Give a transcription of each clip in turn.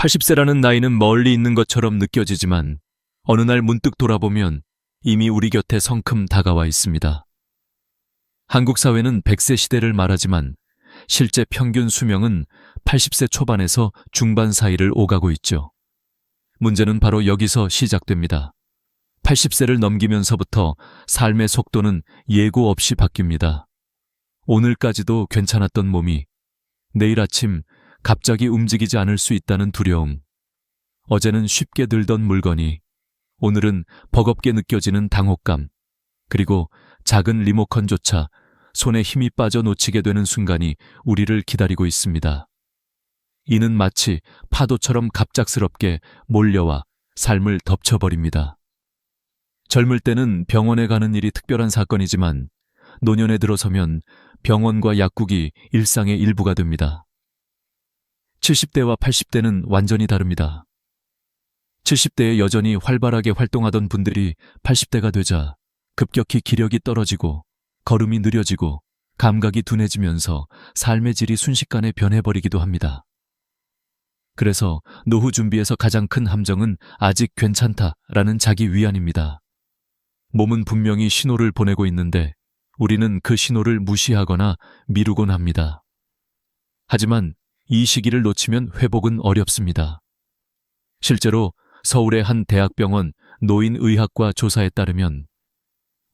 80세라는 나이는 멀리 있는 것처럼 느껴지지만 어느 날 문득 돌아보면 이미 우리 곁에 성큼 다가와 있습니다. 한국 사회는 100세 시대를 말하지만 실제 평균 수명은 80세 초반에서 중반 사이를 오가고 있죠. 문제는 바로 여기서 시작됩니다. 80세를 넘기면서부터 삶의 속도는 예고 없이 바뀝니다. 오늘까지도 괜찮았던 몸이 내일 아침 갑자기 움직이지 않을 수 있다는 두려움, 어제는 쉽게 들던 물건이 오늘은 버겁게 느껴지는 당혹감, 그리고 작은 리모컨조차 손에 힘이 빠져 놓치게 되는 순간이 우리를 기다리고 있습니다. 이는 마치 파도처럼 갑작스럽게 몰려와 삶을 덮쳐버립니다. 젊을 때는 병원에 가는 일이 특별한 사건이지만 노년에 들어서면 병원과 약국이 일상의 일부가 됩니다. 70대와 80대는 완전히 다릅니다. 70대에 여전히 활발하게 활동하던 분들이 80대가 되자 급격히 기력이 떨어지고 걸음이 느려지고 감각이 둔해지면서 삶의 질이 순식간에 변해버리기도 합니다. 그래서 노후 준비에서 가장 큰 함정은 아직 괜찮다라는 자기 위안입니다. 몸은 분명히 신호를 보내고 있는데 우리는 그 신호를 무시하거나 미루곤 합니다. 하지만 이 시기를 놓치면 회복은 어렵습니다. 실제로 서울의 한 대학병원 노인의학과 조사에 따르면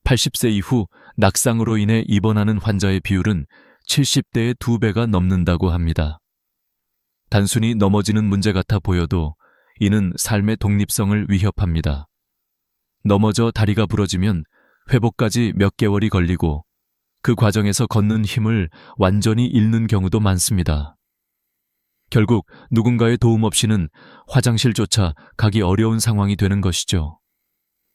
80세 이후 낙상으로 인해 입원하는 환자의 비율은 70대의 2배가 넘는다고 합니다. 단순히 넘어지는 문제 같아 보여도 이는 삶의 독립성을 위협합니다. 넘어져 다리가 부러지면 회복까지 몇 개월이 걸리고 그 과정에서 걷는 힘을 완전히 잃는 경우도 많습니다. 결국 누군가의 도움 없이는 화장실조차 가기 어려운 상황이 되는 것이죠.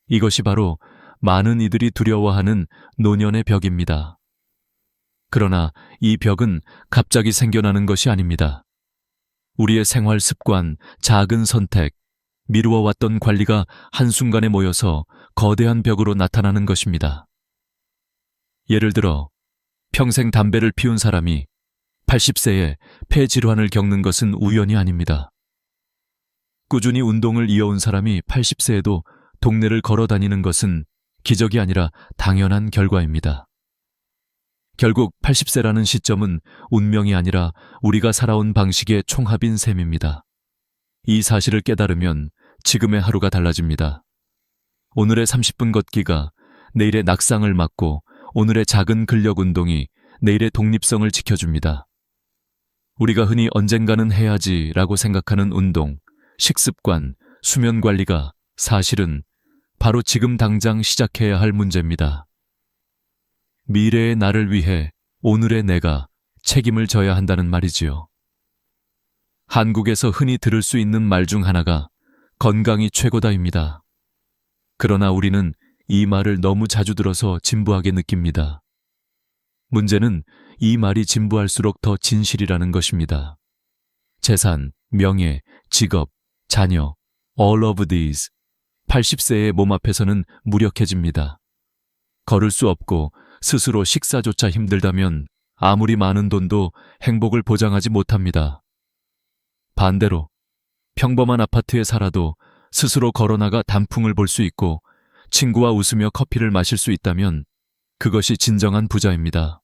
이것이 바로 많은 이들이 두려워하는 노년의 벽입니다. 그러나 이 벽은 갑자기 생겨나는 것이 아닙니다. 우리의 생활 습관, 작은 선택, 미루어왔던 관리가 한순간에 모여서 거대한 벽으로 나타나는 것입니다. 예를 들어 평생 담배를 피운 사람이 80세에 폐질환을 겪는 것은 우연이 아닙니다. 꾸준히 운동을 이어온 사람이 80세에도 동네를 걸어 다니는 것은 기적이 아니라 당연한 결과입니다. 결국 80세라는 시점은 운명이 아니라 우리가 살아온 방식의 총합인 셈입니다. 이 사실을 깨달으면 지금의 하루가 달라집니다. 오늘의 30분 걷기가 내일의 낙상을 막고 오늘의 작은 근력 운동이 내일의 독립성을 지켜줍니다. 우리가 흔히 언젠가는 해야지라고 생각하는 운동, 식습관, 수면 관리가 사실은 바로 지금 당장 시작해야 할 문제입니다. 미래의 나를 위해 오늘의 내가 책임을 져야 한다는 말이지요. 한국에서 흔히 들을 수 있는 말 중 하나가 건강이 최고다입니다. 그러나 우리는 이 말을 너무 자주 들어서 진부하게 느낍니다. 문제는 이 말이 진부할수록 더 진실이라는 것입니다. 재산, 명예, 직업, 자녀, all of these. 80세의 몸 앞에서는 무력해집니다. 걸을 수 없고 스스로 식사조차 힘들다면 아무리 많은 돈도 행복을 보장하지 못합니다. 반대로 평범한 아파트에 살아도 스스로 걸어나가 단풍을 볼 수 있고 친구와 웃으며 커피를 마실 수 있다면 그것이 진정한 부자입니다.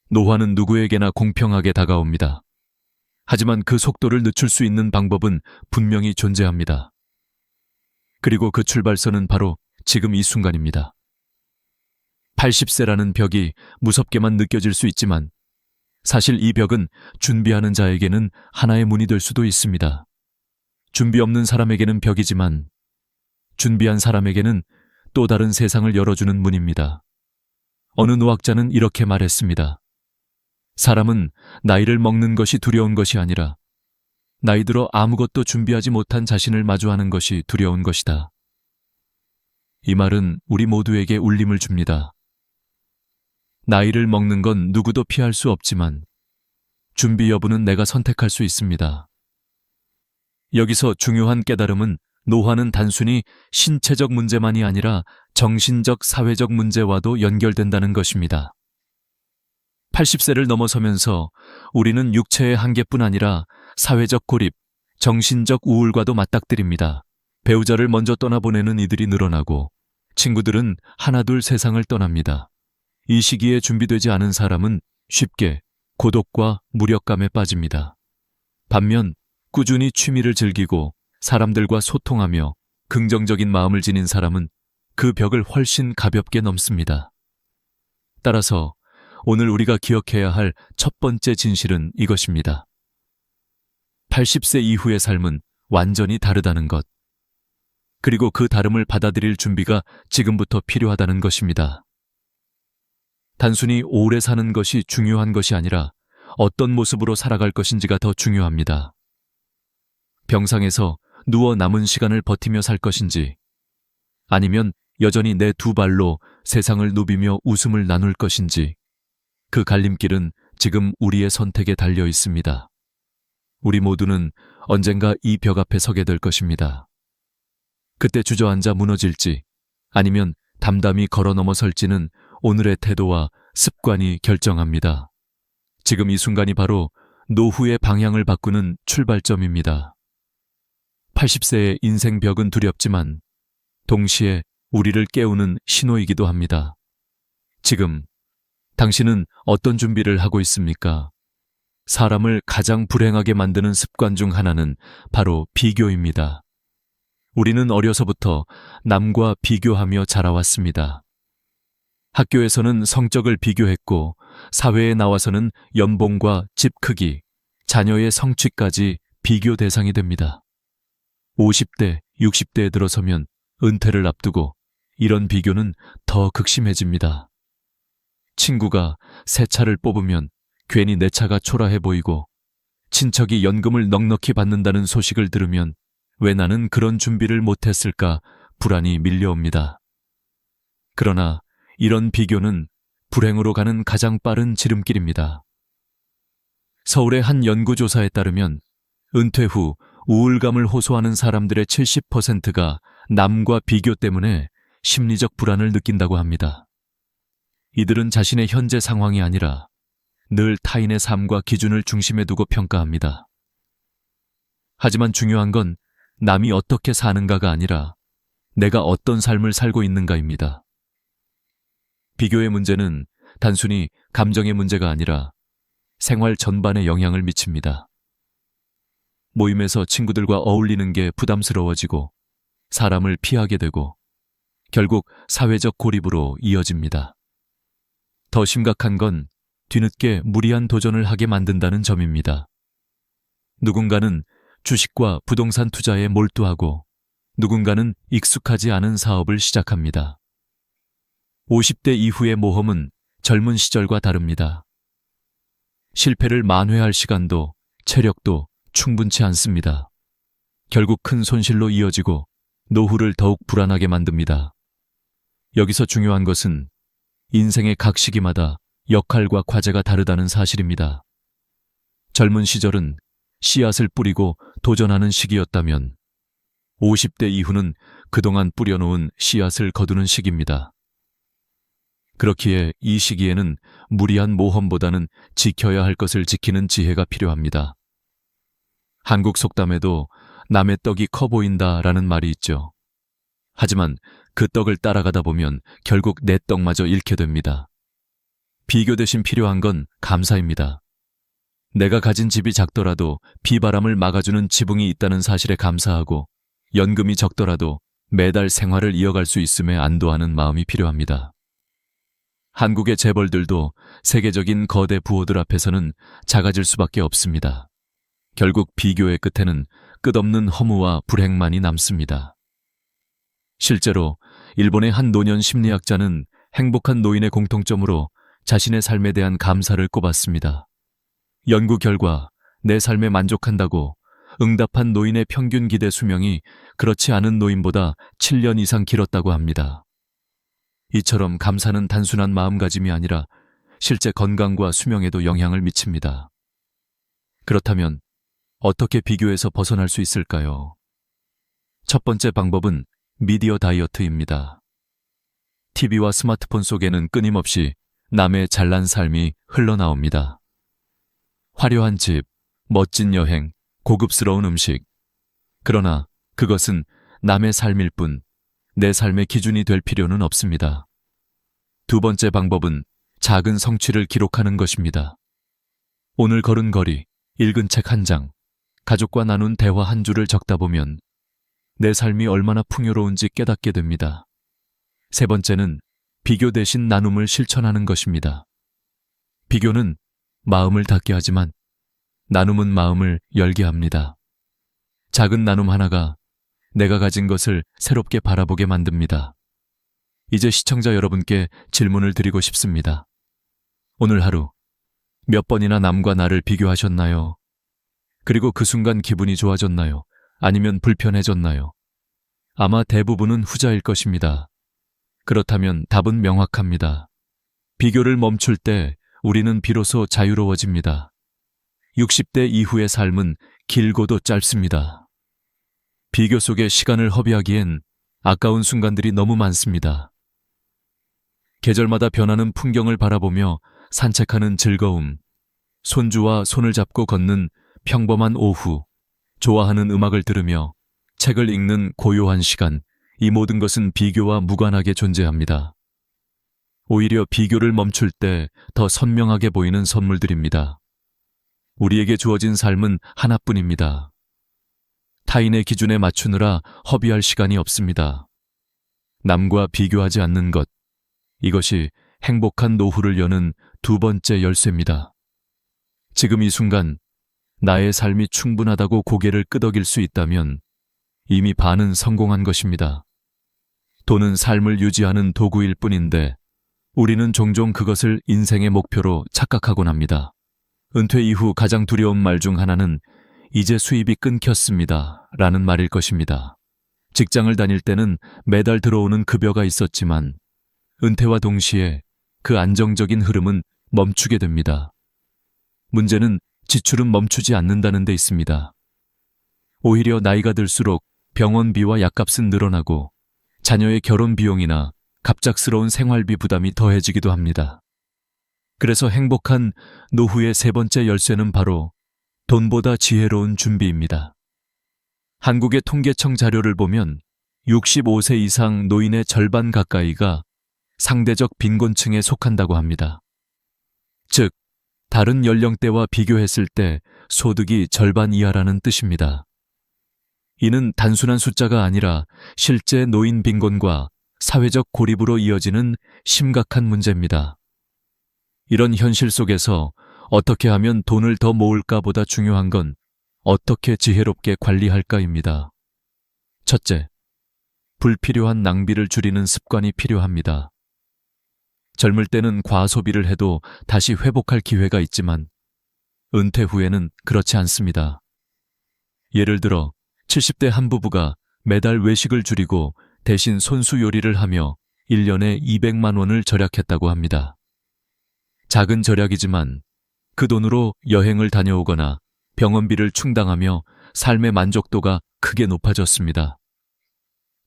노화는 누구에게나 공평하게 다가옵니다. 하지만 그 속도를 늦출 수 있는 방법은 분명히 존재합니다. 그리고 그 출발선은 바로 지금 이 순간입니다. 80세라는 벽이 무섭게만 느껴질 수 있지만 사실 이 벽은 준비하는 자에게는 하나의 문이 될 수도 있습니다. 준비 없는 사람에게는 벽이지만 준비한 사람에게는 또 다른 세상을 열어주는 문입니다. 어느 노학자는 이렇게 말했습니다. 사람은 나이를 먹는 것이 두려운 것이 아니라 나이 들어 아무것도 준비하지 못한 자신을 마주하는 것이 두려운 것이다. 이 말은 우리 모두에게 울림을 줍니다. 나이를 먹는 건 누구도 피할 수 없지만 준비 여부는 내가 선택할 수 있습니다. 여기서 중요한 깨달음은 노화는 단순히 신체적 문제만이 아니라 정신적, 사회적 문제와도 연결된다는 것입니다. 80세를 넘어서면서 우리는 육체의 한계뿐 아니라 사회적 고립, 정신적 우울과도 맞닥뜨립니다. 배우자를 먼저 떠나보내는 이들이 늘어나고 친구들은 하나둘 세상을 떠납니다. 이 시기에 준비되지 않은 사람은 쉽게 고독과 무력감에 빠집니다. 반면 꾸준히 취미를 즐기고 사람들과 소통하며 긍정적인 마음을 지닌 사람은 그 벽을 훨씬 가볍게 넘습니다. 따라서 오늘 우리가 기억해야 할 첫 번째 진실은 이것입니다. 80세 이후의 삶은 완전히 다르다는 것. 그리고 그 다름을 받아들일 준비가 지금부터 필요하다는 것입니다. 단순히 오래 사는 것이 중요한 것이 아니라 어떤 모습으로 살아갈 것인지가 더 중요합니다. 병상에서 누워 남은 시간을 버티며 살 것인지, 아니면 여전히 내 두 발로 세상을 누비며 웃음을 나눌 것인지, 그 갈림길은 지금 우리의 선택에 달려 있습니다. 우리 모두는 언젠가 이 벽 앞에 서게 될 것입니다. 그때 주저앉아 무너질지, 아니면 담담히 걸어 넘어설지는 오늘의 태도와 습관이 결정합니다. 지금 이 순간이 바로 노후의 방향을 바꾸는 출발점입니다. 80세의 인생 벽은 두렵지만 동시에 우리를 깨우는 신호이기도 합니다. 지금 당신은 어떤 준비를 하고 있습니까? 사람을 가장 불행하게 만드는 습관 중 하나는 바로 비교입니다. 우리는 어려서부터 남과 비교하며 자라왔습니다. 학교에서는 성적을 비교했고 사회에 나와서는 연봉과 집 크기, 자녀의 성취까지 비교 대상이 됩니다. 50대, 60대에 들어서면 은퇴를 앞두고 이런 비교는 더 극심해집니다. 친구가 새 차를 뽑으면 괜히 내 차가 초라해 보이고 친척이 연금을 넉넉히 받는다는 소식을 들으면 왜 나는 그런 준비를 못했을까 불안이 밀려옵니다. 그러나 이런 비교는 불행으로 가는 가장 빠른 지름길입니다. 서울의 한 연구조사에 따르면 은퇴 후 우울감을 호소하는 사람들의 70%가 남과 비교 때문에 심리적 불안을 느낀다고 합니다. 이들은 자신의 현재 상황이 아니라 늘 타인의 삶과 기준을 중심에 두고 평가합니다. 하지만 중요한 건 남이 어떻게 사는가가 아니라 내가 어떤 삶을 살고 있는가입니다. 비교의 문제는 단순히 감정의 문제가 아니라 생활 전반에 영향을 미칩니다. 모임에서 친구들과 어울리는 게 부담스러워지고 사람을 피하게 되고 결국 사회적 고립으로 이어집니다. 더 심각한 건 뒤늦게 무리한 도전을 하게 만든다는 점입니다. 누군가는 주식과 부동산 투자에 몰두하고 누군가는 익숙하지 않은 사업을 시작합니다. 50대 이후의 모험은 젊은 시절과 다릅니다. 실패를 만회할 시간도 체력도 충분치 않습니다. 결국 큰 손실로 이어지고 노후를 더욱 불안하게 만듭니다. 여기서 중요한 것은 인생의 각 시기마다 역할과 과제가 다르다는 사실입니다. 젊은 시절은 씨앗을 뿌리고 도전하는 시기였다면 50대 이후는 그동안 뿌려놓은 씨앗을 거두는 시기입니다. 그렇기에 이 시기에는 무리한 모험보다는 지켜야 할 것을 지키는 지혜가 필요합니다. 한국 속담에도 남의 떡이 커 보인다라는 말이 있죠. 하지만 그 떡을 따라가다 보면 결국 내 떡마저 잃게 됩니다. 비교 대신 필요한 건 감사입니다. 내가 가진 집이 작더라도 비바람을 막아주는 지붕이 있다는 사실에 감사하고 연금이 적더라도 매달 생활을 이어갈 수 있음에 안도하는 마음이 필요합니다. 한국의 재벌들도 세계적인 거대 부호들 앞에서는 작아질 수밖에 없습니다. 결국 비교의 끝에는 끝없는 허무와 불행만이 남습니다. 실제로 일본의 한 노년 심리학자는 행복한 노인의 공통점으로 자신의 삶에 대한 감사를 꼽았습니다. 연구 결과 내 삶에 만족한다고 응답한 노인의 평균 기대 수명이 그렇지 않은 노인보다 7년 이상 길었다고 합니다. 이처럼 감사는 단순한 마음가짐이 아니라 실제 건강과 수명에도 영향을 미칩니다. 그렇다면 어떻게 비교에서 벗어날 수 있을까요? 첫 번째 방법은 미디어 다이어트입니다. TV와 스마트폰 속에는 끊임없이 남의 잘난 삶이 흘러나옵니다. 화려한 집, 멋진 여행, 고급스러운 음식, 그러나 그것은 남의 삶일 뿐 내 삶의 기준이 될 필요는 없습니다. 두 번째 방법은 작은 성취를 기록하는 것입니다. 오늘 걸은 거리, 읽은 책 한 장, 가족과 나눈 대화 한 줄을 적다 보면 내 삶이 얼마나 풍요로운지 깨닫게 됩니다. 세 번째는 비교 대신 나눔을 실천하는 것입니다. 비교는 마음을 닫게 하지만 나눔은 마음을 열게 합니다. 작은 나눔 하나가 내가 가진 것을 새롭게 바라보게 만듭니다. 이제 시청자 여러분께 질문을 드리고 싶습니다. 오늘 하루 몇 번이나 남과 나를 비교하셨나요? 그리고 그 순간 기분이 좋아졌나요? 아니면 불편해졌나요? 아마 대부분은 후자일 것입니다. 그렇다면 답은 명확합니다. 비교를 멈출 때 우리는 비로소 자유로워집니다. 60대 이후의 삶은 길고도 짧습니다. 비교 속에 시간을 허비하기엔 아까운 순간들이 너무 많습니다. 계절마다 변하는 풍경을 바라보며 산책하는 즐거움, 손주와 손을 잡고 걷는 평범한 오후, 좋아하는 음악을 들으며 책을 읽는 고요한 시간, 이 모든 것은 비교와 무관하게 존재합니다. 오히려 비교를 멈출 때 더 선명하게 보이는 선물들입니다. 우리에게 주어진 삶은 하나뿐입니다. 타인의 기준에 맞추느라 허비할 시간이 없습니다. 남과 비교하지 않는 것, 이것이 행복한 노후를 여는 두 번째 열쇠입니다. 지금 이 순간 나의 삶이 충분하다고 고개를 끄덕일 수 있다면 이미 반은 성공한 것입니다. 돈은 삶을 유지하는 도구일 뿐인데 우리는 종종 그것을 인생의 목표로 착각하곤 합니다. 은퇴 이후 가장 두려운 말 중 하나는 이제 수입이 끊겼습니다 라는 말일 것입니다. 직장을 다닐 때는 매달 들어오는 급여가 있었지만 은퇴와 동시에 그 안정적인 흐름은 멈추게 됩니다. 문제는 지출은 멈추지 않는다는 데 있습니다. 오히려 나이가 들수록 병원비와 약값은 늘어나고 자녀의 결혼 비용이나 갑작스러운 생활비 부담이 더해지기도 합니다. 그래서 행복한 노후의 세 번째 열쇠는 바로 돈보다 지혜로운 준비입니다. 한국의 통계청 자료를 보면 65세 이상 노인의 절반 가까이가 상대적 빈곤층에 속한다고 합니다. 즉, 다른 연령대와 비교했을 때 소득이 절반 이하라는 뜻입니다. 이는 단순한 숫자가 아니라 실제 노인 빈곤과 사회적 고립으로 이어지는 심각한 문제입니다. 이런 현실 속에서 어떻게 하면 돈을 더 모을까보다 중요한 건 어떻게 지혜롭게 관리할까입니다. 첫째, 불필요한 낭비를 줄이는 습관이 필요합니다. 젊을 때는 과소비를 해도 다시 회복할 기회가 있지만 은퇴 후에는 그렇지 않습니다. 예를 들어 70대 한 부부가 매달 외식을 줄이고 대신 손수 요리를 하며 1년에 200만 원을 절약했다고 합니다. 작은 절약이지만 그 돈으로 여행을 다녀오거나 병원비를 충당하며 삶의 만족도가 크게 높아졌습니다.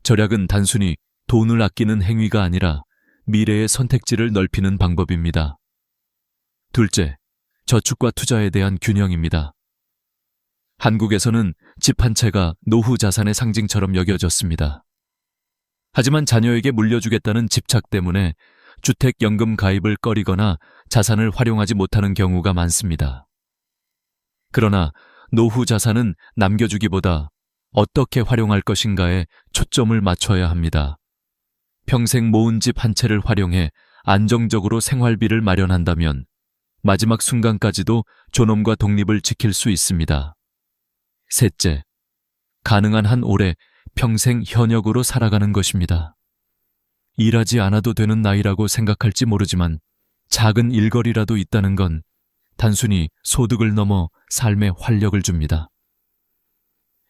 절약은 단순히 돈을 아끼는 행위가 아니라 미래의 선택지를 넓히는 방법입니다. 둘째, 저축과 투자에 대한 균형입니다. 한국에서는 집 한 채가 노후 자산의 상징처럼 여겨졌습니다. 하지만 자녀에게 물려주겠다는 집착 때문에 주택연금 가입을 꺼리거나 자산을 활용하지 못하는 경우가 많습니다. 그러나 노후 자산은 남겨주기보다 어떻게 활용할 것인가에 초점을 맞춰야 합니다. 평생 모은 집 한 채를 활용해 안정적으로 생활비를 마련한다면 마지막 순간까지도 존엄과 독립을 지킬 수 있습니다. 셋째, 가능한 한 오래 평생 현역으로 살아가는 것입니다. 일하지 않아도 되는 나이라고 생각할지 모르지만 작은 일거리라도 있다는 건 단순히 소득을 넘어 삶에 활력을 줍니다.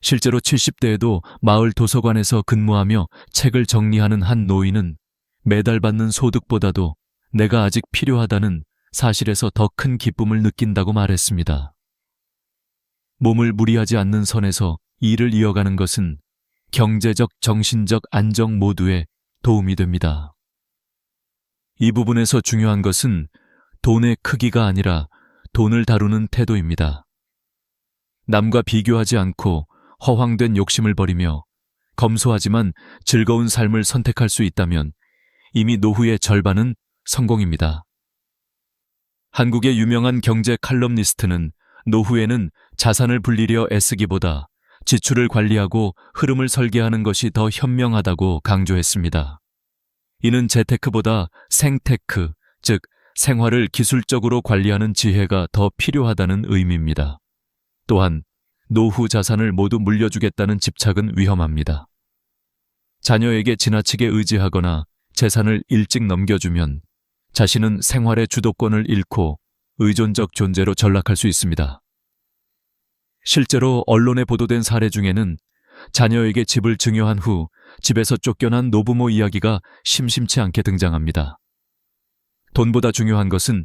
실제로 70대에도 마을 도서관에서 근무하며 책을 정리하는 한 노인은 매달 받는 소득보다도 내가 아직 필요하다는 사실에서 더 큰 기쁨을 느낀다고 말했습니다. 몸을 무리하지 않는 선에서 일을 이어가는 것은 경제적, 정신적 안정 모두에 도움이 됩니다. 이 부분에서 중요한 것은 돈의 크기가 아니라 돈을 다루는 태도입니다. 남과 비교하지 않고 허황된 욕심을 버리며 검소하지만 즐거운 삶을 선택할 수 있다면 이미 노후의 절반은 성공입니다. 한국의 유명한 경제 칼럼니스트는 노후에는 자산을 불리려 애쓰기보다 지출을 관리하고 흐름을 설계하는 것이 더 현명하다고 강조했습니다. 이는 재테크보다 생테크, 즉 생활을 기술적으로 관리하는 지혜가 더 필요하다는 의미입니다. 또한 노후 자산을 모두 물려주겠다는 집착은 위험합니다. 자녀에게 지나치게 의지하거나 재산을 일찍 넘겨주면 자신은 생활의 주도권을 잃고 의존적 존재로 전락할 수 있습니다. 실제로 언론에 보도된 사례 중에는 자녀에게 집을 증여한 후 집에서 쫓겨난 노부모 이야기가 심심치 않게 등장합니다. 돈보다 중요한 것은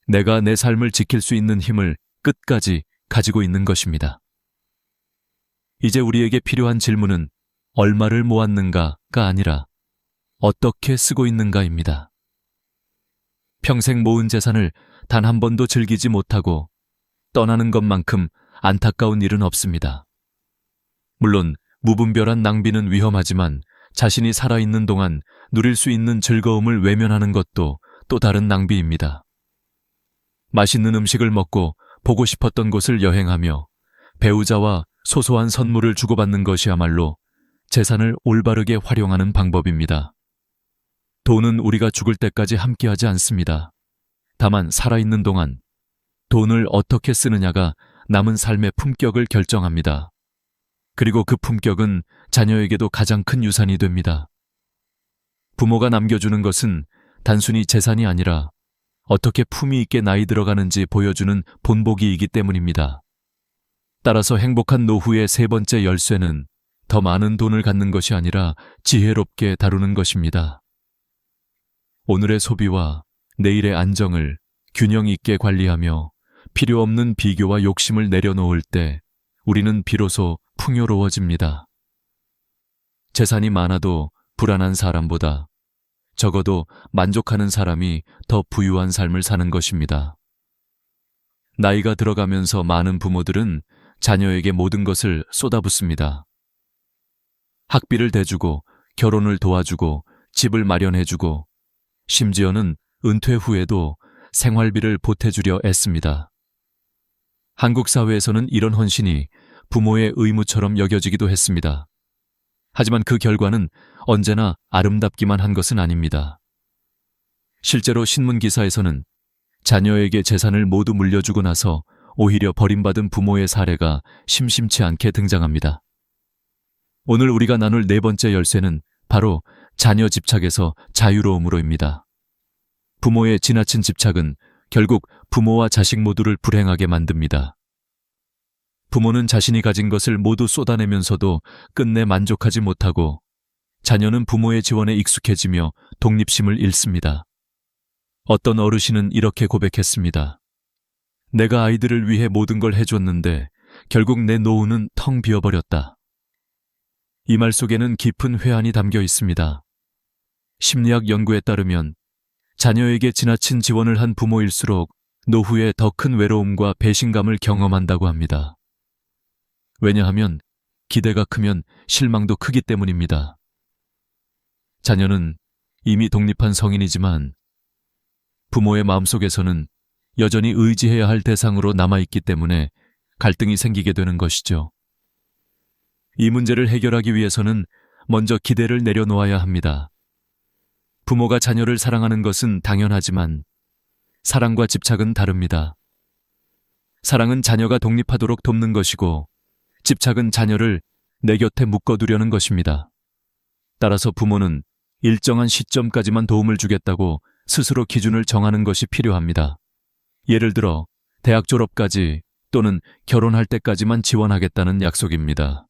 내가 내 삶을 지킬 수 있는 힘을 끝까지 가지고 있는 것입니다. 이제 우리에게 필요한 질문은 얼마를 모았는가가 아니라 어떻게 쓰고 있는가입니다. 평생 모은 재산을 단 한 번도 즐기지 못하고 떠나는 것만큼 안타까운 일은 없습니다. 물론 무분별한 낭비는 위험하지만 자신이 살아있는 동안 누릴 수 있는 즐거움을 외면하는 것도 또 다른 낭비입니다. 맛있는 음식을 먹고 보고 싶었던 곳을 여행하며 배우자와 소소한 선물을 주고받는 것이야말로 재산을 올바르게 활용하는 방법입니다. 돈은 우리가 죽을 때까지 함께하지 않습니다. 다만 살아있는 동안 돈을 어떻게 쓰느냐가 남은 삶의 품격을 결정합니다. 그리고 그 품격은 자녀에게도 가장 큰 유산이 됩니다. 부모가 남겨주는 것은 단순히 재산이 아니라 어떻게 품위 있게 나이 들어가는지 보여주는 본보기이기 때문입니다. 따라서 행복한 노후의 세 번째 열쇠는 더 많은 돈을 갖는 것이 아니라 지혜롭게 다루는 것입니다. 오늘의 소비와 내일의 안정을 균형 있게 관리하며 필요 없는 비교와 욕심을 내려놓을 때 우리는 비로소 풍요로워집니다. 재산이 많아도 불안한 사람보다 적어도 만족하는 사람이 더 부유한 삶을 사는 것입니다. 나이가 들어가면서 많은 부모들은 자녀에게 모든 것을 쏟아붓습니다. 학비를 대주고 결혼을 도와주고 집을 마련해주고 심지어는 은퇴 후에도 생활비를 보태주려 애씁니다. 한국 사회에서는 이런 헌신이 부모의 의무처럼 여겨지기도 했습니다. 하지만 그 결과는 언제나 아름답기만 한 것은 아닙니다. 실제로 신문 기사에서는 자녀에게 재산을 모두 물려주고 나서 오히려 버림받은 부모의 사례가 심심치 않게 등장합니다. 오늘 우리가 나눌 네 번째 열쇠는 바로 자녀 집착에서 자유로움으로입니다. 부모의 지나친 집착은 결국 부모와 자식 모두를 불행하게 만듭니다. 부모는 자신이 가진 것을 모두 쏟아내면서도 끝내 만족하지 못하고 자녀는 부모의 지원에 익숙해지며 독립심을 잃습니다. 어떤 어르신은 이렇게 고백했습니다. 내가 아이들을 위해 모든 걸 해줬는데 결국 내 노후는 텅 비어버렸다. 이 말 속에는 깊은 회한이 담겨 있습니다. 심리학 연구에 따르면 자녀에게 지나친 지원을 한 부모일수록 노후에 더 큰 외로움과 배신감을 경험한다고 합니다. 왜냐하면 기대가 크면 실망도 크기 때문입니다. 자녀는 이미 독립한 성인이지만 부모의 마음속에서는 여전히 의지해야 할 대상으로 남아있기 때문에 갈등이 생기게 되는 것이죠. 이 문제를 해결하기 위해서는 먼저 기대를 내려놓아야 합니다. 부모가 자녀를 사랑하는 것은 당연하지만 사랑과 집착은 다릅니다. 사랑은 자녀가 독립하도록 돕는 것이고 집착은 자녀를 내 곁에 묶어두려는 것입니다. 따라서 부모는 일정한 시점까지만 도움을 주겠다고 스스로 기준을 정하는 것이 필요합니다. 예를 들어 대학 졸업까지 또는 결혼할 때까지만 지원하겠다는 약속입니다.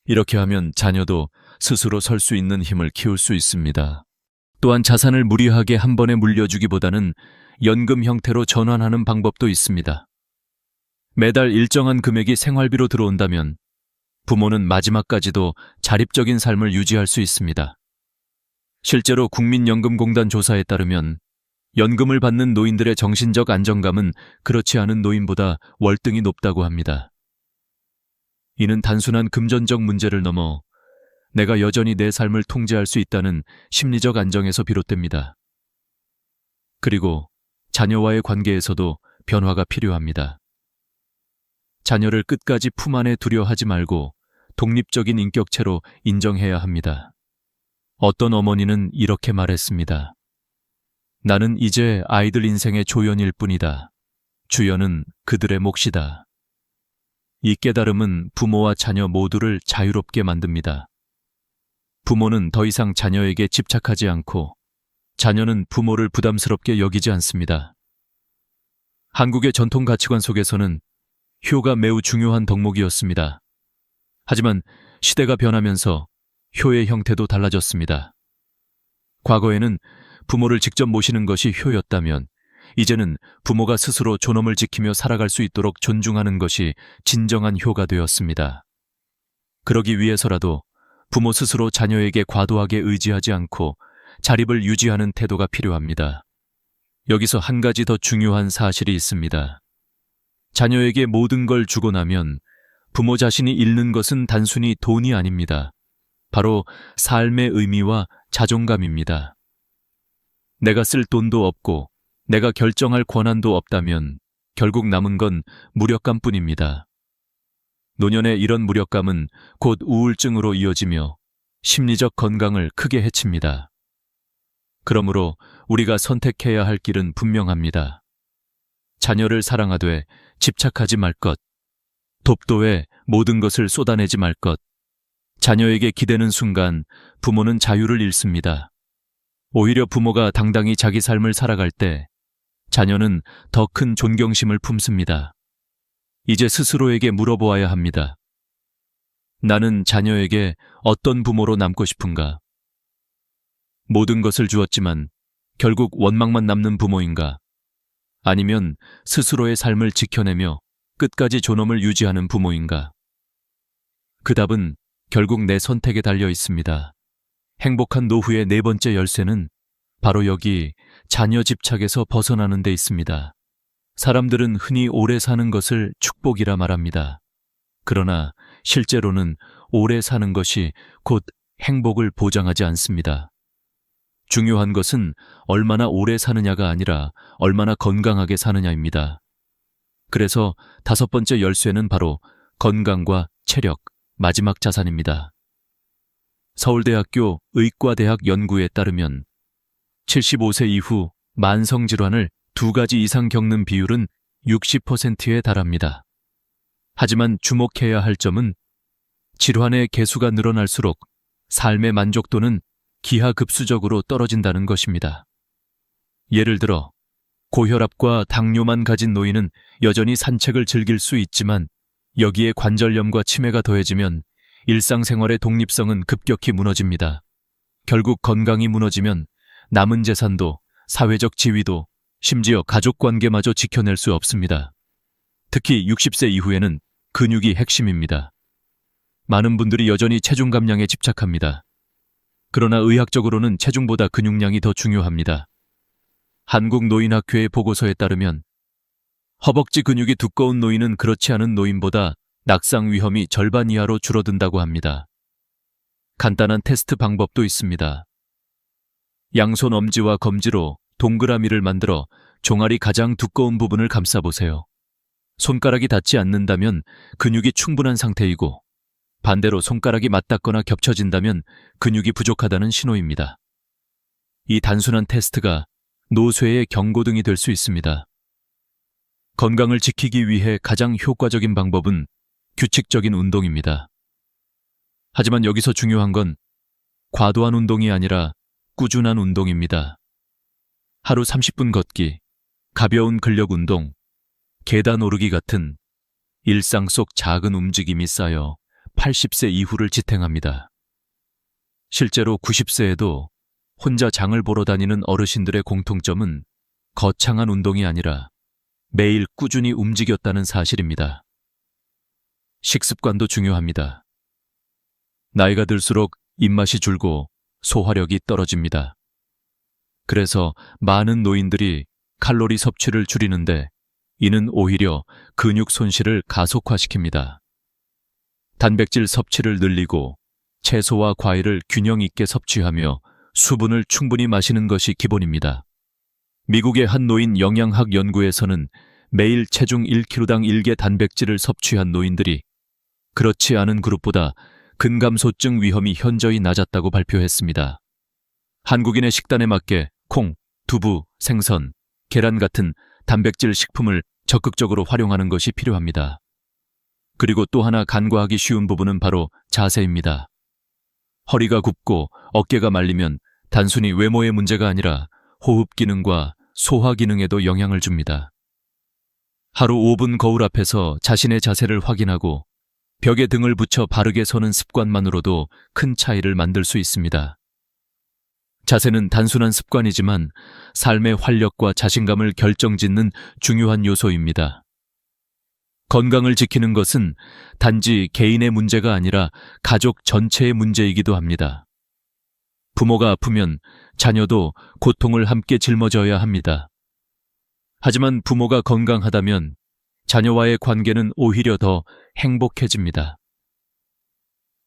이렇게 하면 자녀도 스스로 설 수 있는 힘을 키울 수 있습니다. 또한 자산을 무리하게 한 번에 물려주기보다는 연금 형태로 전환하는 방법도 있습니다. 매달 일정한 금액이 생활비로 들어온다면 부모는 마지막까지도 자립적인 삶을 유지할 수 있습니다. 실제로 국민연금공단 조사에 따르면 연금을 받는 노인들의 정신적 안정감은 그렇지 않은 노인보다 월등히 높다고 합니다. 이는 단순한 금전적 문제를 넘어 내가 여전히 내 삶을 통제할 수 있다는 심리적 안정에서 비롯됩니다. 그리고 자녀와의 관계에서도 변화가 필요합니다. 자녀를 끝까지 품 안에 두려 하지 말고 독립적인 인격체로 인정해야 합니다. 어떤 어머니는 이렇게 말했습니다. 나는 이제 아이들 인생의 조연일 뿐이다. 주연은 그들의 몫이다. 이 깨달음은 부모와 자녀 모두를 자유롭게 만듭니다. 부모는 더 이상 자녀에게 집착하지 않고 자녀는 부모를 부담스럽게 여기지 않습니다. 한국의 전통 가치관 속에서는 효가 매우 중요한 덕목이었습니다. 하지만 시대가 변하면서 효의 형태도 달라졌습니다. 과거에는 부모를 직접 모시는 것이 효였다면 이제는 부모가 스스로 존엄을 지키며 살아갈 수 있도록 존중하는 것이 진정한 효가 되었습니다. 그러기 위해서라도 부모 스스로 자녀에게 과도하게 의지하지 않고 자립을 유지하는 태도가 필요합니다. 여기서 한 가지 더 중요한 사실이 있습니다. 자녀에게 모든 걸 주고 나면 부모 자신이 잃는 것은 단순히 돈이 아닙니다. 바로 삶의 의미와 자존감입니다. 내가 쓸 돈도 없고 내가 결정할 권한도 없다면 결국 남은 건 무력감뿐입니다. 노년의 이런 무력감은 곧 우울증으로 이어지며 심리적 건강을 크게 해칩니다. 그러므로 우리가 선택해야 할 길은 분명합니다. 자녀를 사랑하되 집착하지 말 것, 돕도에 모든 것을 쏟아내지 말 것, 자녀에게 기대는 순간 부모는 자유를 잃습니다. 오히려 부모가 당당히 자기 삶을 살아갈 때 자녀는 더 큰 존경심을 품습니다. 이제 스스로에게 물어보아야 합니다. 나는 자녀에게 어떤 부모로 남고 싶은가? 모든 것을 주었지만 결국 원망만 남는 부모인가? 아니면 스스로의 삶을 지켜내며 끝까지 존엄을 유지하는 부모인가? 그 답은 결국 내 선택에 달려 있습니다. 행복한 노후의 네 번째 열쇠는 바로 여기 자녀 집착에서 벗어나는 데 있습니다. 사람들은 흔히 오래 사는 것을 축복이라 말합니다. 그러나 실제로는 오래 사는 것이 곧 행복을 보장하지 않습니다. 중요한 것은 얼마나 오래 사느냐가 아니라 얼마나 건강하게 사느냐입니다. 그래서 다섯 번째 열쇠는 바로 건강과 체력, 마지막 자산입니다. 서울대학교 의과대학 연구에 따르면 75세 이후 만성질환을 2가지 이상 겪는 비율은 60%에 달합니다. 하지만 주목해야 할 점은 질환의 개수가 늘어날수록 삶의 만족도는 기하급수적으로 떨어진다는 것입니다. 예를 들어 고혈압과 당뇨만 가진 노인은 여전히 산책을 즐길 수 있지만 여기에 관절염과 치매가 더해지면 일상생활의 독립성은 급격히 무너집니다. 결국 건강이 무너지면 남은 재산도 사회적 지위도 심지어 가족관계마저 지켜낼 수 없습니다. 특히 60세 이후에는 근육이 핵심입니다. 많은 분들이 여전히 체중 감량에 집착합니다. 그러나 의학적으로는 체중보다 근육량이 더 중요합니다. 한국노인학회의 보고서에 따르면 허벅지 근육이 두꺼운 노인은 그렇지 않은 노인보다 낙상 위험이 절반 이하로 줄어든다고 합니다. 간단한 테스트 방법도 있습니다. 양손 엄지와 검지로 동그라미를 만들어 종아리 가장 두꺼운 부분을 감싸보세요. 손가락이 닿지 않는다면 근육이 충분한 상태이고 반대로 손가락이 맞닿거나 겹쳐진다면 근육이 부족하다는 신호입니다. 이 단순한 테스트가 노쇠의 경고등이 될 수 있습니다. 건강을 지키기 위해 가장 효과적인 방법은 규칙적인 운동입니다. 하지만 여기서 중요한 건 과도한 운동이 아니라 꾸준한 운동입니다. 하루 30분 걷기, 가벼운 근력 운동, 계단 오르기 같은 일상 속 작은 움직임이 쌓여 80세 이후를 지탱합니다. 실제로 90세에도 혼자 장을 보러 다니는 어르신들의 공통점은 거창한 운동이 아니라 매일 꾸준히 움직였다는 사실입니다. 식습관도 중요합니다. 나이가 들수록 입맛이 줄고 소화력이 떨어집니다. 그래서 많은 노인들이 칼로리 섭취를 줄이는데 이는 오히려 근육 손실을 가속화시킵니다. 단백질 섭취를 늘리고 채소와 과일을 균형 있게 섭취하며 수분을 충분히 마시는 것이 기본입니다. 미국의 한 노인 영양학 연구에서는 매일 체중 1kg당 1개 단백질을 섭취한 노인들이 그렇지 않은 그룹보다 근감소증 위험이 현저히 낮았다고 발표했습니다. 한국인의 식단에 맞게 콩, 두부, 생선, 계란 같은 단백질 식품을 적극적으로 활용하는 것이 필요합니다. 그리고 또 하나 간과하기 쉬운 부분은 바로 자세입니다. 허리가 굽고 어깨가 말리면 단순히 외모의 문제가 아니라 호흡 기능과 소화 기능에도 영향을 줍니다. 하루 5분 거울 앞에서 자신의 자세를 확인하고 벽에 등을 붙여 바르게 서는 습관만으로도 큰 차이를 만들 수 있습니다. 자세는 단순한 습관이지만 삶의 활력과 자신감을 결정짓는 중요한 요소입니다. 건강을 지키는 것은 단지 개인의 문제가 아니라 가족 전체의 문제이기도 합니다. 부모가 아프면 자녀도 고통을 함께 짊어져야 합니다. 하지만 부모가 건강하다면 자녀와의 관계는 오히려 더 행복해집니다.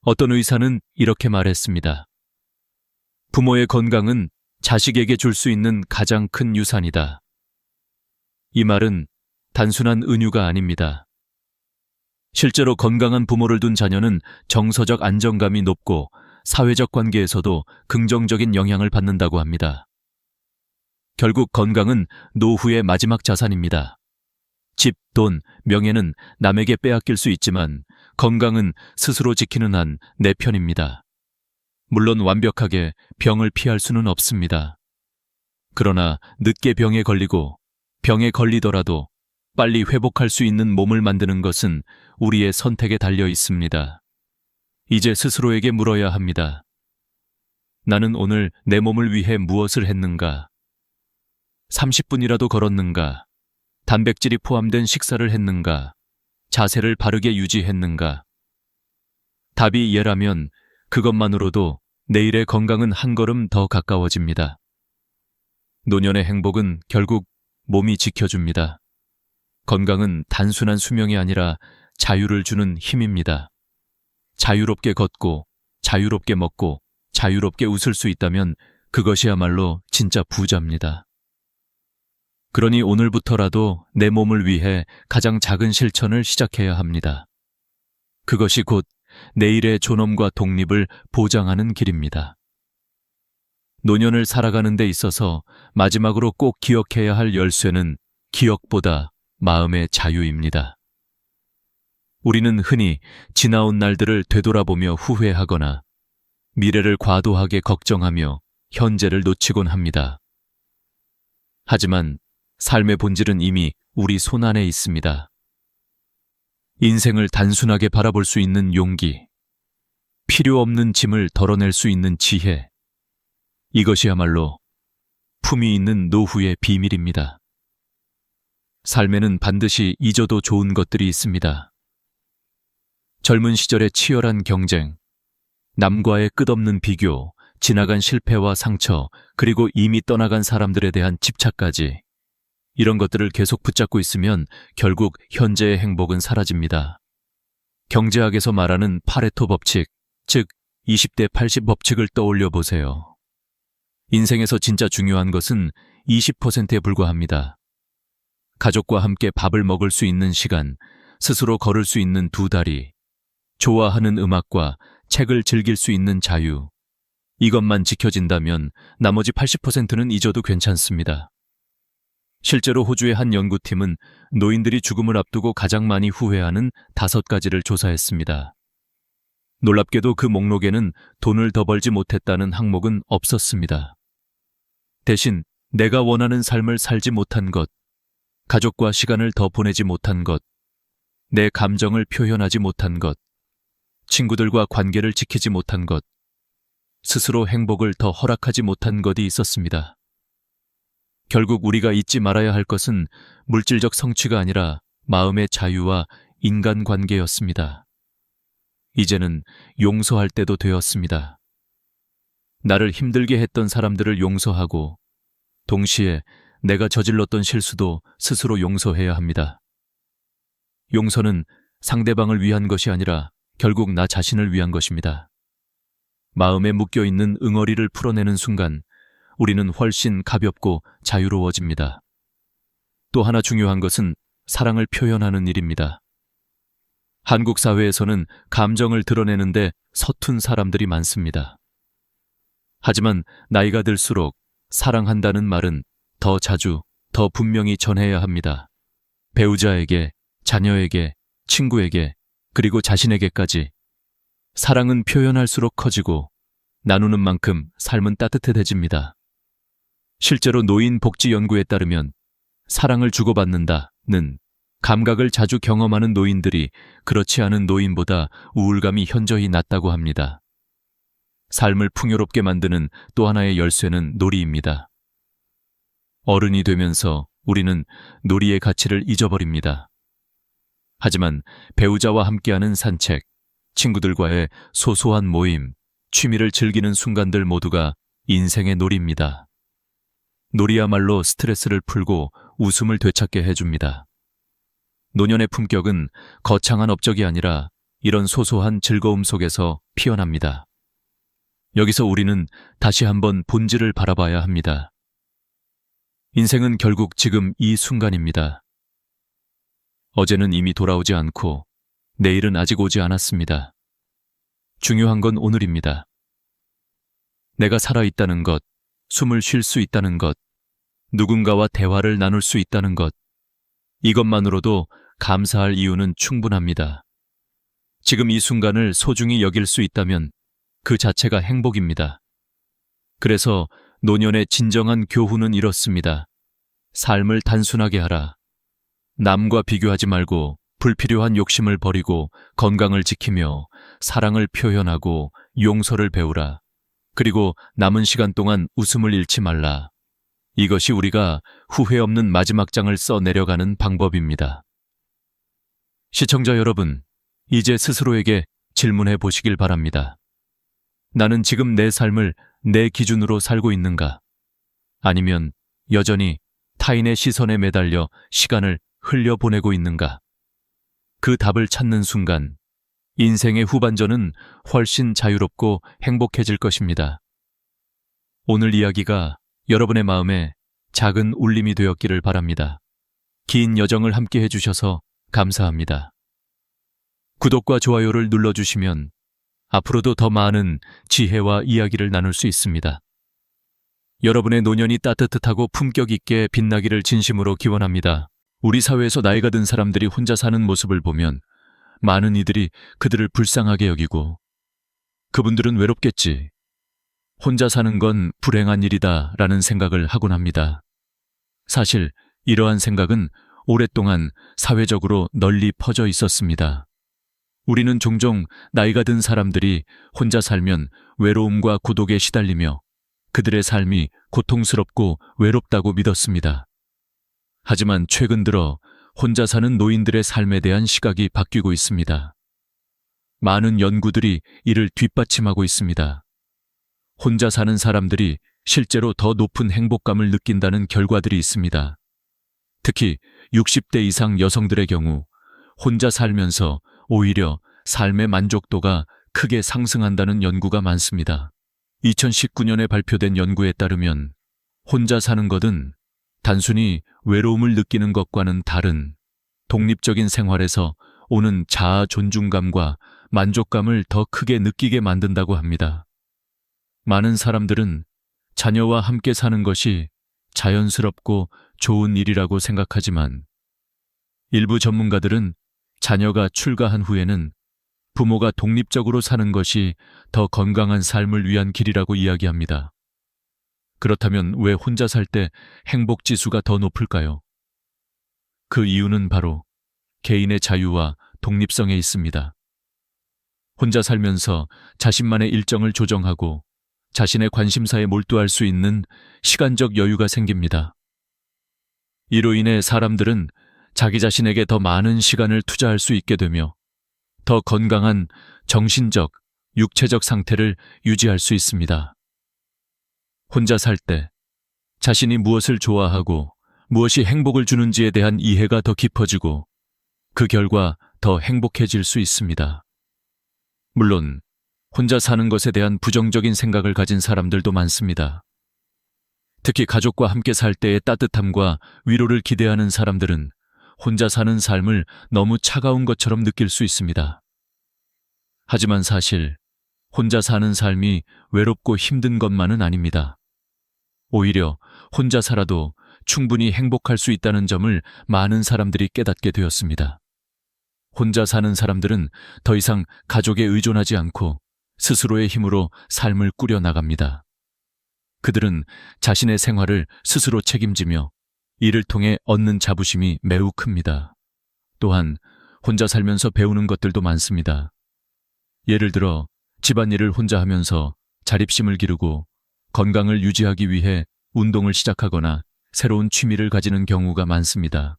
어떤 의사는 이렇게 말했습니다. 부모의 건강은 자식에게 줄 수 있는 가장 큰 유산이다. 이 말은 단순한 은유가 아닙니다. 실제로 건강한 부모를 둔 자녀는 정서적 안정감이 높고 사회적 관계에서도 긍정적인 영향을 받는다고 합니다. 결국 건강은 노후의 마지막 자산입니다. 집, 돈, 명예는 남에게 빼앗길 수 있지만 건강은 스스로 지키는 한 내 편입니다. 물론 완벽하게 병을 피할 수는 없습니다. 그러나 늦게 병에 걸리고 병에 걸리더라도 빨리 회복할 수 있는 몸을 만드는 것은 우리의 선택에 달려 있습니다. 이제 스스로에게 물어야 합니다. 나는 오늘 내 몸을 위해 무엇을 했는가? 30분이라도 걸었는가? 단백질이 포함된 식사를 했는가? 자세를 바르게 유지했는가? 답이 예라면 그것만으로도 내일의 건강은 한 걸음 더 가까워집니다. 노년의 행복은 결국 몸이 지켜줍니다. 건강은 단순한 수명이 아니라 자유를 주는 힘입니다. 자유롭게 걷고, 자유롭게 먹고, 자유롭게 웃을 수 있다면 그것이야말로 진짜 부자입니다. 그러니 오늘부터라도 내 몸을 위해 가장 작은 실천을 시작해야 합니다. 그것이 곧 내일의 존엄과 독립을 보장하는 길입니다. 노년을 살아가는 데 있어서 마지막으로 꼭 기억해야 할 열쇠는 기억보다 마음의 자유입니다. 우리는 흔히 지나온 날들을 되돌아보며 후회하거나 미래를 과도하게 걱정하며 현재를 놓치곤 합니다. 하지만 삶의 본질은 이미 우리 손안에 있습니다. 인생을 단순하게 바라볼 수 있는 용기, 필요 없는 짐을 덜어낼 수 있는 지혜, 이것이야말로 품위 있는 노후의 비밀입니다. 삶에는 반드시 잊어도 좋은 것들이 있습니다. 젊은 시절의 치열한 경쟁, 남과의 끝없는 비교, 지나간 실패와 상처, 그리고 이미 떠나간 사람들에 대한 집착까지 이런 것들을 계속 붙잡고 있으면 결국 현재의 행복은 사라집니다. 경제학에서 말하는 파레토 법칙, 즉 20대 80 법칙을 떠올려 보세요. 인생에서 진짜 중요한 것은 20%에 불과합니다. 가족과 함께 밥을 먹을 수 있는 시간, 스스로 걸을 수 있는 두 다리, 좋아하는 음악과 책을 즐길 수 있는 자유. 이것만 지켜진다면 나머지 80%는 잊어도 괜찮습니다. 실제로 호주의 한 연구팀은 노인들이 죽음을 앞두고 가장 많이 후회하는 5가지를 조사했습니다. 놀랍게도 그 목록에는 돈을 더 벌지 못했다는 항목은 없었습니다. 대신 내가 원하는 삶을 살지 못한 것, 가족과 시간을 더 보내지 못한 것, 내 감정을 표현하지 못한 것, 친구들과 관계를 지키지 못한 것, 스스로 행복을 더 허락하지 못한 것이 있었습니다. 결국 우리가 잊지 말아야 할 것은 물질적 성취가 아니라 마음의 자유와 인간관계였습니다. 이제는 용서할 때도 되었습니다. 나를 힘들게 했던 사람들을 용서하고 동시에 내가 저질렀던 실수도 스스로 용서해야 합니다. 용서는 상대방을 위한 것이 아니라 결국 나 자신을 위한 것입니다. 마음에 묶여있는 응어리를 풀어내는 순간 우리는 훨씬 가볍고 자유로워집니다. 또 하나 중요한 것은 사랑을 표현하는 일입니다. 한국 사회에서는 감정을 드러내는데 서툰 사람들이 많습니다. 하지만 나이가 들수록 사랑한다는 말은 더 자주, 더 분명히 전해야 합니다. 배우자에게, 자녀에게, 친구에게, 그리고 자신에게까지. 사랑은 표현할수록 커지고 나누는 만큼 삶은 따뜻해집니다. 실제로 노인 복지 연구에 따르면 사랑을 주고받는다는 감각을 자주 경험하는 노인들이 그렇지 않은 노인보다 우울감이 현저히 낮다고 합니다. 삶을 풍요롭게 만드는 또 하나의 열쇠는 놀이입니다. 어른이 되면서 우리는 놀이의 가치를 잊어버립니다. 하지만 배우자와 함께하는 산책, 친구들과의 소소한 모임, 취미를 즐기는 순간들 모두가 인생의 놀이입니다. 놀이야말로 스트레스를 풀고 웃음을 되찾게 해줍니다. 노년의 품격은 거창한 업적이 아니라 이런 소소한 즐거움 속에서 피어납니다. 여기서 우리는 다시 한번 본질을 바라봐야 합니다. 인생은 결국 지금 이 순간입니다. 어제는 이미 돌아오지 않고 내일은 아직 오지 않았습니다. 중요한 건 오늘입니다. 내가 살아있다는 것, 숨을 쉴 수 있다는 것, 누군가와 대화를 나눌 수 있다는 것, 이것만으로도 감사할 이유는 충분합니다. 지금 이 순간을 소중히 여길 수 있다면 그 자체가 행복입니다. 그래서 노년의 진정한 교훈은 이렇습니다. 삶을 단순하게 하라. 남과 비교하지 말고 불필요한 욕심을 버리고 건강을 지키며 사랑을 표현하고 용서를 배우라. 그리고 남은 시간 동안 웃음을 잃지 말라. 이것이 우리가 후회 없는 마지막 장을 써 내려가는 방법입니다. 시청자 여러분, 이제 스스로에게 질문해 보시길 바랍니다. 나는 지금 내 삶을 내 기준으로 살고 있는가? 아니면 여전히 타인의 시선에 매달려 시간을 흘려보내고 있는가? 그 답을 찾는 순간 인생의 후반전은 훨씬 자유롭고 행복해질 것입니다. 오늘 이야기가 여러분의 마음에 작은 울림이 되었기를 바랍니다. 긴 여정을 함께 해주셔서 감사합니다. 구독과 좋아요를 눌러주시면 앞으로도 더 많은 지혜와 이야기를 나눌 수 있습니다. 여러분의 노년이 따뜻하고 품격 있게 빛나기를 진심으로 기원합니다. 우리 사회에서 나이가 든 사람들이 혼자 사는 모습을 보면 많은 이들이 그들을 불쌍하게 여기고 그분들은 외롭겠지. 혼자 사는 건 불행한 일이다 라는 생각을 하곤 합니다. 사실 이러한 생각은 오랫동안 사회적으로 널리 퍼져 있었습니다. 우리는 종종 나이가 든 사람들이 혼자 살면 외로움과孤独에 시달리며 그들의 삶이 고통스럽고 외롭다고 믿었습니다. 하지만 최근 들어 혼자 사는 노인들의 삶에 대한 시각이 바뀌고 있습니다. 많은 연구들이 이를 뒷받침하고 있습니다. 혼자 사는 사람들이 실제로 더 높은 행복감을 느낀다는 결과들이 있습니다. 특히 60대 이상 여성들의 경우 혼자 살면서 오히려 삶의 만족도가 크게 상승한다는 연구가 많습니다. 2019년에 발표된 연구에 따르면 혼자 사는 것은 단순히 외로움을 느끼는 것과는 다른 독립적인 생활에서 오는 자아 존중감과 만족감을 더 크게 느끼게 만든다고 합니다. 많은 사람들은 자녀와 함께 사는 것이 자연스럽고 좋은 일이라고 생각하지만 일부 전문가들은 자녀가 출가한 후에는 부모가 독립적으로 사는 것이 더 건강한 삶을 위한 길이라고 이야기합니다. 그렇다면 왜 혼자 살 때 행복 지수가 더 높을까요? 그 이유는 바로 개인의 자유와 독립성에 있습니다. 혼자 살면서 자신만의 일정을 조정하고 자신의 관심사에 몰두할 수 있는 시간적 여유가 생깁니다. 이로 인해 사람들은 자기 자신에게 더 많은 시간을 투자할 수 있게 되며 더 건강한 정신적, 육체적 상태를 유지할 수 있습니다. 혼자 살 때 자신이 무엇을 좋아하고 무엇이 행복을 주는지에 대한 이해가 더 깊어지고 그 결과 더 행복해질 수 있습니다. 물론 혼자 사는 것에 대한 부정적인 생각을 가진 사람들도 많습니다. 특히 가족과 함께 살 때의 따뜻함과 위로를 기대하는 사람들은 혼자 사는 삶을 너무 차가운 것처럼 느낄 수 있습니다. 하지만 사실 혼자 사는 삶이 외롭고 힘든 것만은 아닙니다. 오히려 혼자 살아도 충분히 행복할 수 있다는 점을 많은 사람들이 깨닫게 되었습니다. 혼자 사는 사람들은 더 이상 가족에 의존하지 않고 스스로의 힘으로 삶을 꾸려 나갑니다. 그들은 자신의 생활을 스스로 책임지며 이를 통해 얻는 자부심이 매우 큽니다. 또한 혼자 살면서 배우는 것들도 많습니다. 예를 들어 집안일을 혼자 하면서 자립심을 기르고 건강을 유지하기 위해 운동을 시작하거나 새로운 취미를 가지는 경우가 많습니다.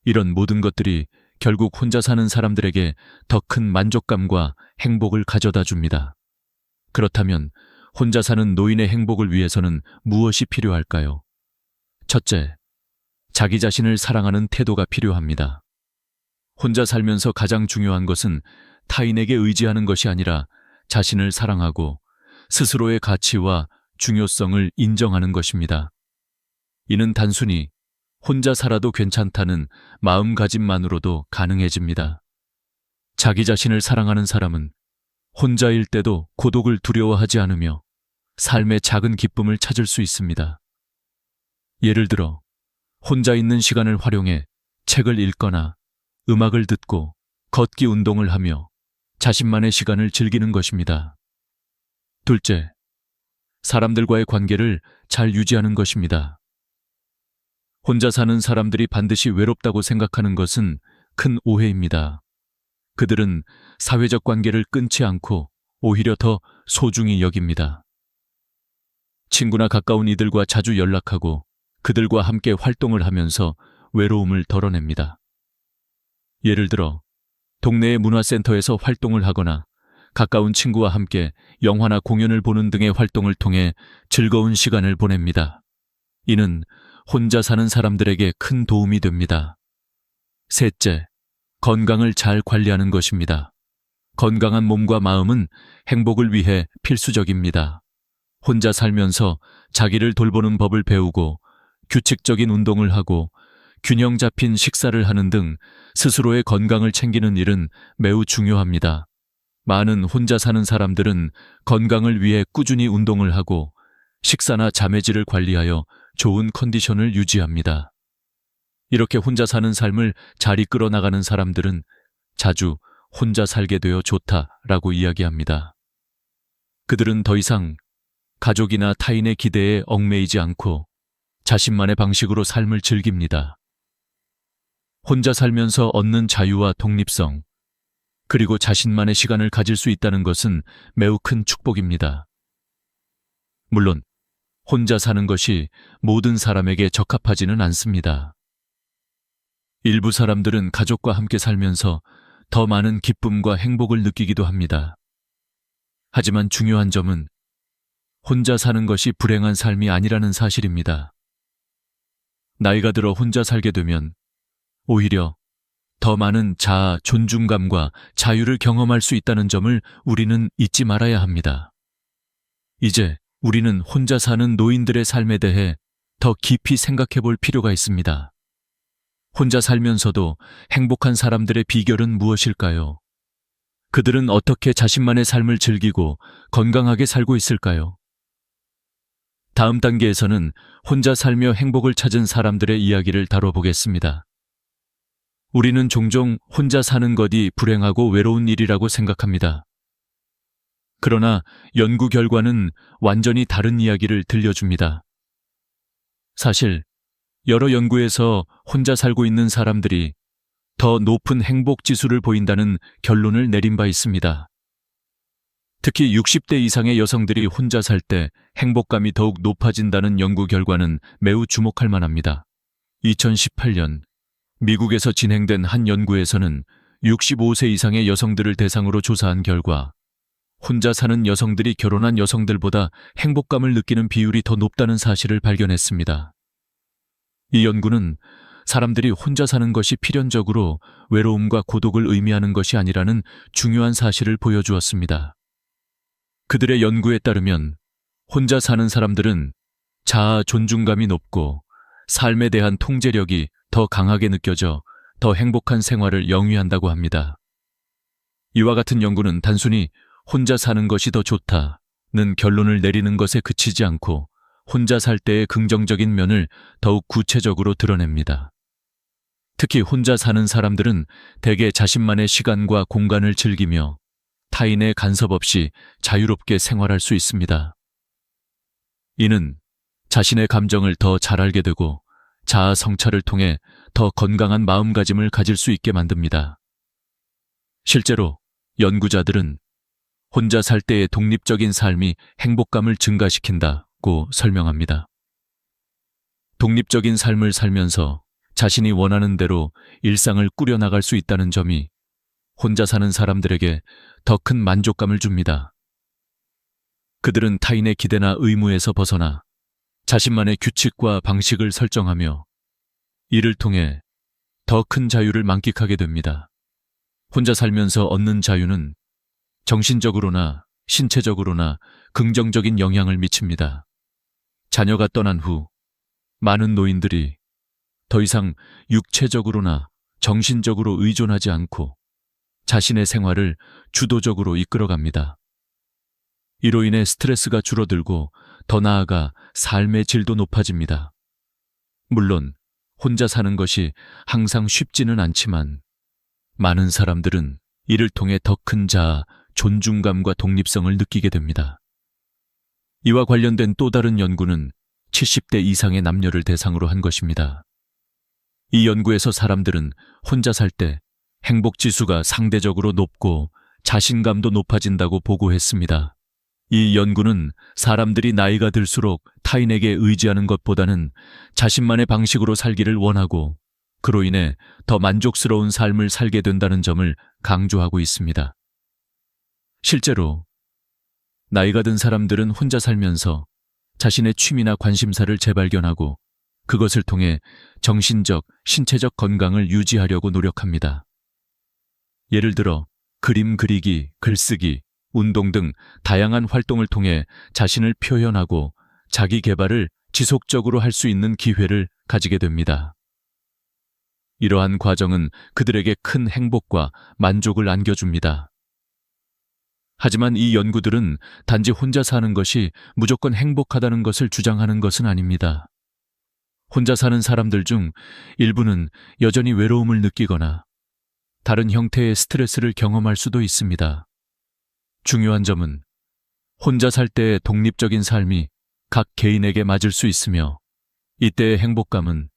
이런 모든 것들이 결국 혼자 사는 사람들에게 더 큰 만족감과 행복을 가져다 줍니다. 그렇다면 혼자 사는 노인의 행복을 위해서는 무엇이 필요할까요? 첫째, 자기 자신을 사랑하는 태도가 필요합니다. 혼자 살면서 가장 중요한 것은 타인에게 의지하는 것이 아니라 자신을 사랑하고 스스로의 가치와 중요성을 인정하는 것입니다. 이는 단순히 혼자 살아도 괜찮다는 마음가짐만으로도 가능해집니다. 자기 자신을 사랑하는 사람은 혼자일 때도 고독을 두려워하지 않으며 삶의 작은 기쁨을 찾을 수 있습니다. 예를 들어 혼자 있는 시간을 활용해 책을 읽거나 음악을 듣고 걷기 운동을 하며 자신만의 시간을 즐기는 것입니다. 둘째, 사람들과의 관계를 잘 유지하는 것입니다. 혼자 사는 사람들이 반드시 외롭다고 생각하는 것은 큰 오해입니다. 그들은 사회적 관계를 끊지 않고 오히려 더 소중히 여깁니다. 친구나 가까운 이들과 자주 연락하고 그들과 함께 활동을 하면서 외로움을 덜어냅니다. 예를 들어 동네의 문화센터에서 활동을 하거나 가까운 친구와 함께 영화나 공연을 보는 등의 활동을 통해 즐거운 시간을 보냅니다. 이는 혼자 사는 사람들에게 큰 도움이 됩니다. 셋째, 건강을 잘 관리하는 것입니다. 건강한 몸과 마음은 행복을 위해 필수적입니다. 혼자 살면서 자기를 돌보는 법을 배우고 규칙적인 운동을 하고 균형 잡힌 식사를 하는 등 스스로의 건강을 챙기는 일은 매우 중요합니다. 많은 혼자 사는 사람들은 건강을 위해 꾸준히 운동을 하고 식사나 잠의 질을 관리하여 좋은 컨디션을 유지합니다. 이렇게 혼자 사는 삶을 잘 이끌어 나가는 사람들은 자주 혼자 살게 되어 좋다라고 이야기합니다. 그들은 더 이상 가족이나 타인의 기대에 얽매이지 않고 자신만의 방식으로 삶을 즐깁니다. 혼자 살면서 얻는 자유와 독립성, 그리고 자신만의 시간을 가질 수 있다는 것은 매우 큰 축복입니다. 물론 혼자 사는 것이 모든 사람에게 적합하지는 않습니다. 일부 사람들은 가족과 함께 살면서 더 많은 기쁨과 행복을 느끼기도 합니다. 하지만 중요한 점은 혼자 사는 것이 불행한 삶이 아니라는 사실입니다. 나이가 들어 혼자 살게 되면 오히려 더 많은 자아, 존중감과 자유를 경험할 수 있다는 점을 우리는 잊지 말아야 합니다. 이제 우리는 혼자 사는 노인들의 삶에 대해 더 깊이 생각해 볼 필요가 있습니다. 혼자 살면서도 행복한 사람들의 비결은 무엇일까요? 그들은 어떻게 자신만의 삶을 즐기고 건강하게 살고 있을까요? 다음 단계에서는 혼자 살며 행복을 찾은 사람들의 이야기를 다뤄보겠습니다. 우리는 종종 혼자 사는 것이 불행하고 외로운 일이라고 생각합니다. 그러나 연구 결과는 완전히 다른 이야기를 들려줍니다. 사실 여러 연구에서 혼자 살고 있는 사람들이 더 높은 행복 지수를 보인다는 결론을 내린 바 있습니다. 특히 60대 이상의 여성들이 혼자 살 때 행복감이 더욱 높아진다는 연구 결과는 매우 주목할 만합니다. 2018년 미국에서 진행된 한 연구에서는 65세 이상의 여성들을 대상으로 조사한 결과 혼자 사는 여성들이 결혼한 여성들보다 행복감을 느끼는 비율이 더 높다는 사실을 발견했습니다. 이 연구는 사람들이 혼자 사는 것이 필연적으로 외로움과 고독을 의미하는 것이 아니라는 중요한 사실을 보여주었습니다. 그들의 연구에 따르면 혼자 사는 사람들은 자아 존중감이 높고 삶에 대한 통제력이 더 강하게 느껴져 더 행복한 생활을 영위한다고 합니다. 이와 같은 연구는 단순히 혼자 사는 것이 더 좋다는 결론을 내리는 것에 그치지 않고 혼자 살 때의 긍정적인 면을 더욱 구체적으로 드러냅니다. 특히 혼자 사는 사람들은 대개 자신만의 시간과 공간을 즐기며 타인의 간섭 없이 자유롭게 생활할 수 있습니다. 이는 자신의 감정을 더 잘 알게 되고 자아 성찰을 통해 더 건강한 마음가짐을 가질 수 있게 만듭니다. 실제로 연구자들은 혼자 살 때의 독립적인 삶이 행복감을 증가시킨다고 설명합니다. 독립적인 삶을 살면서 자신이 원하는 대로 일상을 꾸려나갈 수 있다는 점이 혼자 사는 사람들에게 더 큰 만족감을 줍니다. 그들은 타인의 기대나 의무에서 벗어나 자신만의 규칙과 방식을 설정하며 이를 통해 더 큰 자유를 만끽하게 됩니다. 혼자 살면서 얻는 자유는 정신적으로나 신체적으로나 긍정적인 영향을 미칩니다. 자녀가 떠난 후 많은 노인들이 더 이상 육체적으로나 정신적으로 의존하지 않고 자신의 생활을 주도적으로 이끌어갑니다. 이로 인해 스트레스가 줄어들고 더 나아가 삶의 질도 높아집니다. 물론 혼자 사는 것이 항상 쉽지는 않지만 많은 사람들은 이를 통해 더 큰 자아, 존중감과 독립성을 느끼게 됩니다. 이와 관련된 또 다른 연구는 70대 이상의 남녀를 대상으로 한 것입니다. 이 연구에서 사람들은 혼자 살 때 행복지수가 상대적으로 높고 자신감도 높아진다고 보고했습니다. 이 연구는 사람들이 나이가 들수록 타인에게 의지하는 것보다는 자신만의 방식으로 살기를 원하고 그로 인해 더 만족스러운 삶을 살게 된다는 점을 강조하고 있습니다. 실제로 나이가 든 사람들은 혼자 살면서 자신의 취미나 관심사를 재발견하고 그것을 통해 정신적, 신체적 건강을 유지하려고 노력합니다. 예를 들어 그림 그리기, 글쓰기, 운동 등 다양한 활동을 통해 자신을 표현하고 자기 개발을 지속적으로 할 수 있는 기회를 가지게 됩니다. 이러한 과정은 그들에게 큰 행복과 만족을 안겨줍니다. 하지만 이 연구들은 단지 혼자 사는 것이 무조건 행복하다는 것을 주장하는 것은 아닙니다. 혼자 사는 사람들 중 일부는 여전히 외로움을 느끼거나 다른 형태의 스트레스를 경험할 수도 있습니다. 중요한 점은 혼자 살 때의 독립적인 삶이 각 개인에게 맞을 수 있으며 이때의 행복감은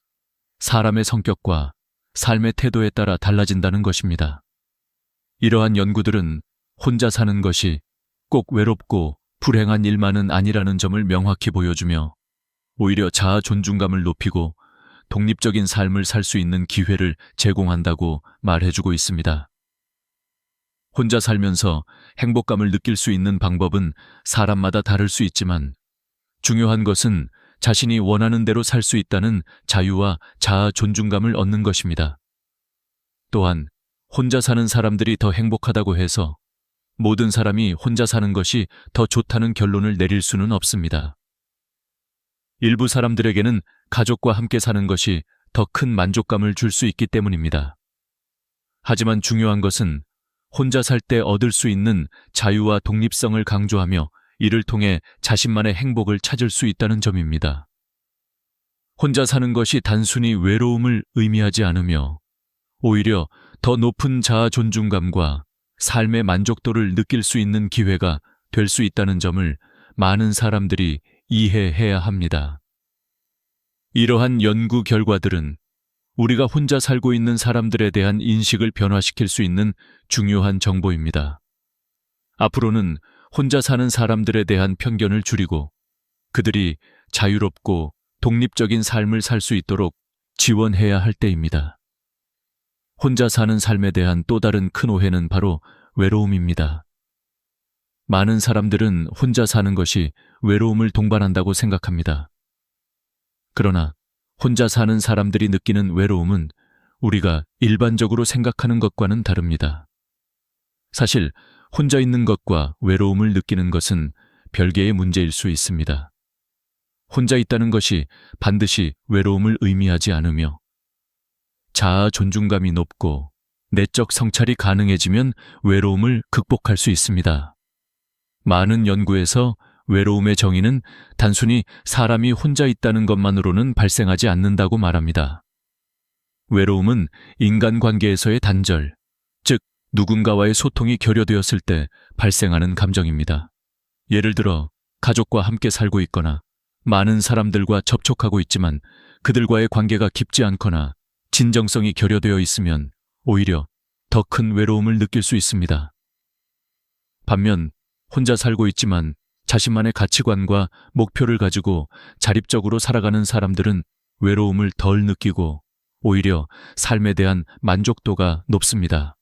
사람의 성격과 삶의 태도에 따라 달라진다는 것입니다. 이러한 연구들은 혼자 사는 것이 꼭 외롭고 불행한 일만은 아니라는 점을 명확히 보여주며 오히려 자아 존중감을 높이고 독립적인 삶을 살 수 있는 기회를 제공한다고 말해주고 있습니다. 혼자 살면서 행복감을 느낄 수 있는 방법은 사람마다 다를 수 있지만 중요한 것은 자신이 원하는 대로 살 수 있다는 자유와 자아 존중감을 얻는 것입니다. 또한 혼자 사는 사람들이 더 행복하다고 해서 모든 사람이 혼자 사는 것이 더 좋다는 결론을 내릴 수는 없습니다. 일부 사람들에게는 가족과 함께 사는 것이 더 큰 만족감을 줄 수 있기 때문입니다. 하지만 중요한 것은 혼자 살 때 얻을 수 있는 자유와 독립성을 강조하며 이를 통해 자신만의 행복을 찾을 수 있다는 점입니다. 혼자 사는 것이 단순히 외로움을 의미하지 않으며 오히려 더 높은 자아 존중감과 삶의 만족도를 느낄 수 있는 기회가 될 수 있다는 점을 많은 사람들이 이해해야 합니다. 이러한 연구 결과들은 우리가 혼자 살고 있는 사람들에 대한 인식을 변화시킬 수 있는 중요한 정보입니다. 앞으로는 혼자 사는 사람들에 대한 편견을 줄이고 그들이 자유롭고 독립적인 삶을 살 수 있도록 지원해야 할 때입니다. 혼자 사는 삶에 대한 또 다른 큰 오해는 바로 외로움입니다. 많은 사람들은 혼자 사는 것이 외로움을 동반한다고 생각합니다. 그러나 혼자 사는 사람들이 느끼는 외로움은 우리가 일반적으로 생각하는 것과는 다릅니다. 사실 혼자 있는 것과 외로움을 느끼는 것은 별개의 문제일 수 있습니다. 혼자 있다는 것이 반드시 외로움을 의미하지 않으며 자아 존중감이 높고 내적 성찰이 가능해지면 외로움을 극복할 수 있습니다. 많은 연구에서 외로움의 정의는 단순히 사람이 혼자 있다는 것만으로는 발생하지 않는다고 말합니다. 외로움은 인간관계에서의 단절, 즉 누군가와의 소통이 결여되었을 때 발생하는 감정입니다. 예를 들어 가족과 함께 살고 있거나 많은 사람들과 접촉하고 있지만 그들과의 관계가 깊지 않거나 진정성이 결여되어 있으면 오히려 더 큰 외로움을 느낄 수 있습니다. 반면 혼자 살고 있지만 자신만의 가치관과 목표를 가지고 자립적으로 살아가는 사람들은 외로움을 덜 느끼고 오히려 삶에 대한 만족도가 높습니다.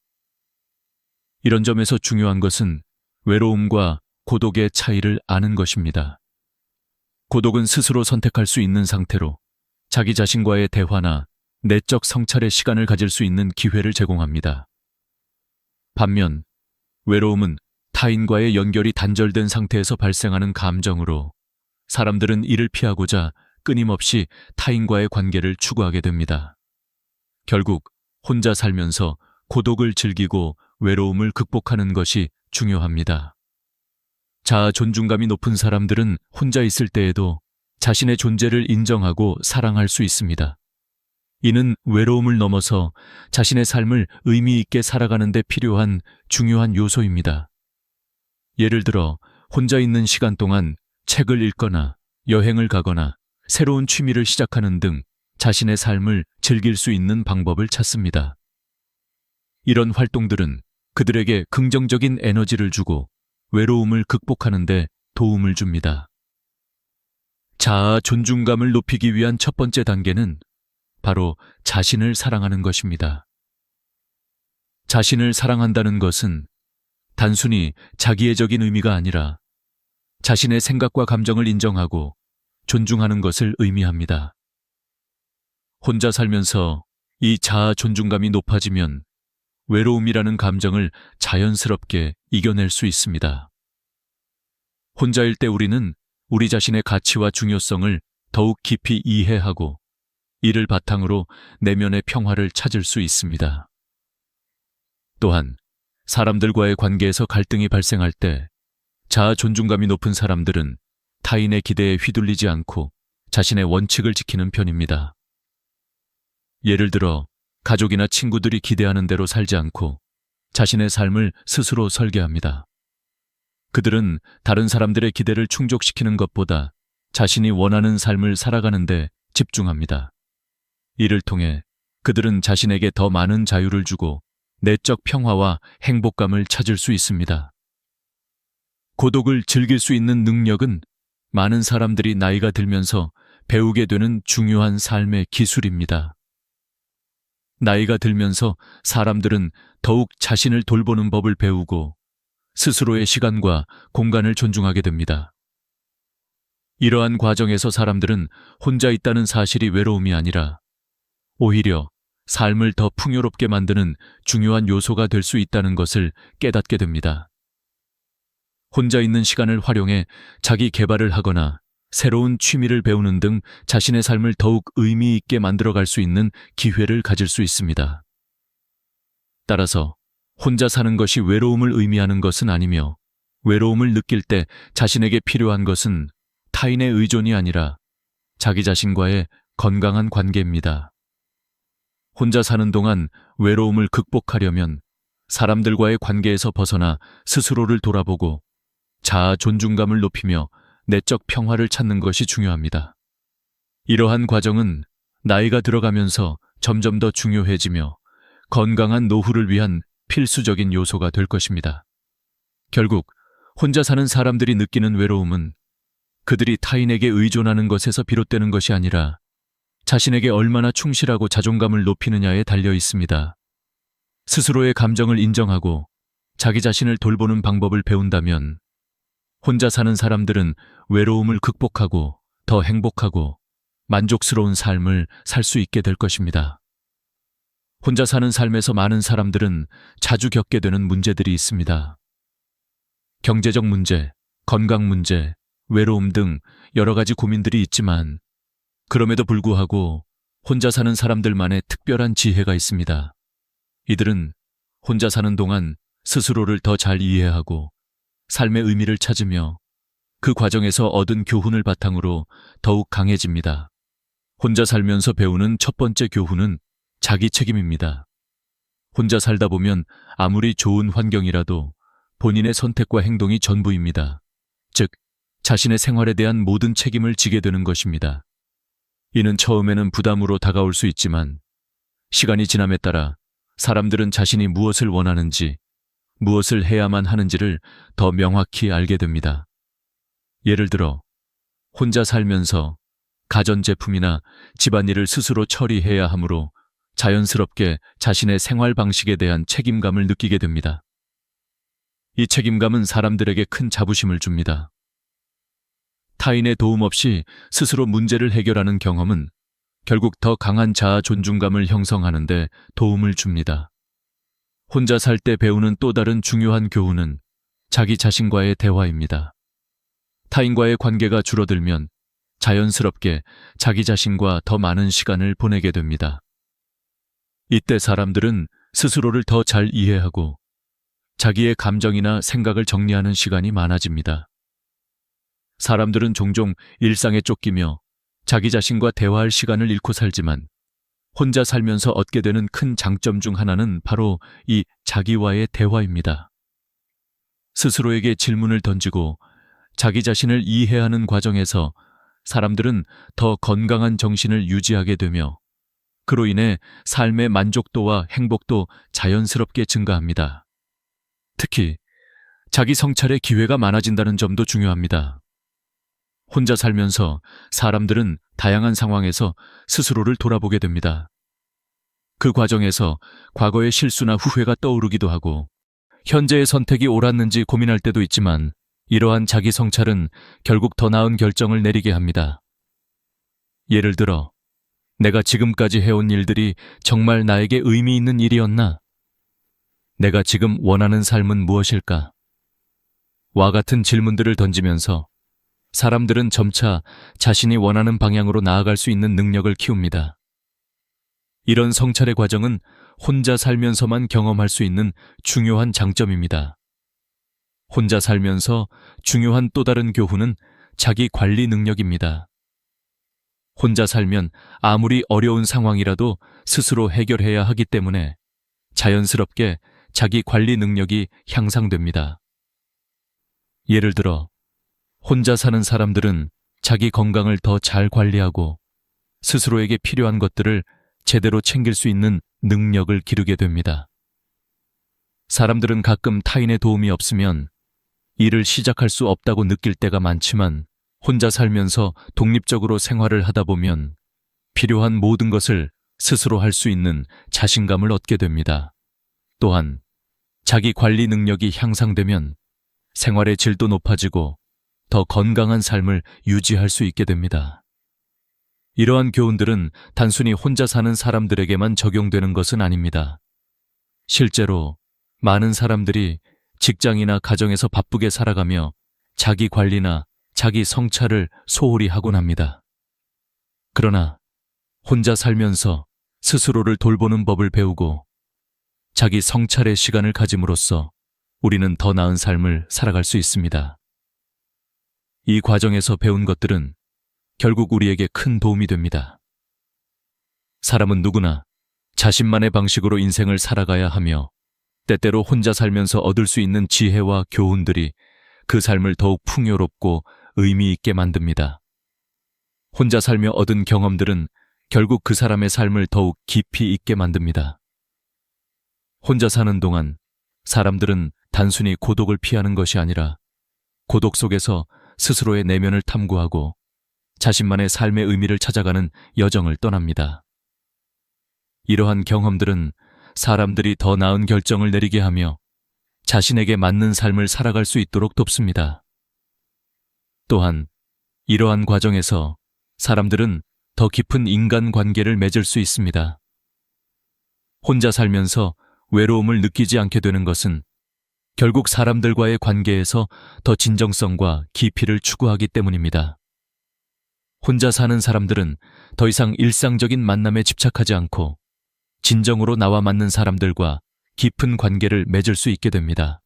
이런 점에서 중요한 것은 외로움과 고독의 차이를 아는 것입니다. 고독은 스스로 선택할 수 있는 상태로 자기 자신과의 대화나 내적 성찰의 시간을 가질 수 있는 기회를 제공합니다. 반면 외로움은 타인과의 연결이 단절된 상태에서 발생하는 감정으로 사람들은 이를 피하고자 끊임없이 타인과의 관계를 추구하게 됩니다. 결국 혼자 살면서 고독을 즐기고 외로움을 극복하는 것이 중요합니다. 자아 존중감이 높은 사람들은 혼자 있을 때에도 자신의 존재를 인정하고 사랑할 수 있습니다. 이는 외로움을 넘어서 자신의 삶을 의미 있게 살아가는 데 필요한 중요한 요소입니다. 예를 들어 혼자 있는 시간 동안 책을 읽거나 여행을 가거나 새로운 취미를 시작하는 등 자신의 삶을 즐길 수 있는 방법을 찾습니다. 이런 활동들은 그들에게 긍정적인 에너지를 주고 외로움을 극복하는 데 도움을 줍니다. 자아 존중감을 높이기 위한 첫 번째 단계는 바로 자신을 사랑하는 것입니다. 자신을 사랑한다는 것은 단순히 자기애적인 의미가 아니라 자신의 생각과 감정을 인정하고 존중하는 것을 의미합니다. 혼자 살면서 이 자아 존중감이 높아지면 외로움이라는 감정을 자연스럽게 이겨낼 수 있습니다. 혼자일 때 우리는 우리 자신의 가치와 중요성을 더욱 깊이 이해하고 이를 바탕으로 내면의 평화를 찾을 수 있습니다. 또한 사람들과의 관계에서 갈등이 발생할 때 자아 존중감이 높은 사람들은 타인의 기대에 휘둘리지 않고 자신의 원칙을 지키는 편입니다. 예를 들어 가족이나 친구들이 기대하는 대로 살지 않고 자신의 삶을 스스로 설계합니다. 그들은 다른 사람들의 기대를 충족시키는 것보다 자신이 원하는 삶을 살아가는 데 집중합니다. 이를 통해 그들은 자신에게 더 많은 자유를 주고 내적 평화와 행복감을 찾을 수 있습니다. 고독을 즐길 수 있는 능력은 많은 사람들이 나이가 들면서 배우게 되는 중요한 삶의 기술입니다. 나이가 들면서 사람들은 더욱 자신을 돌보는 법을 배우고 스스로의 시간과 공간을 존중하게 됩니다. 이러한 과정에서 사람들은 혼자 있다는 사실이 외로움이 아니라 오히려 삶을 더 풍요롭게 만드는 중요한 요소가 될 수 있다는 것을 깨닫게 됩니다. 혼자 있는 시간을 활용해 자기 개발을 하거나 새로운 취미를 배우는 등 자신의 삶을 더욱 의미 있게 만들어갈 수 있는 기회를 가질 수 있습니다. 따라서 혼자 사는 것이 외로움을 의미하는 것은 아니며 외로움을 느낄 때 자신에게 필요한 것은 타인의 의존이 아니라 자기 자신과의 건강한 관계입니다. 혼자 사는 동안 외로움을 극복하려면 사람들과의 관계에서 벗어나 스스로를 돌아보고 자아 존중감을 높이며 내적 평화를 찾는 것이 중요합니다. 이러한 과정은 나이가 들어가면서 점점 더 중요해지며 건강한 노후를 위한 필수적인 요소가 될 것입니다. 결국 혼자 사는 사람들이 느끼는 외로움은 그들이 타인에게 의존하는 것에서 비롯되는 것이 아니라 자신에게 얼마나 충실하고 자존감을 높이느냐에 달려 있습니다. 스스로의 감정을 인정하고 자기 자신을 돌보는 방법을 배운다면 혼자 사는 사람들은 외로움을 극복하고 더 행복하고 만족스러운 삶을 살 수 있게 될 것입니다. 혼자 사는 삶에서 많은 사람들은 자주 겪게 되는 문제들이 있습니다. 경제적 문제, 건강 문제, 외로움 등 여러 가지 고민들이 있지만 그럼에도 불구하고 혼자 사는 사람들만의 특별한 지혜가 있습니다. 이들은 혼자 사는 동안 스스로를 더 잘 이해하고 삶의 의미를 찾으며 그 과정에서 얻은 교훈을 바탕으로 더욱 강해집니다. 혼자 살면서 배우는 첫 번째 교훈은 자기 책임입니다. 혼자 살다 보면 아무리 좋은 환경이라도 본인의 선택과 행동이 전부입니다. 즉, 자신의 생활에 대한 모든 책임을 지게 되는 것입니다. 이는 처음에는 부담으로 다가올 수 있지만 시간이 지남에 따라 사람들은 자신이 무엇을 원하는지, 무엇을 해야만 하는지를 더 명확히 알게 됩니다. 예를 들어, 혼자 살면서 가전제품이나 집안일을 스스로 처리해야 하므로 자연스럽게 자신의 생활 방식에 대한 책임감을 느끼게 됩니다. 이 책임감은 사람들에게 큰 자부심을 줍니다. 타인의 도움 없이 스스로 문제를 해결하는 경험은 결국 더 강한 자아 존중감을 형성하는 데 도움을 줍니다. 혼자 살 때 배우는 또 다른 중요한 교훈은 자기 자신과의 대화입니다. 타인과의 관계가 줄어들면 자연스럽게 자기 자신과 더 많은 시간을 보내게 됩니다. 이때 사람들은 스스로를 더 잘 이해하고 자기의 감정이나 생각을 정리하는 시간이 많아집니다. 사람들은 종종 일상에 쫓기며 자기 자신과 대화할 시간을 잃고 살지만 혼자 살면서 얻게 되는 큰 장점 중 하나는 바로 이 자기와의 대화입니다. 스스로에게 질문을 던지고 자기 자신을 이해하는 과정에서 사람들은 더 건강한 정신을 유지하게 되며 그로 인해 삶의 만족도와 행복도 자연스럽게 증가합니다. 특히 자기 성찰의 기회가 많아진다는 점도 중요합니다. 혼자 살면서 사람들은 다양한 상황에서 스스로를 돌아보게 됩니다. 그 과정에서 과거의 실수나 후회가 떠오르기도 하고 현재의 선택이 옳았는지 고민할 때도 있지만 이러한 자기 성찰은 결국 더 나은 결정을 내리게 합니다. 예를 들어, 내가 지금까지 해온 일들이 정말 나에게 의미 있는 일이었나? 내가 지금 원하는 삶은 무엇일까? 와 같은 질문들을 던지면서 사람들은 점차 자신이 원하는 방향으로 나아갈 수 있는 능력을 키웁니다. 이런 성찰의 과정은 혼자 살면서만 경험할 수 있는 중요한 장점입니다. 혼자 살면서 중요한 또 다른 교훈은 자기 관리 능력입니다. 혼자 살면 아무리 어려운 상황이라도 스스로 해결해야 하기 때문에 자연스럽게 자기 관리 능력이 향상됩니다. 예를 들어, 혼자 사는 사람들은 자기 건강을 더 잘 관리하고 스스로에게 필요한 것들을 제대로 챙길 수 있는 능력을 기르게 됩니다. 사람들은 가끔 타인의 도움이 없으면 일을 시작할 수 없다고 느낄 때가 많지만 혼자 살면서 독립적으로 생활을 하다 보면 필요한 모든 것을 스스로 할 수 있는 자신감을 얻게 됩니다. 또한 자기 관리 능력이 향상되면 생활의 질도 높아지고 더 건강한 삶을 유지할 수 있게 됩니다. 이러한 교훈들은 단순히 혼자 사는 사람들에게만 적용되는 것은 아닙니다. 실제로 많은 사람들이 직장이나 가정에서 바쁘게 살아가며 자기 관리나 자기 성찰을 소홀히 하곤 합니다. 그러나 혼자 살면서 스스로를 돌보는 법을 배우고 자기 성찰의 시간을 가짐으로써 우리는 더 나은 삶을 살아갈 수 있습니다. 이 과정에서 배운 것들은 결국 우리에게 큰 도움이 됩니다. 사람은 누구나 자신만의 방식으로 인생을 살아가야 하며 때때로 혼자 살면서 얻을 수 있는 지혜와 교훈들이 그 삶을 더욱 풍요롭고 의미 있게 만듭니다. 혼자 살며 얻은 경험들은 결국 그 사람의 삶을 더욱 깊이 있게 만듭니다. 혼자 사는 동안 사람들은 단순히 고독을 피하는 것이 아니라 고독 속에서 스스로의 내면을 탐구하고 자신만의 삶의 의미를 찾아가는 여정을 떠납니다. 이러한 경험들은 사람들이 더 나은 결정을 내리게 하며 자신에게 맞는 삶을 살아갈 수 있도록 돕습니다. 또한 이러한 과정에서 사람들은 더 깊은 인간 관계를 맺을 수 있습니다. 혼자 살면서 외로움을 느끼지 않게 되는 것은 결국 사람들과의 관계에서 더 진정성과 깊이를 추구하기 때문입니다. 혼자 사는 사람들은 더 이상 일상적인 만남에 집착하지 않고 진정으로 나와 맞는 사람들과 깊은 관계를 맺을 수 있게 됩니다.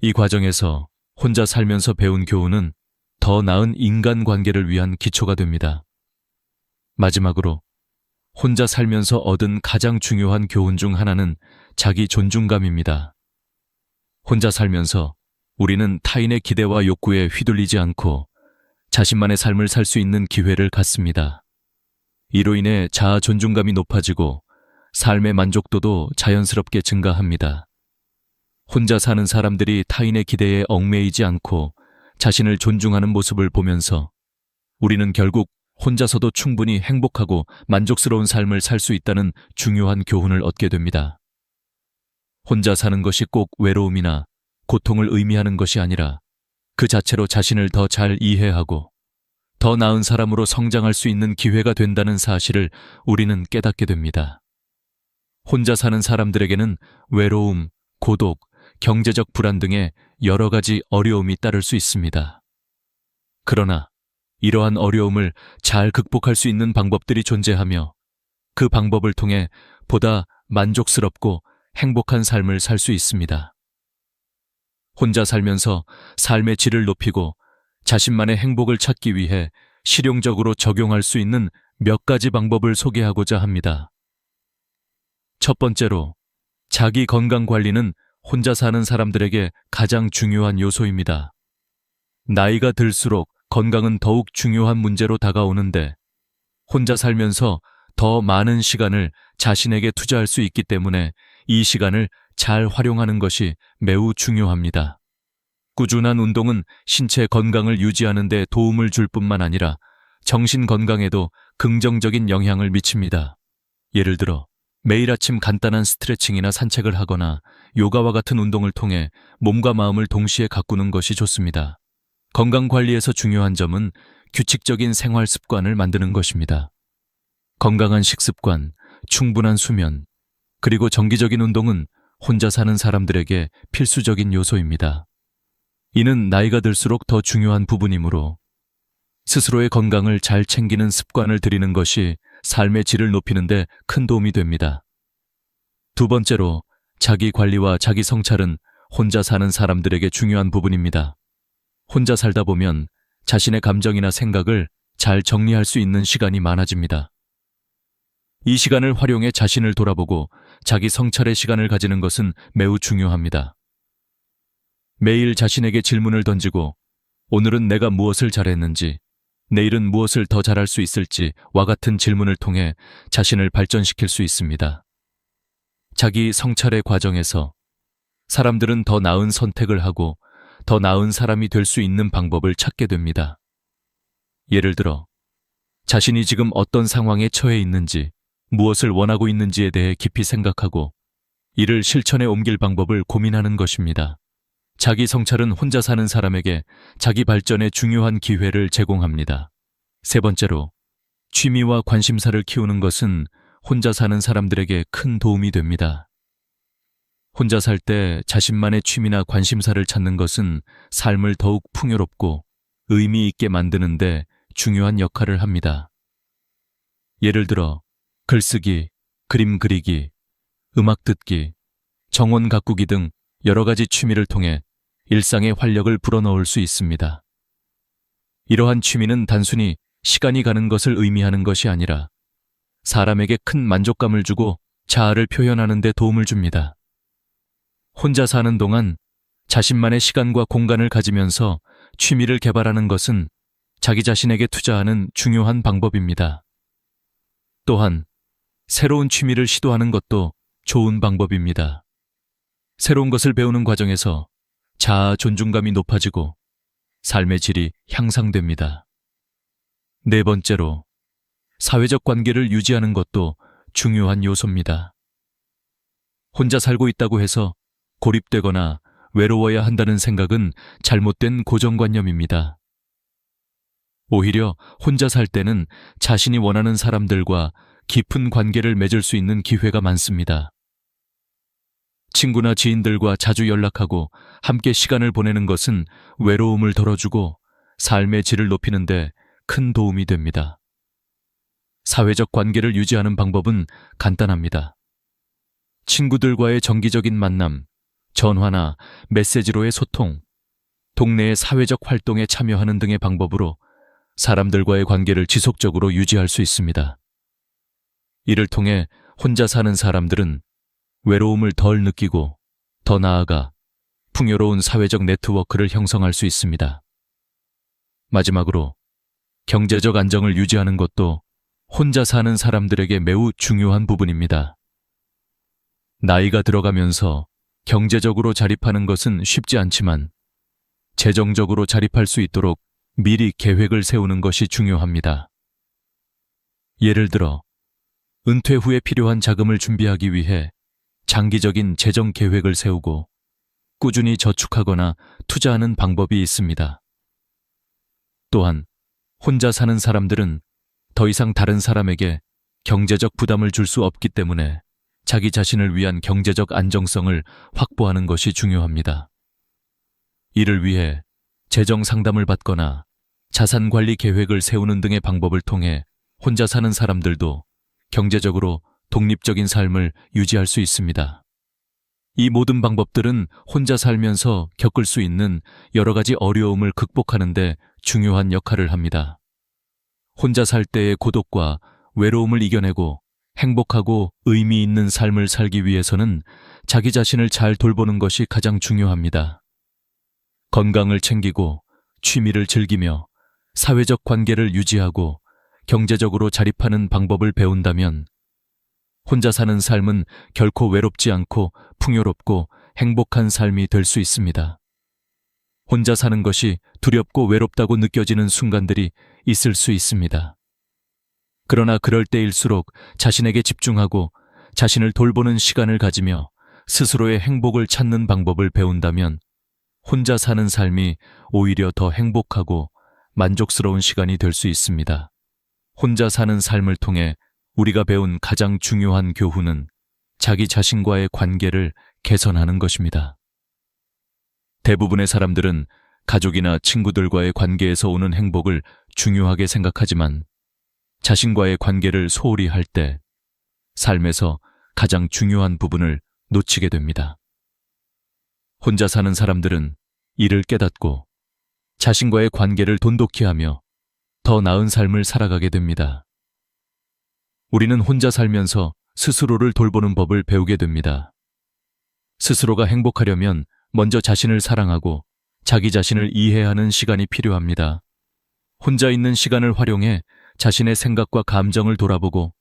이 과정에서 혼자 살면서 배운 교훈은 더 나은 인간관계를 위한 기초가 됩니다. 마지막으로 혼자 살면서 얻은 가장 중요한 교훈 중 하나는 자기 존중감입니다. 혼자 살면서 우리는 타인의 기대와 욕구에 휘둘리지 않고 자신만의 삶을 살 수 있는 기회를 갖습니다. 이로 인해 자아 존중감이 높아지고 삶의 만족도도 자연스럽게 증가합니다. 혼자 사는 사람들이 타인의 기대에 얽매이지 않고 자신을 존중하는 모습을 보면서 우리는 결국 혼자서도 충분히 행복하고 만족스러운 삶을 살 수 있다는 중요한 교훈을 얻게 됩니다. 혼자 사는 것이 꼭 외로움이나 고통을 의미하는 것이 아니라 그 자체로 자신을 더 잘 이해하고 더 나은 사람으로 성장할 수 있는 기회가 된다는 사실을 우리는 깨닫게 됩니다. 혼자 사는 사람들에게는 외로움, 고독, 경제적 불안 등의 여러 가지 어려움이 따를 수 있습니다. 그러나 이러한 어려움을 잘 극복할 수 있는 방법들이 존재하며 그 방법을 통해 보다 만족스럽고 행복한 삶을 살 수 있습니다. 혼자 살면서 삶의 질을 높이고 자신만의 행복을 찾기 위해 실용적으로 적용할 수 있는 몇 가지 방법을 소개하고자 합니다. 첫 번째로, 자기 건강 관리는 혼자 사는 사람들에게 가장 중요한 요소입니다. 나이가 들수록 건강은 더욱 중요한 문제로 다가오는데 혼자 살면서 더 많은 시간을 자신에게 투자할 수 있기 때문에 이 시간을 잘 활용하는 것이 매우 중요합니다. 꾸준한 운동은 신체 건강을 유지하는 데 도움을 줄 뿐만 아니라 정신 건강에도 긍정적인 영향을 미칩니다. 예를 들어 매일 아침 간단한 스트레칭이나 산책을 하거나 요가와 같은 운동을 통해 몸과 마음을 동시에 가꾸는 것이 좋습니다. 건강관리에서 중요한 점은 규칙적인 생활 습관을 만드는 것입니다. 건강한 식습관, 충분한 수면, 그리고 정기적인 운동은 혼자 사는 사람들에게 필수적인 요소입니다. 이는 나이가 들수록 더 중요한 부분이므로 스스로의 건강을 잘 챙기는 습관을 들이는 것이 삶의 질을 높이는 데 큰 도움이 됩니다. 두 번째로, 자기 관리와 자기 성찰은 혼자 사는 사람들에게 중요한 부분입니다. 혼자 살다 보면 자신의 감정이나 생각을 잘 정리할 수 있는 시간이 많아집니다. 이 시간을 활용해 자신을 돌아보고 자기 성찰의 시간을 가지는 것은 매우 중요합니다. 매일 자신에게 질문을 던지고 오늘은 내가 무엇을 잘했는지, 내일은 무엇을 더 잘할 수 있을지와 같은 질문을 통해 자신을 발전시킬 수 있습니다. 자기 성찰의 과정에서 사람들은 더 나은 선택을 하고 더 나은 사람이 될 수 있는 방법을 찾게 됩니다. 예를 들어, 자신이 지금 어떤 상황에 처해 있는지, 무엇을 원하고 있는지에 대해 깊이 생각하고 이를 실천에 옮길 방법을 고민하는 것입니다. 자기 성찰은 혼자 사는 사람에게 자기 발전에 중요한 기회를 제공합니다. 세 번째로, 취미와 관심사를 키우는 것은 혼자 사는 사람들에게 큰 도움이 됩니다. 혼자 살 때 자신만의 취미나 관심사를 찾는 것은 삶을 더욱 풍요롭고 의미 있게 만드는 데 중요한 역할을 합니다. 예를 들어 글쓰기, 그림 그리기, 음악 듣기, 정원 가꾸기 등 여러 가지 취미를 통해 일상에 활력을 불어넣을 수 있습니다. 이러한 취미는 단순히 시간이 가는 것을 의미하는 것이 아니라 사람에게 큰 만족감을 주고 자아를 표현하는 데 도움을 줍니다. 혼자 사는 동안 자신만의 시간과 공간을 가지면서 취미를 개발하는 것은 자기 자신에게 투자하는 중요한 방법입니다. 또한 새로운 취미를 시도하는 것도 좋은 방법입니다. 새로운 것을 배우는 과정에서 자아 존중감이 높아지고 삶의 질이 향상됩니다. 네 번째로, 사회적 관계를 유지하는 것도 중요한 요소입니다. 혼자 살고 있다고 해서 고립되거나 외로워야 한다는 생각은 잘못된 고정관념입니다. 오히려 혼자 살 때는 자신이 원하는 사람들과 깊은 관계를 맺을 수 있는 기회가 많습니다. 친구나 지인들과 자주 연락하고 함께 시간을 보내는 것은 외로움을 덜어주고 삶의 질을 높이는 데 큰 도움이 됩니다. 사회적 관계를 유지하는 방법은 간단합니다. 친구들과의 정기적인 만남, 전화나 메시지로의 소통, 동네의 사회적 활동에 참여하는 등의 방법으로 사람들과의 관계를 지속적으로 유지할 수 있습니다. 이를 통해 혼자 사는 사람들은 외로움을 덜 느끼고 더 나아가 풍요로운 사회적 네트워크를 형성할 수 있습니다. 마지막으로 경제적 안정을 유지하는 것도 혼자 사는 사람들에게 매우 중요한 부분입니다. 나이가 들어가면서 경제적으로 자립하는 것은 쉽지 않지만 재정적으로 자립할 수 있도록 미리 계획을 세우는 것이 중요합니다. 예를 들어 은퇴 후에 필요한 자금을 준비하기 위해 장기적인 재정 계획을 세우고 꾸준히 저축하거나 투자하는 방법이 있습니다. 또한 혼자 사는 사람들은 더 이상 다른 사람에게 경제적 부담을 줄 수 없기 때문에 자기 자신을 위한 경제적 안정성을 확보하는 것이 중요합니다. 이를 위해 재정 상담을 받거나 자산 관리 계획을 세우는 등의 방법을 통해 혼자 사는 사람들도 경제적으로 독립적인 삶을 유지할 수 있습니다. 이 모든 방법들은 혼자 살면서 겪을 수 있는 여러 가지 어려움을 극복하는 데 중요한 역할을 합니다. 혼자 살 때의 고독과 외로움을 이겨내고 행복하고 의미 있는 삶을 살기 위해서는 자기 자신을 잘 돌보는 것이 가장 중요합니다. 건강을 챙기고 취미를 즐기며 사회적 관계를 유지하고 경제적으로 자립하는 방법을 배운다면 혼자 사는 삶은 결코 외롭지 않고 풍요롭고 행복한 삶이 될 수 있습니다. 혼자 사는 것이 두렵고 외롭다고 느껴지는 순간들이 있을 수 있습니다. 그러나 그럴 때일수록 자신에게 집중하고 자신을 돌보는 시간을 가지며 스스로의 행복을 찾는 방법을 배운다면 혼자 사는 삶이 오히려 더 행복하고 만족스러운 시간이 될 수 있습니다. 혼자 사는 삶을 통해 우리가 배운 가장 중요한 교훈은 자기 자신과의 관계를 개선하는 것입니다. 대부분의 사람들은 가족이나 친구들과의 관계에서 오는 행복을 중요하게 생각하지만 자신과의 관계를 소홀히 할 때 삶에서 가장 중요한 부분을 놓치게 됩니다. 혼자 사는 사람들은 이를 깨닫고 자신과의 관계를 돈독히 하며 더 나은 삶을 살아가게 됩니다. 우리는 혼자 살면서 스스로를 돌보는 법을 배우게 됩니다. 스스로가 행복하려면 먼저 자신을 사랑하고 자기 자신을 이해하는 시간이 필요합니다. 혼자 있는 시간을 활용해 자신의 생각과 감정을 돌아보고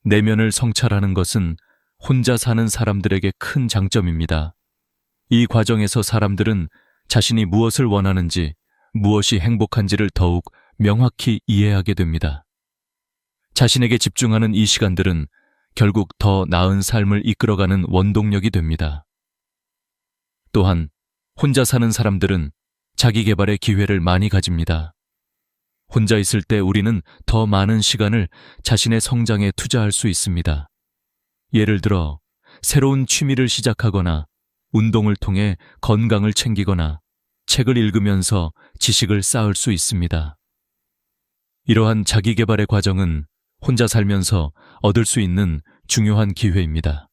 내면을 성찰하는 것은 혼자 사는 사람들에게 큰 장점입니다. 이 과정에서 사람들은 자신이 무엇을 원하는지, 무엇이 행복한지를 더욱 명확히 이해하게 됩니다. 자신에게 집중하는 이 시간들은 결국 더 나은 삶을 이끌어가는 원동력이 됩니다. 또한 혼자 사는 사람들은 자기 개발의 기회를 많이 가집니다. 혼자 있을 때 우리는 더 많은 시간을 자신의 성장에 투자할 수 있습니다. 예를 들어 새로운 취미를 시작하거나 운동을 통해 건강을 챙기거나 책을 읽으면서 지식을 쌓을 수 있습니다. 이러한 자기 개발의 과정은 혼자 살면서 얻을 수 있는 중요한 기회입니다.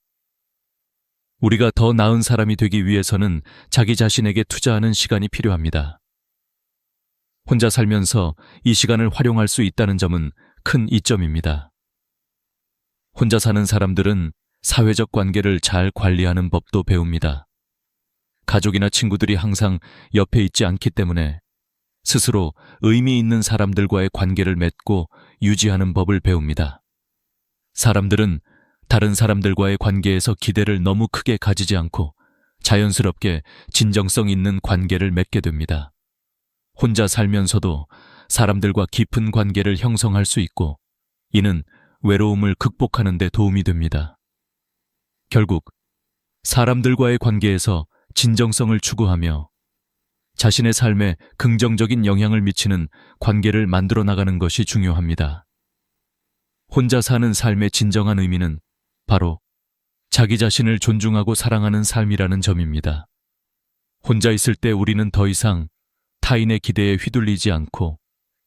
우리가 더 나은 사람이 되기 위해서는 자기 자신에게 투자하는 시간이 필요합니다. 혼자 살면서 이 시간을 활용할 수 있다는 점은 큰 이점입니다. 혼자 사는 사람들은 사회적 관계를 잘 관리하는 법도 배웁니다. 가족이나 친구들이 항상 옆에 있지 않기 때문에 스스로 의미 있는 사람들과의 관계를 맺고 유지하는 법을 배웁니다. 사람들은 다른 사람들과의 관계에서 기대를 너무 크게 가지지 않고 자연스럽게 진정성 있는 관계를 맺게 됩니다. 혼자 살면서도 사람들과 깊은 관계를 형성할 수 있고 이는 외로움을 극복하는 데 도움이 됩니다. 결국 사람들과의 관계에서 진정성을 추구하며 자신의 삶에 긍정적인 영향을 미치는 관계를 만들어 나가는 것이 중요합니다. 혼자 사는 삶의 진정한 의미는 바로 자기 자신을 존중하고 사랑하는 삶이라는 점입니다. 혼자 있을 때 우리는 더 이상 타인의 기대에 휘둘리지 않고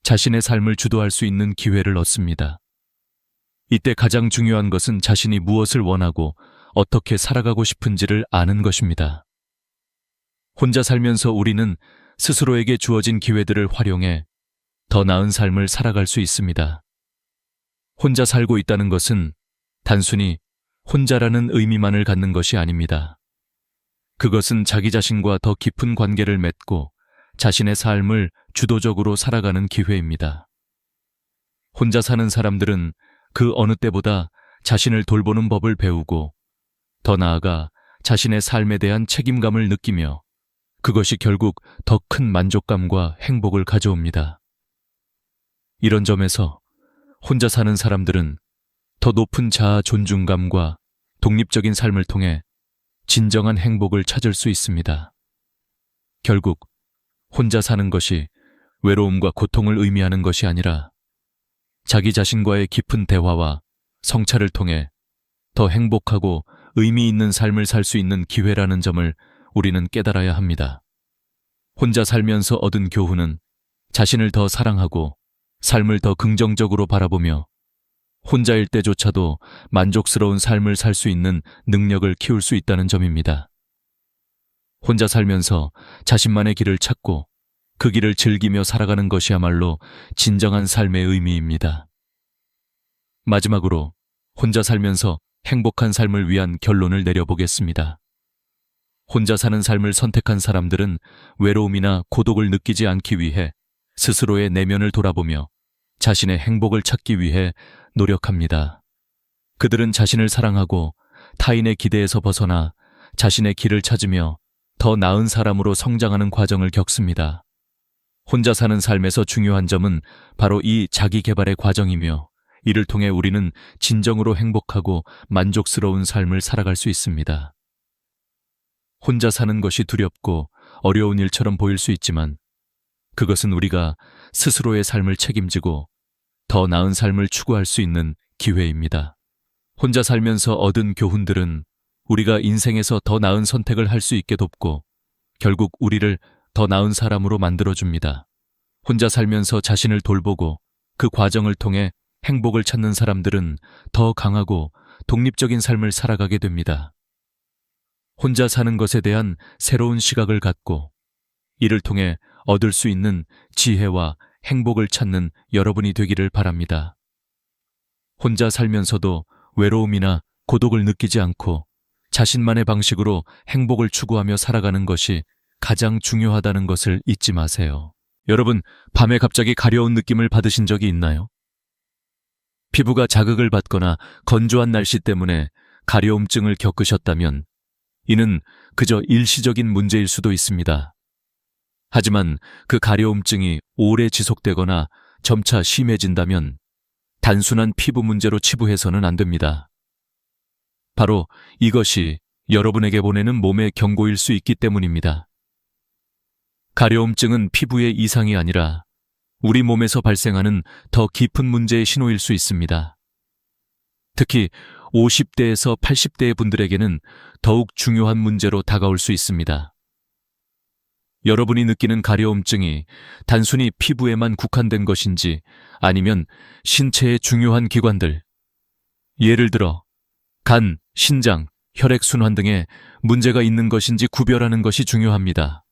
자신의 삶을 주도할 수 있는 기회를 얻습니다. 이때 가장 중요한 것은 자신이 무엇을 원하고 어떻게 살아가고 싶은지를 아는 것입니다. 혼자 살면서 우리는 스스로에게 주어진 기회들을 활용해 더 나은 삶을 살아갈 수 있습니다. 혼자 살고 있다는 것은 단순히 혼자라는 의미만을 갖는 것이 아닙니다. 그것은 자기 자신과 더 깊은 관계를 맺고 자신의 삶을 주도적으로 살아가는 기회입니다. 혼자 사는 사람들은 그 어느 때보다 자신을 돌보는 법을 배우고 더 나아가 자신의 삶에 대한 책임감을 느끼며 그것이 결국 더 큰 만족감과 행복을 가져옵니다. 이런 점에서 혼자 사는 사람들은 더 높은 자아 존중감과 독립적인 삶을 통해 진정한 행복을 찾을 수 있습니다. 결국 혼자 사는 것이 외로움과 고통을 의미하는 것이 아니라 자기 자신과의 깊은 대화와 성찰을 통해 더 행복하고 의미 있는 삶을 살 수 있는 기회라는 점을 우리는 깨달아야 합니다. 혼자 살면서 얻은 교훈은 자신을 더 사랑하고 삶을 더 긍정적으로 바라보며 혼자일 때조차도 만족스러운 삶을 살 수 있는 능력을 키울 수 있다는 점입니다. 혼자 살면서 자신만의 길을 찾고 그 길을 즐기며 살아가는 것이야말로 진정한 삶의 의미입니다. 마지막으로 혼자 살면서 행복한 삶을 위한 결론을 내려보겠습니다. 혼자 사는 삶을 선택한 사람들은 외로움이나 고독을 느끼지 않기 위해 스스로의 내면을 돌아보며 자신의 행복을 찾기 위해 노력합니다. 그들은 자신을 사랑하고 타인의 기대에서 벗어나 자신의 길을 찾으며 더 나은 사람으로 성장하는 과정을 겪습니다. 혼자 사는 삶에서 중요한 점은 바로 이 자기 개발의 과정이며 이를 통해 우리는 진정으로 행복하고 만족스러운 삶을 살아갈 수 있습니다. 혼자 사는 것이 두렵고 어려운 일처럼 보일 수 있지만 그것은 우리가 스스로의 삶을 책임지고 더 나은 삶을 추구할 수 있는 기회입니다. 혼자 살면서 얻은 교훈들은 우리가 인생에서 더 나은 선택을 할 수 있게 돕고 결국 우리를 더 나은 사람으로 만들어줍니다. 혼자 살면서 자신을 돌보고 그 과정을 통해 행복을 찾는 사람들은 더 강하고 독립적인 삶을 살아가게 됩니다. 혼자 사는 것에 대한 새로운 시각을 갖고 이를 통해 얻을 수 있는 지혜와 행복을 찾는 여러분이 되기를 바랍니다. 혼자 살면서도 외로움이나 고독을 느끼지 않고 자신만의 방식으로 행복을 추구하며 살아가는 것이 가장 중요하다는 것을 잊지 마세요. 여러분, 밤에 갑자기 가려운 느낌을 받으신 적이 있나요? 피부가 자극을 받거나 건조한 날씨 때문에 가려움증을 겪으셨다면 이는 그저 일시적인 문제일 수도 있습니다. 하지만 그 가려움증이 오래 지속되거나 점차 심해진다면 단순한 피부 문제로 치부해서는 안 됩니다. 바로 이것이 여러분에게 보내는 몸의 경고일 수 있기 때문입니다. 가려움증은 피부의 이상이 아니라 우리 몸에서 발생하는 더 깊은 문제의 신호일 수 있습니다. 특히 50대에서 80대의 분들에게는 더욱 중요한 문제로 다가올 수 있습니다. 여러분이 느끼는 가려움증이 단순히 피부에만 국한된 것인지 아니면 신체의 중요한 기관들, 예를 들어 간, 신장, 혈액순환 등에 문제가 있는 것인지 구별하는 것이 중요합니다.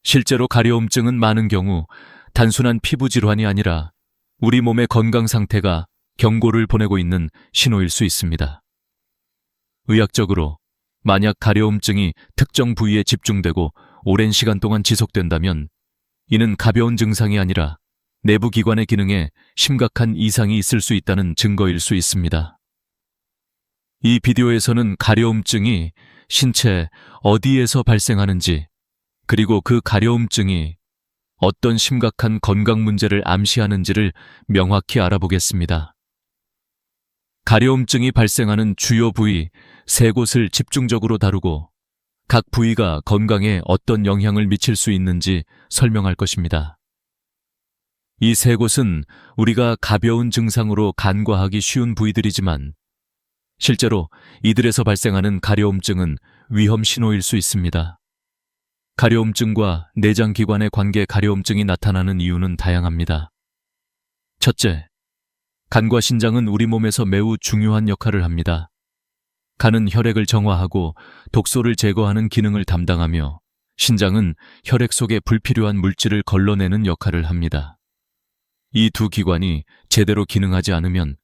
실제로 가려움증은 많은 경우 단순한 피부 질환이 아니라 우리 몸의 건강 상태가 경고를 보내고 있는 신호일 수 있습니다. 의학적으로 만약 가려움증이 특정 부위에 집중되고 오랜 시간 동안 지속된다면 이는 가벼운 증상이 아니라 내부 기관의 기능에 심각한 이상이 있을 수 있다는 증거일 수 있습니다. 이 비디오에서는 가려움증이 신체 어디에서 발생하는지 그리고 그 가려움증이 어떤 심각한 건강 문제를 암시하는지를 명확히 알아보겠습니다. 가려움증이 발생하는 주요 부위 3곳을 집중적으로 다루고 각 부위가 건강에 어떤 영향을 미칠 수 있는지 설명할 것입니다. 이 세 곳은 우리가 가벼운 증상으로 간과하기 쉬운 부위들이지만 실제로 이들에서 발생하는 가려움증은 위험 신호일 수 있습니다. 가려움증과 내장기관의 관계 가려움증이 나타나는 이유는 다양합니다. 첫째, 간과 신장은 우리 몸에서 매우 중요한 역할을 합니다. 간은 혈액을 정화하고 독소를 제거하는 기능을 담당하며 신장은 혈액 속에 불필요한 물질을 걸러내는 역할을 합니다. 이 두 기관이 제대로 기능하지 않으면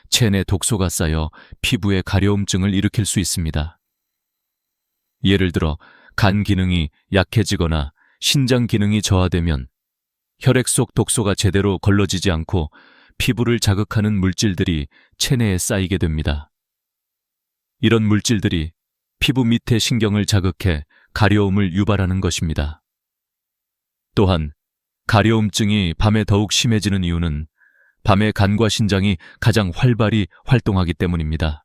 체내 독소가 쌓여 피부에 가려움증을 일으킬 수 있습니다. 예를 들어 간 기능이 약해지거나 신장 기능이 저하되면 혈액 속 독소가 제대로 걸러지지 않고 피부를 자극하는 물질들이 체내에 쌓이게 됩니다. 이런 물질들이 피부 밑의 신경을 자극해 가려움을 유발하는 것입니다. 또한 가려움증이 밤에 더욱 심해지는 이유는 밤에 간과 신장이 가장 활발히 활동하기 때문입니다.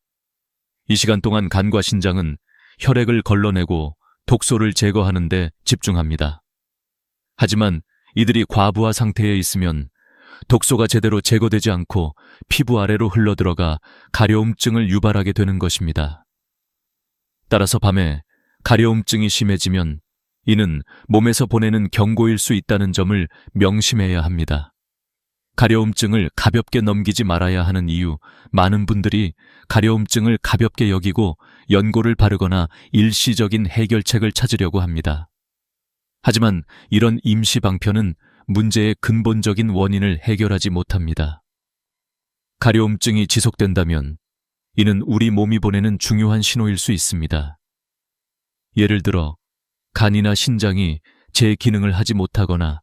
이 시간 동안 간과 신장은 혈액을 걸러내고 독소를 제거하는 데 집중합니다. 하지만 이들이 과부하 상태에 있으면 독소가 제대로 제거되지 않고 피부 아래로 흘러들어가 가려움증을 유발하게 되는 것입니다. 따라서 밤에 가려움증이 심해지면 이는 몸에서 보내는 경고일 수 있다는 점을 명심해야 합니다. 가려움증을 가볍게 넘기지 말아야 하는 이유, 많은 분들이 가려움증을 가볍게 여기고 연고를 바르거나 일시적인 해결책을 찾으려고 합니다. 하지만 이런 임시 방편은 문제의 근본적인 원인을 해결하지 못합니다. 가려움증이 지속된다면 이는 우리 몸이 보내는 중요한 신호일 수 있습니다. 예를 들어 간이나 신장이 제 기능을 하지 못하거나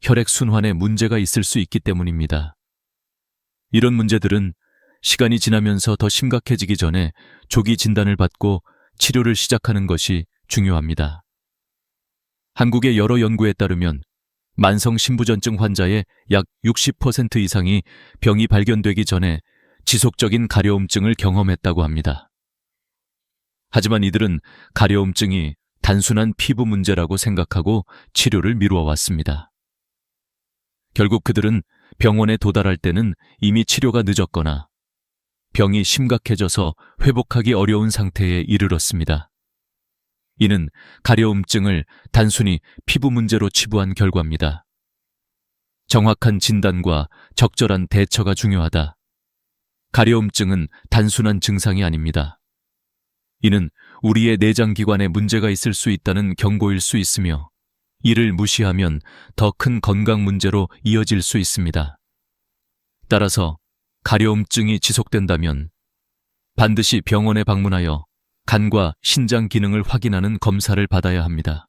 혈액 순환에 문제가 있을 수 있기 때문입니다. 이런 문제들은 시간이 지나면서 더 심각해지기 전에 조기 진단을 받고 치료를 시작하는 것이 중요합니다. 한국의 여러 연구에 따르면 만성 신부전증 환자의 약 60% 이상이 병이 발견되기 전에 지속적인 가려움증을 경험했다고 합니다. 하지만 이들은 가려움증이 단순한 피부 문제라고 생각하고 치료를 미루어 왔습니다. 결국 그들은 병원에 도달할 때는 이미 치료가 늦었거나 병이 심각해져서 회복하기 어려운 상태에 이르렀습니다. 이는 가려움증을 단순히 피부 문제로 치부한 결과입니다. 정확한 진단과 적절한 대처가 중요하다. 가려움증은 단순한 증상이 아닙니다. 이는 우리의 내장기관에 문제가 있을 수 있다는 경고일 수 있으며 이를 무시하면 더 큰 건강 문제로 이어질 수 있습니다. 따라서 가려움증이 지속된다면 반드시 병원에 방문하여 간과 신장 기능을 확인하는 검사를 받아야 합니다.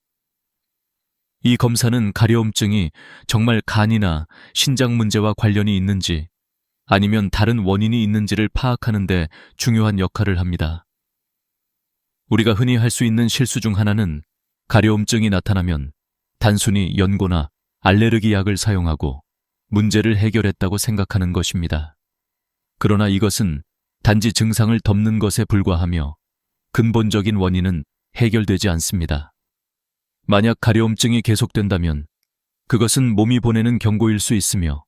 이 검사는 가려움증이 정말 간이나 신장 문제와 관련이 있는지 아니면 다른 원인이 있는지를 파악하는 데 중요한 역할을 합니다. 우리가 흔히 할 수 있는 실수 중 하나는 가려움증이 나타나면 단순히 연고나 알레르기 약을 사용하고 문제를 해결했다고 생각하는 것입니다. 그러나 이것은 단지 증상을 덮는 것에 불과하며 근본적인 원인은 해결되지 않습니다. 만약 가려움증이 계속된다면 그것은 몸이 보내는 경고일 수 있으며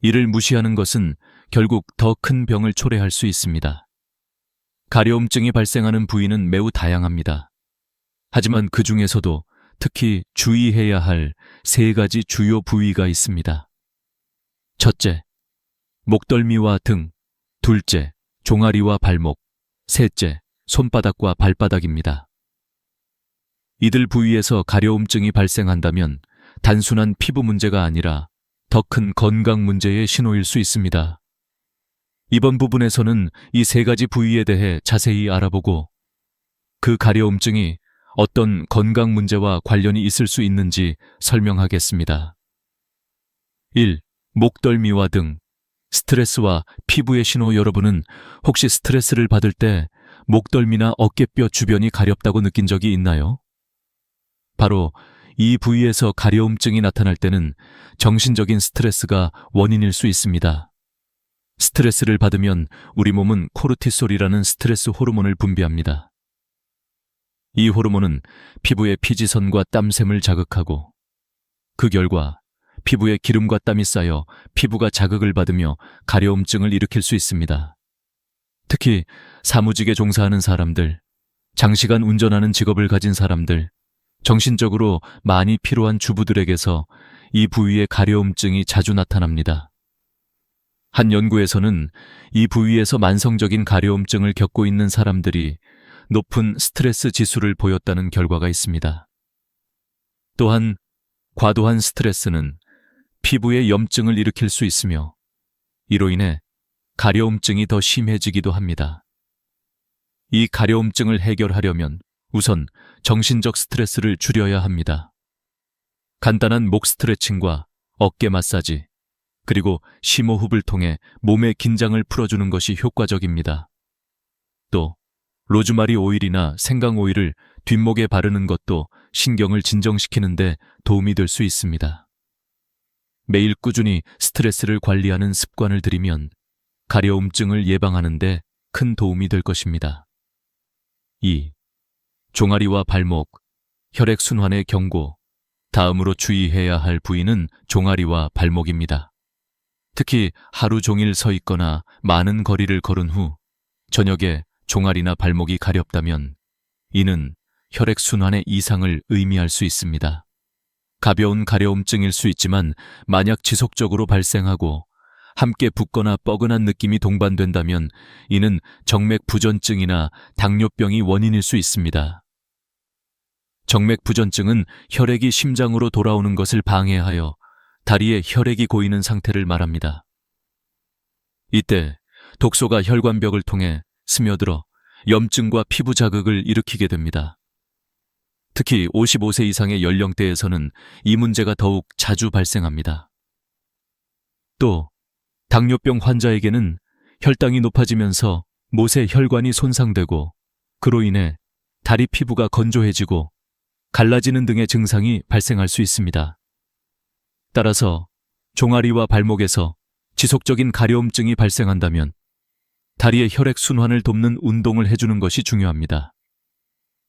이를 무시하는 것은 결국 더 큰 병을 초래할 수 있습니다. 가려움증이 발생하는 부위는 매우 다양합니다. 하지만 그 중에서도 특히 주의해야 할 세 가지 주요 부위가 있습니다. 첫째, 목덜미와 등, 둘째, 종아리와 발목, 셋째, 손바닥과 발바닥입니다. 이들 부위에서 가려움증이 발생한다면 단순한 피부 문제가 아니라 더 큰 건강 문제의 신호일 수 있습니다. 이번 부분에서는 이 세 가지 부위에 대해 자세히 알아보고 그 가려움증이 어떤 건강 문제와 관련이 있을 수 있는지 설명하겠습니다. 1. 목덜미와 등. 스트레스와 피부의 신호. 여러분은 혹시 스트레스를 받을 때 목덜미나 어깨뼈 주변이 가렵다고 느낀 적이 있나요? 바로 이 부위에서 가려움증이 나타날 때는 정신적인 스트레스가 원인일 수 있습니다. 스트레스를 받으면 우리 몸은 코르티솔이라는 스트레스 호르몬을 분비합니다. 이 호르몬은 피부의 피지선과 땀샘을 자극하고 그 결과 피부에 기름과 땀이 쌓여 피부가 자극을 받으며 가려움증을 일으킬 수 있습니다. 특히 사무직에 종사하는 사람들, 장시간 운전하는 직업을 가진 사람들, 정신적으로 많이 피로한 주부들에게서 이 부위의 가려움증이 자주 나타납니다. 한 연구에서는 이 부위에서 만성적인 가려움증을 겪고 있는 사람들이 높은 스트레스 지수를 보였다는 결과가 있습니다. 또한 과도한 스트레스는 피부에 염증을 일으킬 수 있으며 이로 인해 가려움증이 더 심해지기도 합니다. 이 가려움증을 해결하려면 우선 정신적 스트레스를 줄여야 합니다. 간단한 목 스트레칭과 어깨 마사지, 그리고 심호흡을 통해 몸의 긴장을 풀어주는 것이 효과적입니다. 또 로즈마리 오일이나 생강 오일을 뒷목에 바르는 것도 신경을 진정시키는 데 도움이 될 수 있습니다. 매일 꾸준히 스트레스를 관리하는 습관을 들이면 가려움증을 예방하는 데 큰 도움이 될 것입니다. 2. 종아리와 발목, 혈액순환의 경고. 다음으로 주의해야 할 부위는 종아리와 발목입니다. 특히 하루 종일 서 있거나 많은 거리를 걸은 후 저녁에 종아리나 발목이 가렵다면 이는 혈액순환의 이상을 의미할 수 있습니다. 가벼운 가려움증일 수 있지만 만약 지속적으로 발생하고 함께 붓거나 뻐근한 느낌이 동반된다면 이는 정맥부전증이나 당뇨병이 원인일 수 있습니다. 정맥부전증은 혈액이 심장으로 돌아오는 것을 방해하여 다리에 혈액이 고이는 상태를 말합니다. 이때 독소가 혈관벽을 통해 스며들어 염증과 피부 자극을 일으키게 됩니다. 특히 55세 이상의 연령대에서는 이 문제가 더욱 자주 발생합니다. 또 당뇨병 환자에게는 혈당이 높아지면서 못의 혈관이 손상되고 그로 인해 다리 피부가 건조해지고 갈라지는 등의 증상이 발생할 수 있습니다. 따라서 종아리와 발목에서 지속적인 가려움증이 발생한다면 다리의 혈액 순환을 돕는 운동을 해주는 것이 중요합니다.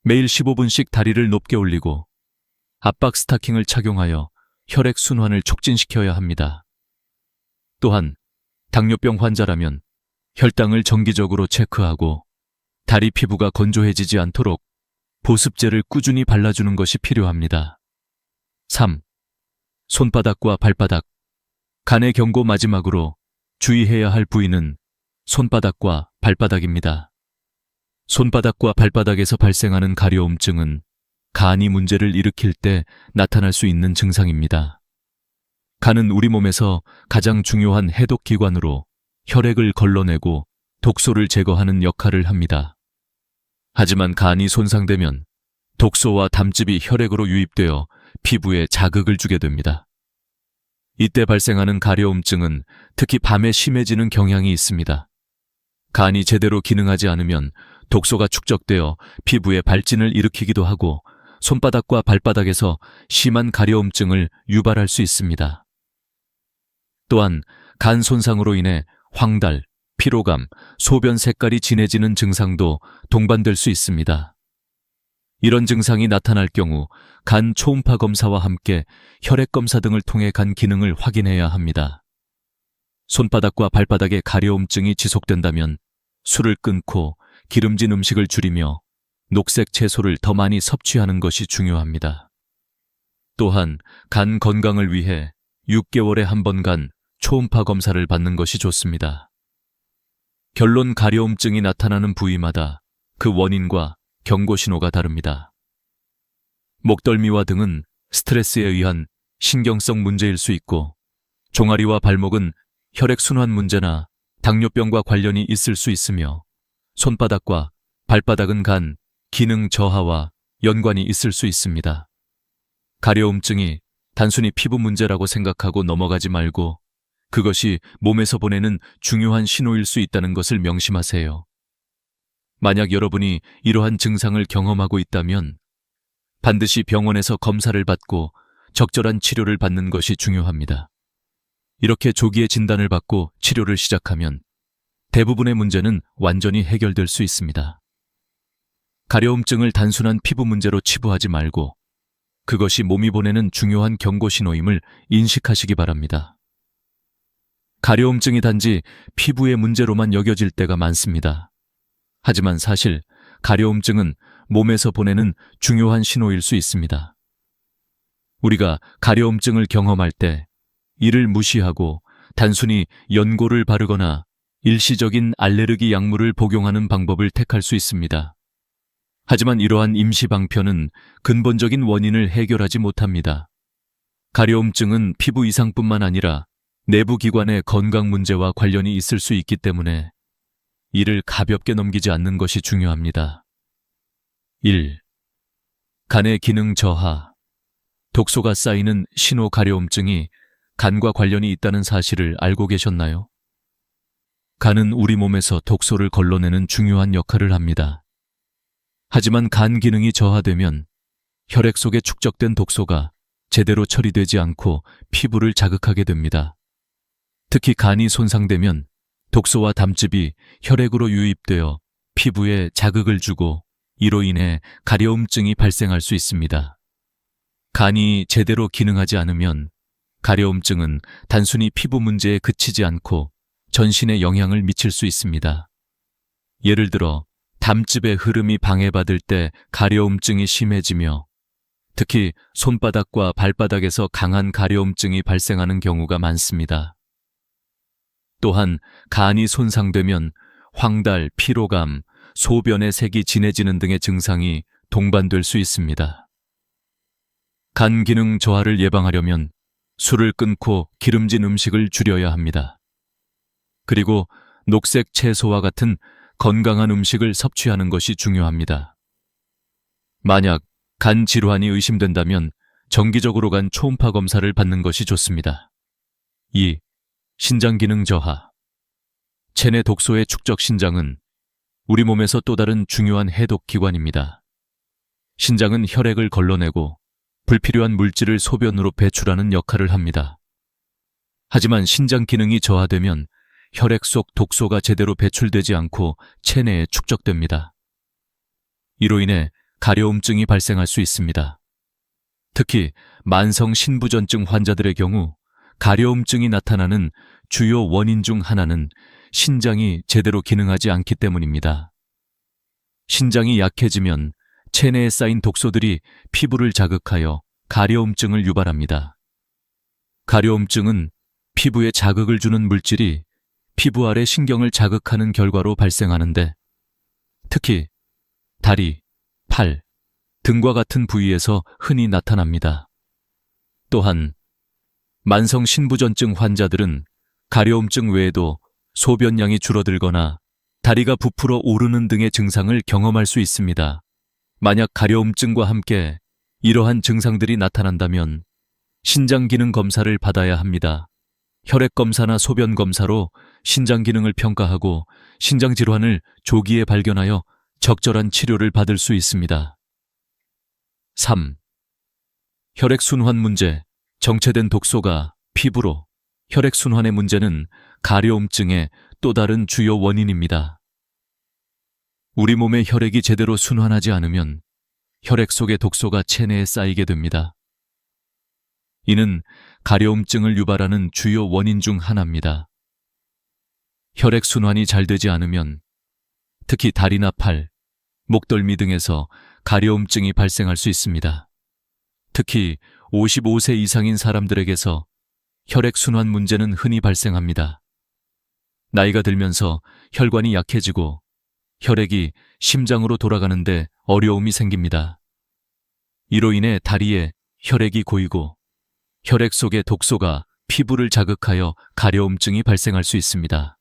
매일 15분씩 다리를 높게 올리고 압박 스타킹을 착용하여 혈액 순환을 촉진시켜야 합니다. 또한 당뇨병 환자라면 혈당을 정기적으로 체크하고 다리 피부가 건조해지지 않도록 보습제를 꾸준히 발라주는 것이 필요합니다. 3. 손바닥과 발바닥. 간의 경고 마지막으로 주의해야 할 부위는 손바닥과 발바닥입니다. 손바닥과 발바닥에서 발생하는 가려움증은 간이 문제를 일으킬 때 나타날 수 있는 증상입니다. 간은 우리 몸에서 가장 중요한 해독기관으로 혈액을 걸러내고 독소를 제거하는 역할을 합니다. 하지만 간이 손상되면 독소와 담즙이 혈액으로 유입되어 피부에 자극을 주게 됩니다. 이때 발생하는 가려움증은 특히 밤에 심해지는 경향이 있습니다. 간이 제대로 기능하지 않으면 독소가 축적되어 피부에 발진을 일으키기도 하고 손바닥과 발바닥에서 심한 가려움증을 유발할 수 있습니다. 또한 간 손상으로 인해 황달, 피로감, 소변 색깔이 진해지는 증상도 동반될 수 있습니다. 이런 증상이 나타날 경우 간 초음파 검사와 함께 혈액 검사 등을 통해 간 기능을 확인해야 합니다. 손바닥과 발바닥에 가려움증이 지속된다면 술을 끊고 기름진 음식을 줄이며 녹색 채소를 더 많이 섭취하는 것이 중요합니다. 또한 간 건강을 위해 6개월에 한 번 간 초음파 검사를 받는 것이 좋습니다. 결론, 가려움증이 나타나는 부위마다 그 원인과 경고 신호가 다릅니다. 목덜미와 등은 스트레스에 의한 신경성 문제일 수 있고 종아리와 발목은 혈액순환 문제나 당뇨병과 관련이 있을 수 있으며 손바닥과 발바닥은 간, 기능 저하와 연관이 있을 수 있습니다. 가려움증이 단순히 피부 문제라고 생각하고 넘어가지 말고 그것이 몸에서 보내는 중요한 신호일 수 있다는 것을 명심하세요. 만약 여러분이 이러한 증상을 경험하고 있다면 반드시 병원에서 검사를 받고 적절한 치료를 받는 것이 중요합니다. 이렇게 조기에 진단을 받고 치료를 시작하면 대부분의 문제는 완전히 해결될 수 있습니다. 가려움증을 단순한 피부 문제로 치부하지 말고 그것이 몸이 보내는 중요한 경고 신호임을 인식하시기 바랍니다. 가려움증이 단지 피부의 문제로만 여겨질 때가 많습니다. 하지만 사실 가려움증은 몸에서 보내는 중요한 신호일 수 있습니다. 우리가 가려움증을 경험할 때 이를 무시하고 단순히 연고를 바르거나 일시적인 알레르기 약물을 복용하는 방법을 택할 수 있습니다. 하지만 이러한 임시 방편은 근본적인 원인을 해결하지 못합니다. 가려움증은 피부 이상뿐만 아니라 내부 기관의 건강 문제와 관련이 있을 수 있기 때문에 이를 가볍게 넘기지 않는 것이 중요합니다. 1. 간의 기능 저하. 독소가 쌓이는 신호 가려움증이 간과 관련이 있다는 사실을 알고 계셨나요? 간은 우리 몸에서 독소를 걸러내는 중요한 역할을 합니다. 하지만 간 기능이 저하되면 혈액 속에 축적된 독소가 제대로 처리되지 않고 피부를 자극하게 됩니다. 특히 간이 손상되면 독소와 담즙이 혈액으로 유입되어 피부에 자극을 주고 이로 인해 가려움증이 발생할 수 있습니다. 간이 제대로 기능하지 않으면 가려움증은 단순히 피부 문제에 그치지 않고 전신에 영향을 미칠 수 있습니다. 예를 들어 담즙의 흐름이 방해받을 때 가려움증이 심해지며 특히 손바닥과 발바닥에서 강한 가려움증이 발생하는 경우가 많습니다. 또한 간이 손상되면 황달, 피로감, 소변의 색이 진해지는 등의 증상이 동반될 수 있습니다. 간 기능 저하를 예방하려면 술을 끊고 기름진 음식을 줄여야 합니다. 그리고 녹색 채소와 같은 건강한 음식을 섭취하는 것이 중요합니다. 만약 간 질환이 의심된다면 정기적으로 간 초음파 검사를 받는 것이 좋습니다. 2. 신장 기능 저하. 체내 독소의 축적 신장은 우리 몸에서 또 다른 중요한 해독 기관입니다. 신장은 혈액을 걸러내고 불필요한 물질을 소변으로 배출하는 역할을 합니다. 하지만 신장 기능이 저하되면 혈액 속 독소가 제대로 배출되지 않고 체내에 축적됩니다. 이로 인해 가려움증이 발생할 수 있습니다. 특히 만성 신부전증 환자들의 경우 가려움증이 나타나는 주요 원인 중 하나는 신장이 제대로 기능하지 않기 때문입니다. 신장이 약해지면 체내에 쌓인 독소들이 피부를 자극하여 가려움증을 유발합니다. 가려움증은 피부에 자극을 주는 물질이 피부 아래 신경을 자극하는 결과로 발생하는데 특히 다리, 팔, 등과 같은 부위에서 흔히 나타납니다. 또한 만성 신부전증 환자들은 가려움증 외에도 소변량이 줄어들거나 다리가 부풀어 오르는 등의 증상을 경험할 수 있습니다. 만약 가려움증과 함께 이러한 증상들이 나타난다면 신장 기능 검사를 받아야 합니다. 혈액 검사나 소변 검사로 신장 기능을 평가하고 신장 질환을 조기에 발견하여 적절한 치료를 받을 수 있습니다. 3. 혈액순환 문제. 정체된 독소가 피부로 혈액순환의 문제는 가려움증의 또 다른 주요 원인입니다. 우리 몸의 혈액이 제대로 순환하지 않으면 혈액 속의 독소가 체내에 쌓이게 됩니다. 이는 가려움증을 유발하는 주요 원인 중 하나입니다. 혈액순환이 잘 되지 않으면 특히 다리나 팔, 목덜미 등에서 가려움증이 발생할 수 있습니다. 특히 55세 이상인 사람들에게서 혈액순환 문제는 흔히 발생합니다. 나이가 들면서 혈관이 약해지고 혈액이 심장으로 돌아가는데 어려움이 생깁니다. 이로 인해 다리에 혈액이 고이고 혈액 속의 독소가 피부를 자극하여 가려움증이 발생할 수 있습니다.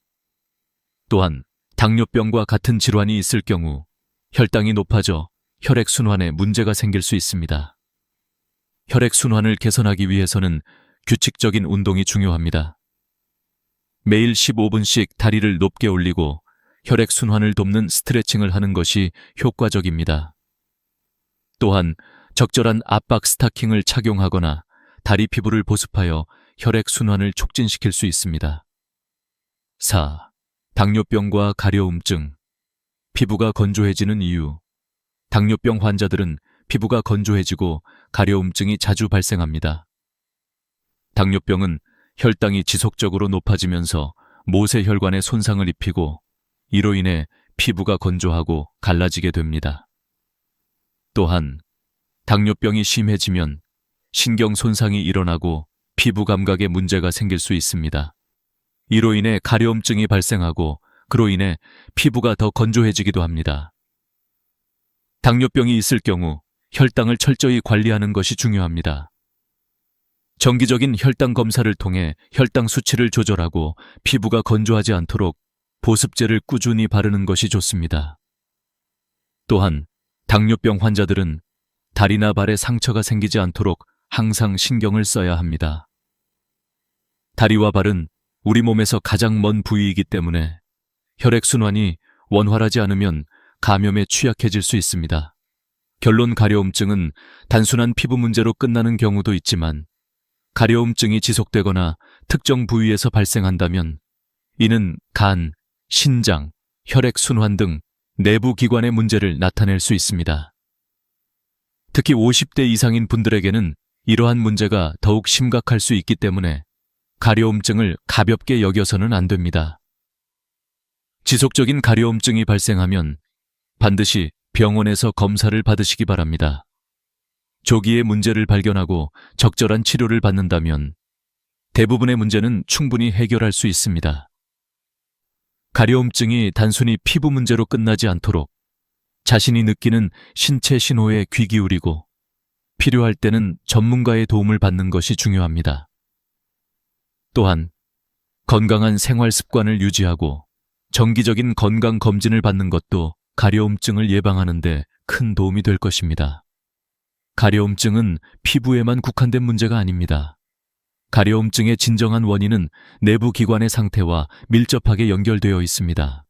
또한 당뇨병과 같은 질환이 있을 경우 혈당이 높아져 혈액순환에 문제가 생길 수 있습니다. 혈액순환을 개선하기 위해서는 규칙적인 운동이 중요합니다. 매일 15분씩 다리를 높게 올리고 혈액순환을 돕는 스트레칭을 하는 것이 효과적입니다. 또한 적절한 압박 스타킹을 착용하거나 다리 피부를 보습하여 혈액순환을 촉진시킬 수 있습니다. 4. 당뇨병과 가려움증. 피부가 건조해지는 이유. 당뇨병 환자들은 피부가 건조해지고 가려움증이 자주 발생합니다. 당뇨병은 혈당이 지속적으로 높아지면서 모세혈관에 손상을 입히고 이로 인해 피부가 건조하고 갈라지게 됩니다. 또한 당뇨병이 심해지면 신경 손상이 일어나고 피부 감각에 문제가 생길 수 있습니다. 이로 인해 가려움증이 발생하고 그로 인해 피부가 더 건조해지기도 합니다. 당뇨병이 있을 경우 혈당을 철저히 관리하는 것이 중요합니다. 정기적인 혈당 검사를 통해 혈당 수치를 조절하고 피부가 건조하지 않도록 보습제를 꾸준히 바르는 것이 좋습니다. 또한 당뇨병 환자들은 다리나 발에 상처가 생기지 않도록 항상 신경을 써야 합니다. 다리와 발은 우리 몸에서 가장 먼 부위이기 때문에 혈액순환이 원활하지 않으면 감염에 취약해질 수 있습니다. 결론 가려움증은 단순한 피부 문제로 끝나는 경우도 있지만 가려움증이 지속되거나 특정 부위에서 발생한다면 이는 간, 신장, 혈액순환 등 내부 기관의 문제를 나타낼 수 있습니다. 특히 50대 이상인 분들에게는 이러한 문제가 더욱 심각할 수 있기 때문에 가려움증을 가볍게 여겨서는 안 됩니다. 지속적인 가려움증이 발생하면 반드시 병원에서 검사를 받으시기 바랍니다. 조기에 문제를 발견하고 적절한 치료를 받는다면 대부분의 문제는 충분히 해결할 수 있습니다. 가려움증이 단순히 피부 문제로 끝나지 않도록 자신이 느끼는 신체 신호에 귀 기울이고 필요할 때는 전문가의 도움을 받는 것이 중요합니다. 또한 건강한 생활 습관을 유지하고 정기적인 건강 검진을 받는 것도 가려움증을 예방하는 데 큰 도움이 될 것입니다. 가려움증은 피부에만 국한된 문제가 아닙니다. 가려움증의 진정한 원인은 내부 기관의 상태와 밀접하게 연결되어 있습니다.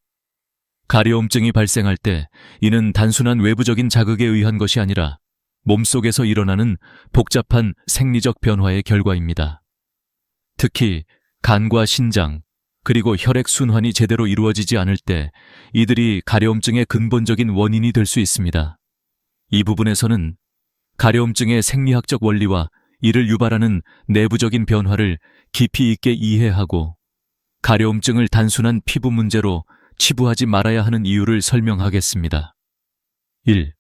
가려움증이 발생할 때 이는 단순한 외부적인 자극에 의한 것이 아니라 몸속에서 일어나는 복잡한 생리적 변화의 결과입니다. 특히 간과 신장, 그리고 혈액순환이 제대로 이루어지지 않을 때 이들이 가려움증의 근본적인 원인이 될 수 있습니다. 이 부분에서는 가려움증의 생리학적 원리와 이를 유발하는 내부적인 변화를 깊이 있게 이해하고 가려움증을 단순한 피부 문제로 치부하지 말아야 하는 이유를 설명하겠습니다. 1.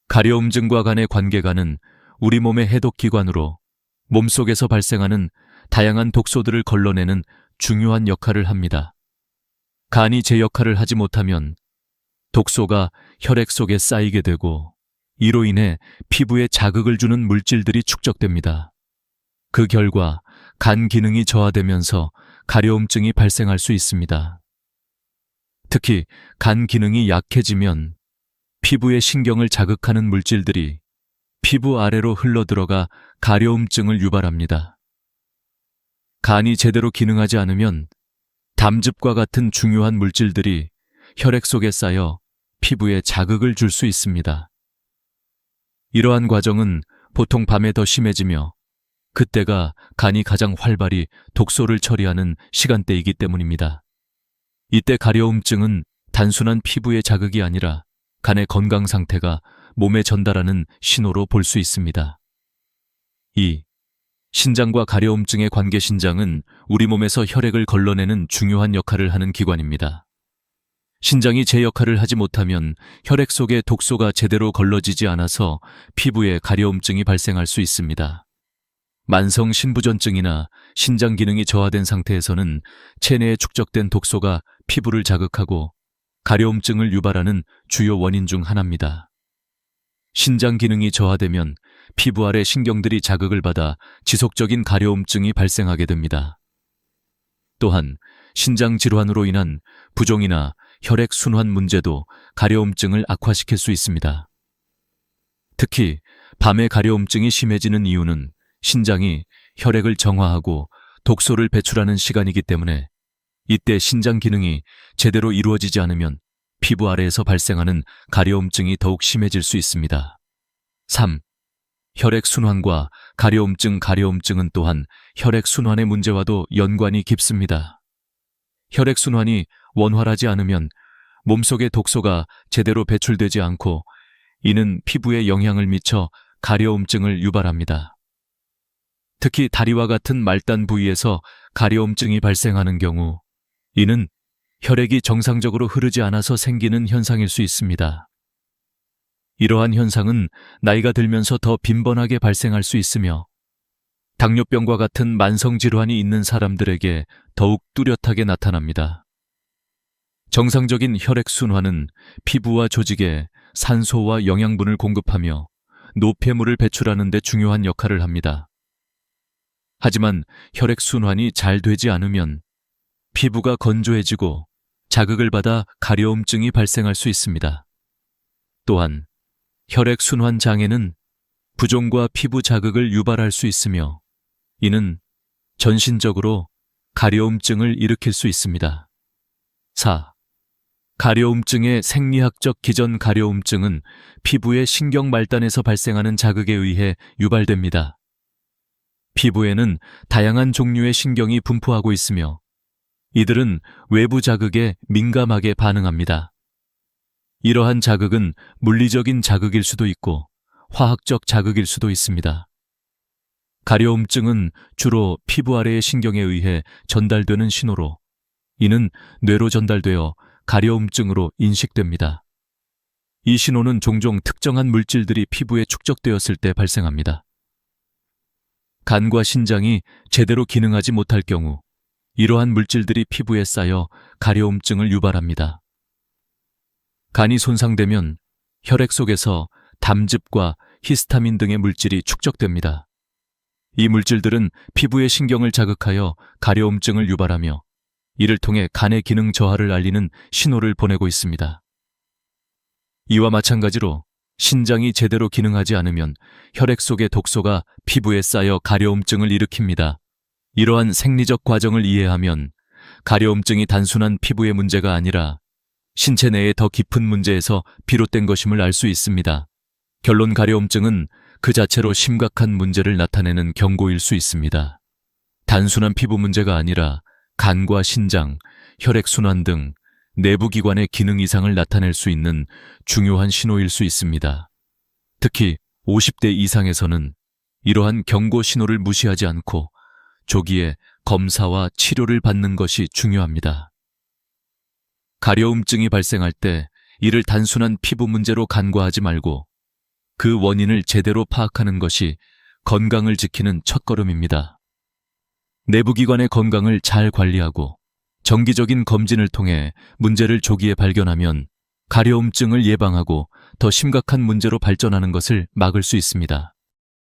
가려움증과 간의 관계가는 우리 몸의 해독기관으로 몸속에서 발생하는 다양한 독소들을 걸러내는 중요한 역할을 합니다. 간이 제 역할을 하지 못하면 독소가 혈액 속에 쌓이게 되고 이로 인해 피부에 자극을 주는 물질들이 축적됩니다. 그 결과 간 기능이 저하되면서 가려움증이 발생할 수 있습니다. 특히 간 기능이 약해지면 피부의 신경을 자극하는 물질들이 피부 아래로 흘러들어가 가려움증을 유발합니다. 간이 제대로 기능하지 않으면 담즙과 같은 중요한 물질들이 혈액 속에 쌓여 피부에 자극을 줄 수 있습니다. 이러한 과정은 보통 밤에 더 심해지며 그때가 간이 가장 활발히 독소를 처리하는 시간대이기 때문입니다. 이때 가려움증은 단순한 피부의 자극이 아니라 간의 건강 상태가 몸에 전달하는 신호로 볼 수 있습니다. 2. 신장과 가려움증의 관계. 신장은 우리 몸에서 혈액을 걸러내는 중요한 역할을 하는 기관입니다. 신장이 제 역할을 하지 못하면 혈액 속에 독소가 제대로 걸러지지 않아서 피부에 가려움증이 발생할 수 있습니다. 만성 신부전증이나 신장 기능이 저하된 상태에서는 체내에 축적된 독소가 피부를 자극하고 가려움증을 유발하는 주요 원인 중 하나입니다. 신장 기능이 저하되면 피부 아래 신경들이 자극을 받아 지속적인 가려움증이 발생하게 됩니다. 또한 신장 질환으로 인한 부종이나 혈액 순환 문제도 가려움증을 악화시킬 수 있습니다. 특히 밤에 가려움증이 심해지는 이유는 신장이 혈액을 정화하고 독소를 배출하는 시간이기 때문에 이때 신장 기능이 제대로 이루어지지 않으면 피부 아래에서 발생하는 가려움증이 더욱 심해질 수 있습니다. 3. 혈액순환과 가려움증. 가려움증은 또한 혈액순환의 문제와도 연관이 깊습니다. 혈액순환이 원활하지 않으면 몸속의 독소가 제대로 배출되지 않고 이는 피부에 영향을 미쳐 가려움증을 유발합니다. 특히 다리와 같은 말단 부위에서 가려움증이 발생하는 경우 이는 혈액이 정상적으로 흐르지 않아서 생기는 현상일 수 있습니다. 이러한 현상은 나이가 들면서 더 빈번하게 발생할 수 있으며 당뇨병과 같은 만성질환이 있는 사람들에게 더욱 뚜렷하게 나타납니다. 정상적인 혈액순환은 피부와 조직에 산소와 영양분을 공급하며 노폐물을 배출하는 데 중요한 역할을 합니다. 하지만 혈액순환이 잘 되지 않으면 피부가 건조해지고 자극을 받아 가려움증이 발생할 수 있습니다. 또한 혈액순환 장애는 부종과 피부 자극을 유발할 수 있으며 이는 전신적으로 가려움증을 일으킬 수 있습니다. 4. 가려움증의 생리학적 기전 가려움증은 피부의 신경말단에서 발생하는 자극에 의해 유발됩니다. 피부에는 다양한 종류의 신경이 분포하고 있으며 이들은 외부 자극에 민감하게 반응합니다. 이러한 자극은 물리적인 자극일 수도 있고 화학적 자극일 수도 있습니다. 가려움증은 주로 피부 아래의 신경에 의해 전달되는 신호로 이는 뇌로 전달되어 가려움증으로 인식됩니다. 이 신호는 종종 특정한 물질들이 피부에 축적되었을 때 발생합니다. 간과 신장이 제대로 기능하지 못할 경우 이러한 물질들이 피부에 쌓여 가려움증을 유발합니다. 간이 손상되면 혈액 속에서 담즙과 히스타민 등의 물질이 축적됩니다. 이 물질들은 피부의 신경을 자극하여 가려움증을 유발하며 이를 통해 간의 기능 저하를 알리는 신호를 보내고 있습니다. 이와 마찬가지로 신장이 제대로 기능하지 않으면 혈액 속의 독소가 피부에 쌓여 가려움증을 일으킵니다. 이러한 생리적 과정을 이해하면 가려움증이 단순한 피부의 문제가 아니라 신체 내의 더 깊은 문제에서 비롯된 것임을 알 수 있습니다. 결론 가려움증은 그 자체로 심각한 문제를 나타내는 경고일 수 있습니다. 단순한 피부 문제가 아니라 간과 신장, 혈액순환 등 내부 기관의 기능 이상을 나타낼 수 있는 중요한 신호일 수 있습니다. 특히 50대 이상에서는 이러한 경고 신호를 무시하지 않고 조기에 검사와 치료를 받는 것이 중요합니다. 가려움증이 발생할 때 이를 단순한 피부 문제로 간과하지 말고 그 원인을 제대로 파악하는 것이 건강을 지키는 첫걸음입니다. 내부기관의 건강을 잘 관리하고 정기적인 검진을 통해 문제를 조기에 발견하면 가려움증을 예방하고 더 심각한 문제로 발전하는 것을 막을 수 있습니다.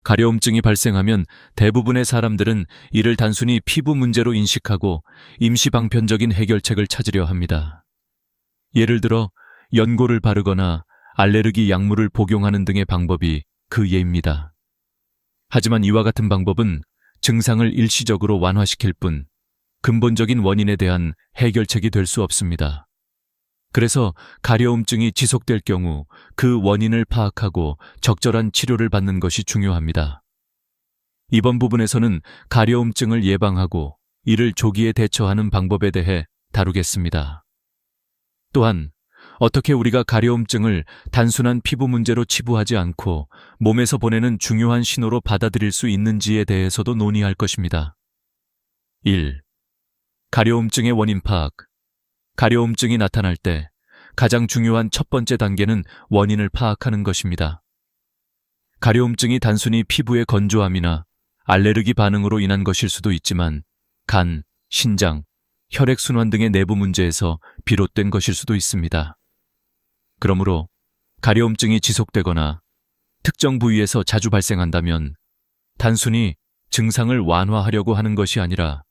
가려움증이 발생하면 대부분의 사람들은 이를 단순히 피부 문제로 인식하고 임시방편적인 해결책을 찾으려 합니다. 예를 들어 연고를 바르거나 알레르기 약물을 복용하는 등의 방법이 그 예입니다. 하지만 이와 같은 방법은 증상을 일시적으로 완화시킬 뿐 근본적인 원인에 대한 해결책이 될 수 없습니다. 그래서 가려움증이 지속될 경우 그 원인을 파악하고 적절한 치료를 받는 것이 중요합니다. 이번 부분에서는 가려움증을 예방하고 이를 조기에 대처하는 방법에 대해 다루겠습니다. 또한 어떻게 우리가 가려움증을 단순한 피부 문제로 치부하지 않고 몸에서 보내는 중요한 신호로 받아들일 수 있는지에 대해서도 논의할 것입니다. 1. 가려움증의 원인 파악. 가려움증이 나타날 때 가장 중요한 첫 번째 단계는 원인을 파악하는 것입니다. 가려움증이 단순히 피부의 건조함이나 알레르기 반응으로 인한 것일 수도 있지만 간, 신장, 혈액순환 등의 내부 문제에서 비롯된 것일 수도 있습니다. 그러므로 가려움증이 지속되거나 특정 부위에서 자주 발생한다면 단순히 증상을 완화하려고 하는 것이 아니라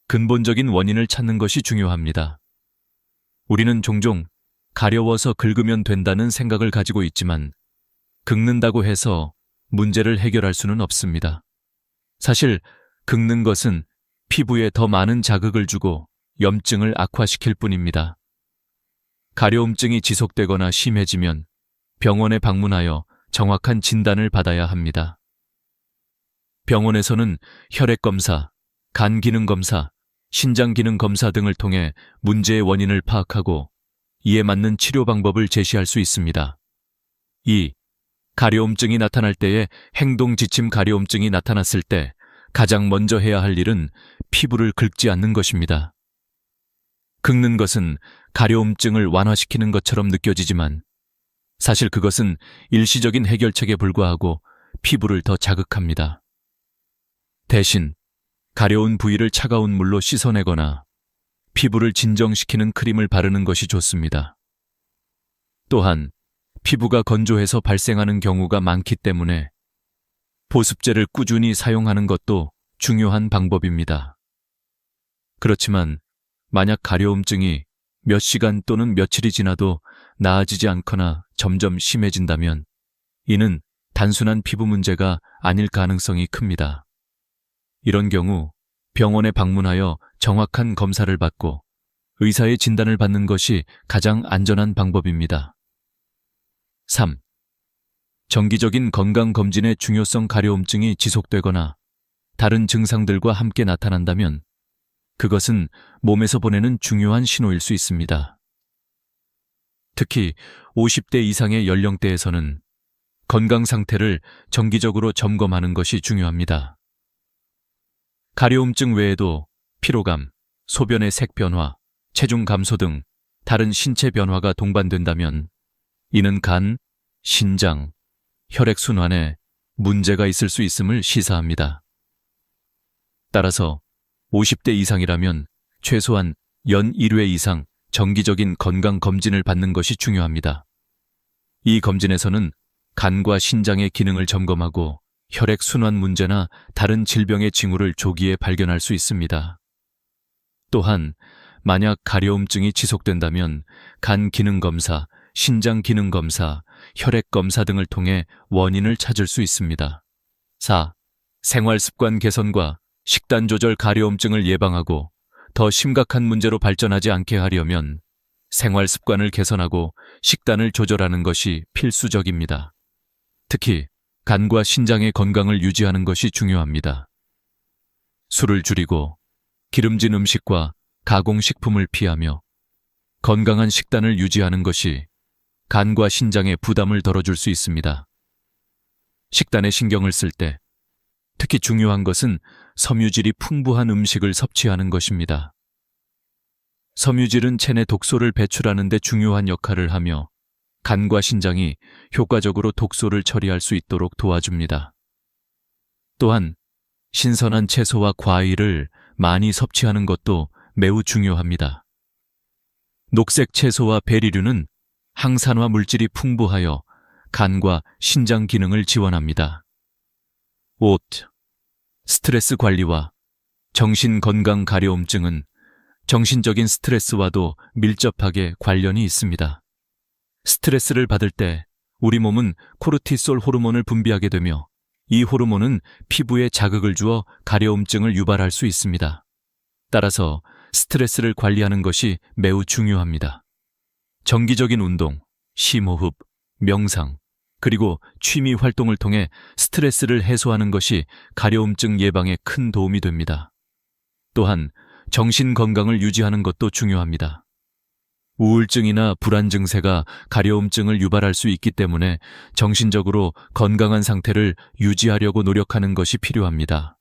근본적인 원인을 찾는 것이 중요합니다. 우리는 종종 가려워서 긁으면 된다는 생각을 가지고 있지만 긁는다고 해서 문제를 해결할 수는 없습니다. 사실 긁는 것은 피부에 더 많은 자극을 주고 염증을 악화시킬 뿐입니다. 가려움증이 지속되거나 심해지면 병원에 방문하여 정확한 진단을 받아야 합니다. 병원에서는 혈액검사, 간기능검사, 신장기능검사 등을 통해 문제의 원인을 파악하고 이에 맞는 치료 방법을 제시할 수 있습니다. 2. 가려움증이 나타날 때에 행동 지침 가려움증이 나타났을 때 가장 먼저 해야 할 일은 피부를 긁지 않는 것입니다. 긁는 것은 가려움증을 완화시키는 것처럼 느껴지지만 사실 그것은 일시적인 해결책에 불과하고 피부를 더 자극합니다. 대신 가려운 부위를 차가운 물로 씻어내거나 피부를 진정시키는 크림을 바르는 것이 좋습니다. 또한 피부가 건조해서 발생하는 경우가 많기 때문에 보습제를 꾸준히 사용하는 것도 중요한 방법입니다. 그렇지만 만약 가려움증이 몇 시간 또는 며칠이 지나도 나아지지 않거나 점점 심해진다면 이는 단순한 피부 문제가 아닐 가능성이 큽니다. 이런 경우 병원에 방문하여 정확한 검사를 받고 의사의 진단을 받는 것이 가장 안전한 방법입니다. 3. 정기적인 건강검진의 중요성. 가려움증이 지속되거나 다른 증상들과 함께 나타난다면 그것은 몸에서 보내는 중요한 신호일 수 있습니다. 특히 50대 이상의 연령대에서는 건강 상태를 정기적으로 점검하는 것이 중요합니다. 가려움증 외에도 피로감, 소변의 색 변화, 체중 감소 등 다른 신체 변화가 동반된다면 이는 간, 신장, 혈액순환에 문제가 있을 수 있음을 시사합니다. 따라서 50대 이상이라면 최소한 연 1회 이상 정기적인 건강검진을 받는 것이 중요합니다. 이 검진에서는 간과 신장의 기능을 점검하고 혈액순환 문제나 다른 질병의 징후를 조기에 발견할 수 있습니다. 또한 만약 가려움증이 지속된다면 간 기능 검사, 신장 기능 검사, 혈액 검사 등을 통해 원인을 찾을 수 있습니다. 4. 생활 습관 개선과 식단 조절. 가려움증을 예방하고 더 심각한 문제로 발전하지 않게 하려면 생활 습관을 개선하고 식단을 조절하는 것이 필수적입니다. 특히 간과 신장의 건강을 유지하는 것이 중요합니다. 술을 줄이고 기름진 음식과 가공식품을 피하며 건강한 식단을 유지하는 것이 간과 신장에 부담을 덜어줄 수 있습니다. 식단에 신경을 쓸 때 특히 중요한 것은 섬유질이 풍부한 음식을 섭취하는 것입니다. 섬유질은 체내 독소를 배출하는 데 중요한 역할을 하며 간과 신장이 효과적으로 독소를 처리할 수 있도록 도와줍니다. 또한 신선한 채소와 과일을 많이 섭취하는 것도 매우 중요합니다. 녹색 채소와 베리류는 항산화 물질이 풍부하여 간과 신장 기능을 지원합니다. 5. 스트레스 관리와 정신 건강. 가려움증은 정신적인 스트레스와도 밀접하게 관련이 있습니다. 스트레스를 받을 때 우리 몸은 코르티솔 호르몬을 분비하게 되며 이 호르몬은 피부에 자극을 주어 가려움증을 유발할 수 있습니다. 따라서 스트레스를 관리하는 것이 매우 중요합니다. 정기적인 운동, 심호흡, 명상, 그리고 취미 활동을 통해 스트레스를 해소하는 것이 가려움증 예방에 큰 도움이 됩니다. 또한 정신 건강을 유지하는 것도 중요합니다. 우울증이나 불안 증세가 가려움증을 유발할 수 있기 때문에 정신적으로 건강한 상태를 유지하려고 노력하는 것이 필요합니다.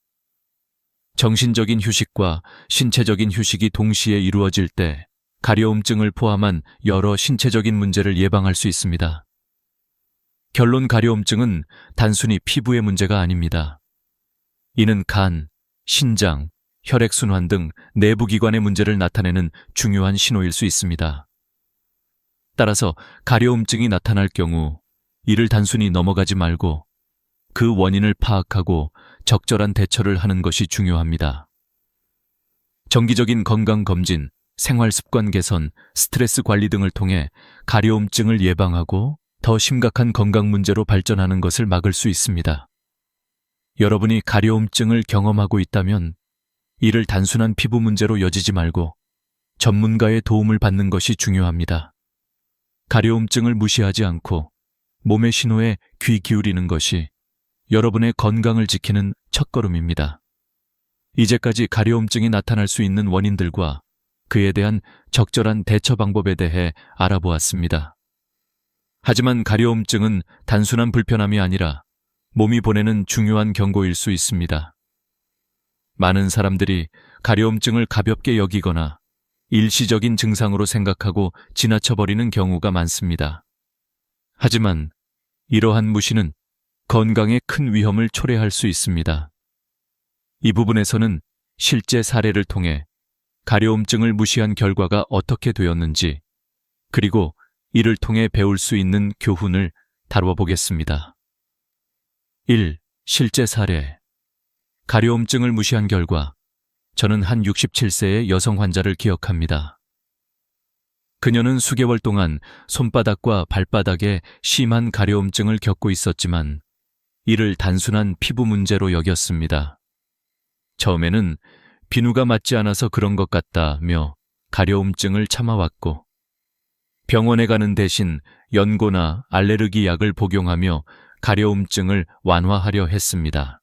정신적인 휴식과 신체적인 휴식이 동시에 이루어질 때 가려움증을 포함한 여러 신체적인 문제를 예방할 수 있습니다. 결론. 가려움증은 단순히 피부의 문제가 아닙니다. 이는 간, 신장, 혈액순환 등 내부 기관의 문제를 나타내는 중요한 신호일 수 있습니다. 따라서 가려움증이 나타날 경우 이를 단순히 넘어가지 말고 그 원인을 파악하고 적절한 대처를 하는 것이 중요합니다. 정기적인 건강검진, 생활습관 개선, 스트레스 관리 등을 통해 가려움증을 예방하고 더 심각한 건강 문제로 발전하는 것을 막을 수 있습니다. 여러분이 가려움증을 경험하고 있다면 이를 단순한 피부 문제로 여지지 말고 전문가의 도움을 받는 것이 중요합니다. 가려움증을 무시하지 않고 몸의 신호에 귀 기울이는 것이 여러분의 건강을 지키는 첫걸음입니다. 이제까지 가려움증이 나타날 수 있는 원인들과 그에 대한 적절한 대처 방법에 대해 알아보았습니다. 하지만 가려움증은 단순한 불편함이 아니라 몸이 보내는 중요한 경고일 수 있습니다. 많은 사람들이 가려움증을 가볍게 여기거나 일시적인 증상으로 생각하고 지나쳐버리는 경우가 많습니다. 하지만 이러한 무시는 건강에 큰 위험을 초래할 수 있습니다. 이 부분에서는 실제 사례를 통해 가려움증을 무시한 결과가 어떻게 되었는지, 그리고 이를 통해 배울 수 있는 교훈을 다루어 보겠습니다. 1. 실제 사례. 가려움증을 무시한 결과, 저는 한 67세의 여성 환자를 기억합니다. 그녀는 수개월 동안 손바닥과 발바닥에 심한 가려움증을 겪고 있었지만 이를 단순한 피부 문제로 여겼습니다. 처음에는 비누가 맞지 않아서 그런 것 같다며 가려움증을 참아왔고, 병원에 가는 대신 연고나 알레르기 약을 복용하며 가려움증을 완화하려 했습니다.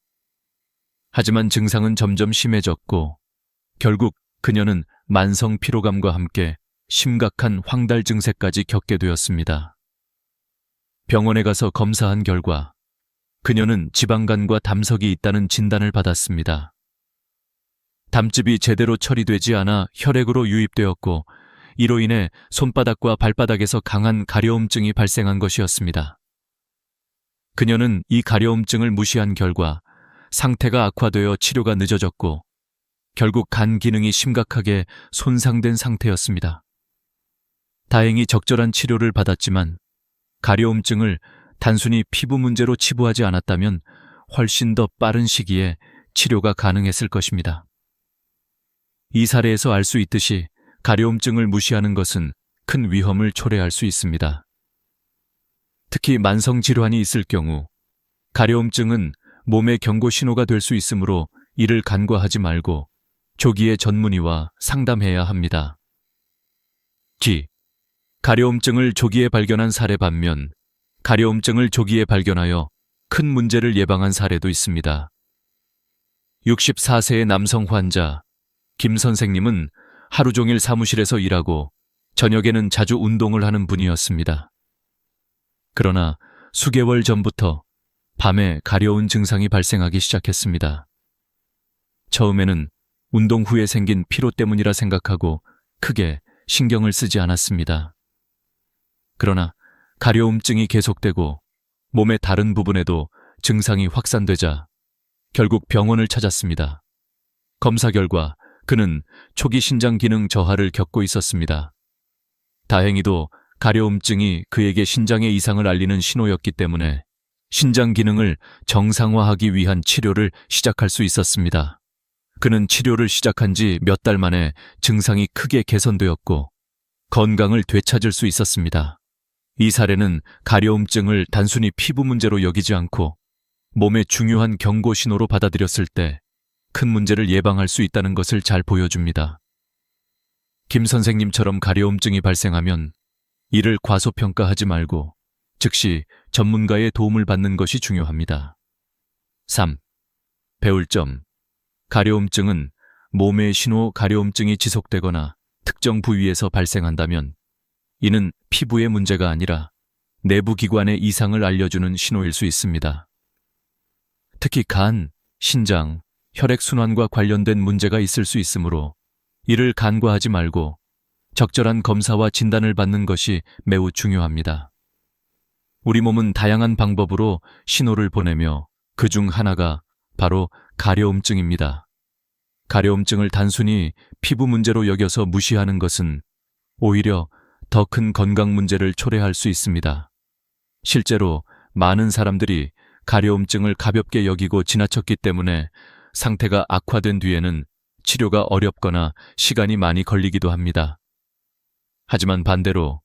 하지만 증상은 점점 심해졌고 결국 그녀는 만성 피로감과 함께 심각한 황달 증세까지 겪게 되었습니다. 병원에 가서 검사한 결과 그녀는 지방간과 담석이 있다는 진단을 받았습니다. 담즙이 제대로 처리되지 않아 혈액으로 유입되었고 이로 인해 손바닥과 발바닥에서 강한 가려움증이 발생한 것이었습니다. 그녀는 이 가려움증을 무시한 결과 상태가 악화되어 치료가 늦어졌고 결국 간 기능이 심각하게 손상된 상태였습니다. 다행히 적절한 치료를 받았지만 가려움증을 단순히 피부 문제로 치부하지 않았다면 훨씬 더 빠른 시기에 치료가 가능했을 것입니다. 이 사례에서 알 수 있듯이 가려움증을 무시하는 것은 큰 위험을 초래할 수 있습니다. 특히 만성 질환이 있을 경우 가려움증은 몸의 경고 신호가 될 수 있으므로 이를 간과하지 말고 조기에 전문의와 상담해야 합니다. 기. 가려움증을 조기에 발견한 사례 반면 가려움증을 조기에 발견하여 큰 문제를 예방한 사례도 있습니다. 64세의 남성 환자 김 선생님은 하루 종일 사무실에서 일하고 저녁에는 자주 운동을 하는 분이었습니다. 그러나 수개월 전부터 밤에 가려운 증상이 발생하기 시작했습니다. 처음에는 운동 후에 생긴 피로 때문이라 생각하고 크게 신경을 쓰지 않았습니다. 그러나 가려움증이 계속되고 몸의 다른 부분에도 증상이 확산되자 결국 병원을 찾았습니다. 검사 결과 그는 초기 신장 기능 저하를 겪고 있었습니다. 다행히도 가려움증이 그에게 신장의 이상을 알리는 신호였기 때문에 신장 기능을 정상화하기 위한 치료를 시작할 수 있었습니다. 그는 치료를 시작한 지 몇 달 만에 증상이 크게 개선되었고 건강을 되찾을 수 있었습니다. 이 사례는 가려움증을 단순히 피부 문제로 여기지 않고 몸의 중요한 경고 신호로 받아들였을 때 큰 문제를 예방할 수 있다는 것을 잘 보여줍니다. 김 선생님처럼 가려움증이 발생하면 이를 과소평가하지 말고 즉시 전문가의 도움을 받는 것이 중요합니다. 3. 배울 점. 가려움증은 몸의 신호 가려움증이 지속되거나 특정 부위에서 발생한다면 이는 피부의 문제가 아니라 내부 기관의 이상을 알려주는 신호일 수 있습니다. 특히 간, 신장, 혈액순환과 관련된 문제가 있을 수 있으므로 이를 간과하지 말고 적절한 검사와 진단을 받는 것이 매우 중요합니다. 우리 몸은 다양한 방법으로 신호를 보내며 그중 하나가 바로 가려움증입니다. 가려움증을 단순히 피부 문제로 여겨서 무시하는 것은 오히려 더 큰 건강 문제를 초래할 수 있습니다. 실제로 많은 사람들이 가려움증을 가볍게 여기고 지나쳤기 때문에 상태가 악화된 뒤에는 치료가 어렵거나 시간이 많이 걸리기도 합니다. 하지만 반대로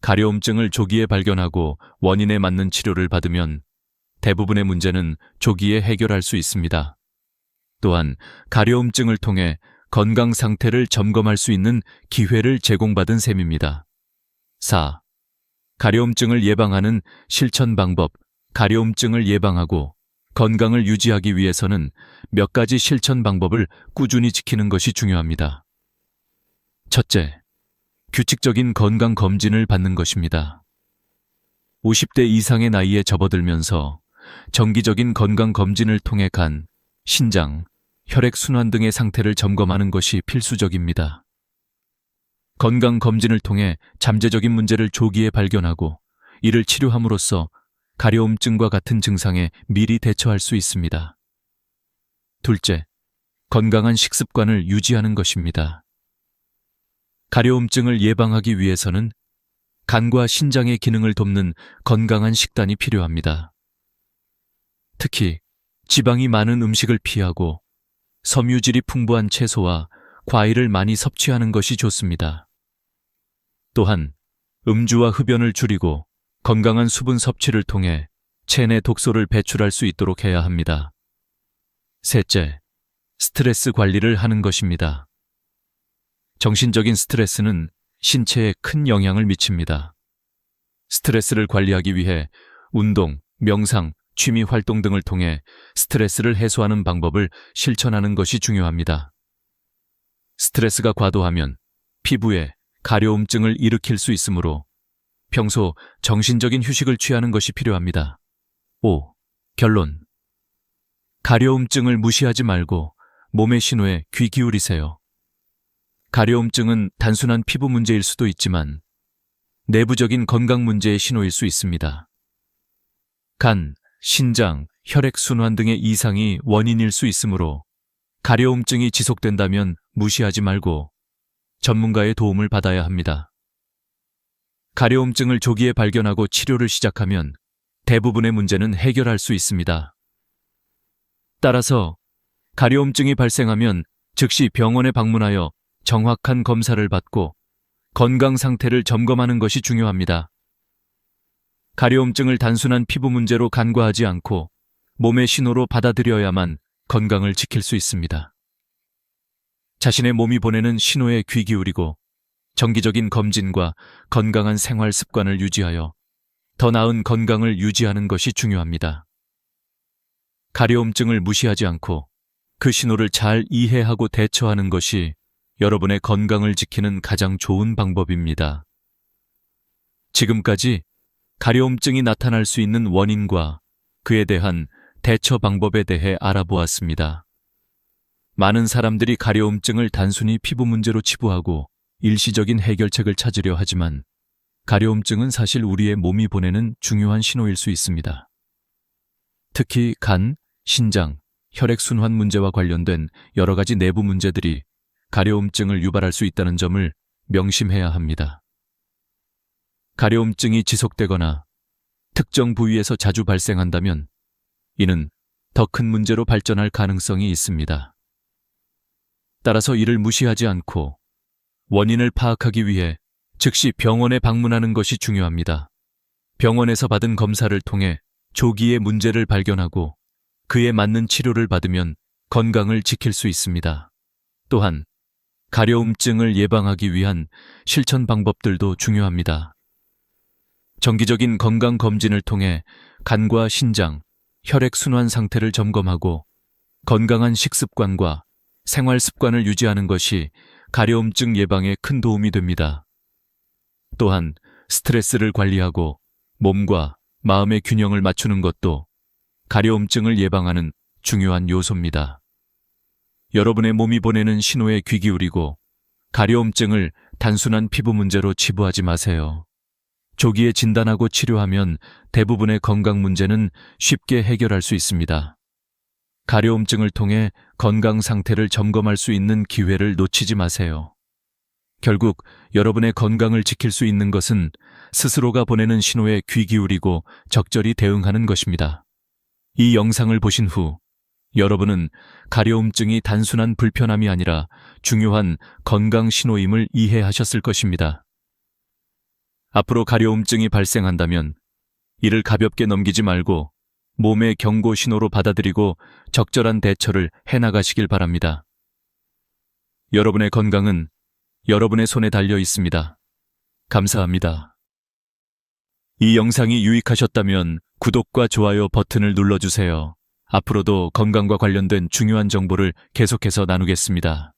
가려움증을 조기에 발견하고 원인에 맞는 치료를 받으면 대부분의 문제는 조기에 해결할 수 있습니다. 또한 가려움증을 통해 건강 상태를 점검할 수 있는 기회를 제공받은 셈입니다. 4. 가려움증을 예방하는 실천 방법. 가려움증을 예방하고 건강을 유지하기 위해서는 몇 가지 실천 방법을 꾸준히 지키는 것이 중요합니다. 첫째, 규칙적인 건강 검진을 받는 것입니다. 50대 이상의 나이에 접어들면서 정기적인 건강검진을 통해 간, 신장, 혈액순환 등의 상태를 점검하는 것이 필수적입니다. 건강검진을 통해 잠재적인 문제를 조기에 발견하고 이를 치료함으로써 가려움증과 같은 증상에 미리 대처할 수 있습니다. 둘째, 건강한 식습관을 유지하는 것입니다. 가려움증을 예방하기 위해서는 간과 신장의 기능을 돕는 건강한 식단이 필요합니다. 특히 지방이 많은 음식을 피하고 섬유질이 풍부한 채소와 과일을 많이 섭취하는 것이 좋습니다. 또한 음주와 흡연을 줄이고 건강한 수분 섭취를 통해 체내 독소를 배출할 수 있도록 해야 합니다. 셋째, 스트레스 관리를 하는 것입니다. 정신적인 스트레스는 신체에 큰 영향을 미칩니다. 스트레스를 관리하기 위해 운동, 명상, 취미 활동 등을 통해 스트레스를 해소하는 방법을 실천하는 것이 중요합니다. 스트레스가 과도하면 피부에 가려움증을 일으킬 수 있으므로 평소 정신적인 휴식을 취하는 것이 필요합니다. 5. 결론. 가려움증을 무시하지 말고 몸의 신호에 귀 기울이세요. 가려움증은 단순한 피부 문제일 수도 있지만 내부적인 건강 문제의 신호일 수 있습니다. 간, 신장, 혈액순환 등의 이상이 원인일 수 있으므로 가려움증이 지속된다면 무시하지 말고 전문가의 도움을 받아야 합니다. 가려움증을 조기에 발견하고 치료를 시작하면 대부분의 문제는 해결할 수 있습니다. 따라서 가려움증이 발생하면 즉시 병원에 방문하여 정확한 검사를 받고 건강 상태를 점검하는 것이 중요합니다. 가려움증을 단순한 피부 문제로 간과하지 않고 몸의 신호로 받아들여야만 건강을 지킬 수 있습니다. 자신의 몸이 보내는 신호에 귀 기울이고 정기적인 검진과 건강한 생활 습관을 유지하여 더 나은 건강을 유지하는 것이 중요합니다. 가려움증을 무시하지 않고 그 신호를 잘 이해하고 대처하는 것이 여러분의 건강을 지키는 가장 좋은 방법입니다. 지금까지 가려움증이 나타날 수 있는 원인과 그에 대한 대처 방법에 대해 알아보았습니다. 많은 사람들이 가려움증을 단순히 피부 문제로 치부하고 일시적인 해결책을 찾으려 하지만 가려움증은 사실 우리의 몸이 보내는 중요한 신호일 수 있습니다. 특히 간, 신장, 혈액순환 문제와 관련된 여러 가지 내부 문제들이 가려움증을 유발할 수 있다는 점을 명심해야 합니다. 가려움증이 지속되거나 특정 부위에서 자주 발생한다면 이는 더 큰 문제로 발전할 가능성이 있습니다. 따라서 이를 무시하지 않고 원인을 파악하기 위해 즉시 병원에 방문하는 것이 중요합니다. 병원에서 받은 검사를 통해 조기에 문제를 발견하고 그에 맞는 치료를 받으면 건강을 지킬 수 있습니다. 또한 가려움증을 예방하기 위한 실천 방법들도 중요합니다. 정기적인 건강검진을 통해 간과 신장, 혈액순환 상태를 점검하고 건강한 식습관과 생활 습관을 유지하는 것이 가려움증 예방에 큰 도움이 됩니다. 또한 스트레스를 관리하고 몸과 마음의 균형을 맞추는 것도 가려움증을 예방하는 중요한 요소입니다. 여러분의 몸이 보내는 신호에 귀 기울이고 가려움증을 단순한 피부 문제로 치부하지 마세요. 조기에 진단하고 치료하면 대부분의 건강 문제는 쉽게 해결할 수 있습니다. 가려움증을 통해 건강 상태를 점검할 수 있는 기회를 놓치지 마세요. 결국 여러분의 건강을 지킬 수 있는 것은 스스로가 보내는 신호에 귀 기울이고 적절히 대응하는 것입니다. 이 영상을 보신 후 여러분은 가려움증이 단순한 불편함이 아니라 중요한 건강 신호임을 이해하셨을 것입니다. 앞으로 가려움증이 발생한다면 이를 가볍게 넘기지 말고 몸의 경고 신호로 받아들이고 적절한 대처를 해나가시길 바랍니다. 여러분의 건강은 여러분의 손에 달려 있습니다. 감사합니다. 이 영상이 유익하셨다면 구독과 좋아요 버튼을 눌러주세요. 앞으로도 건강과 관련된 중요한 정보를 계속해서 나누겠습니다.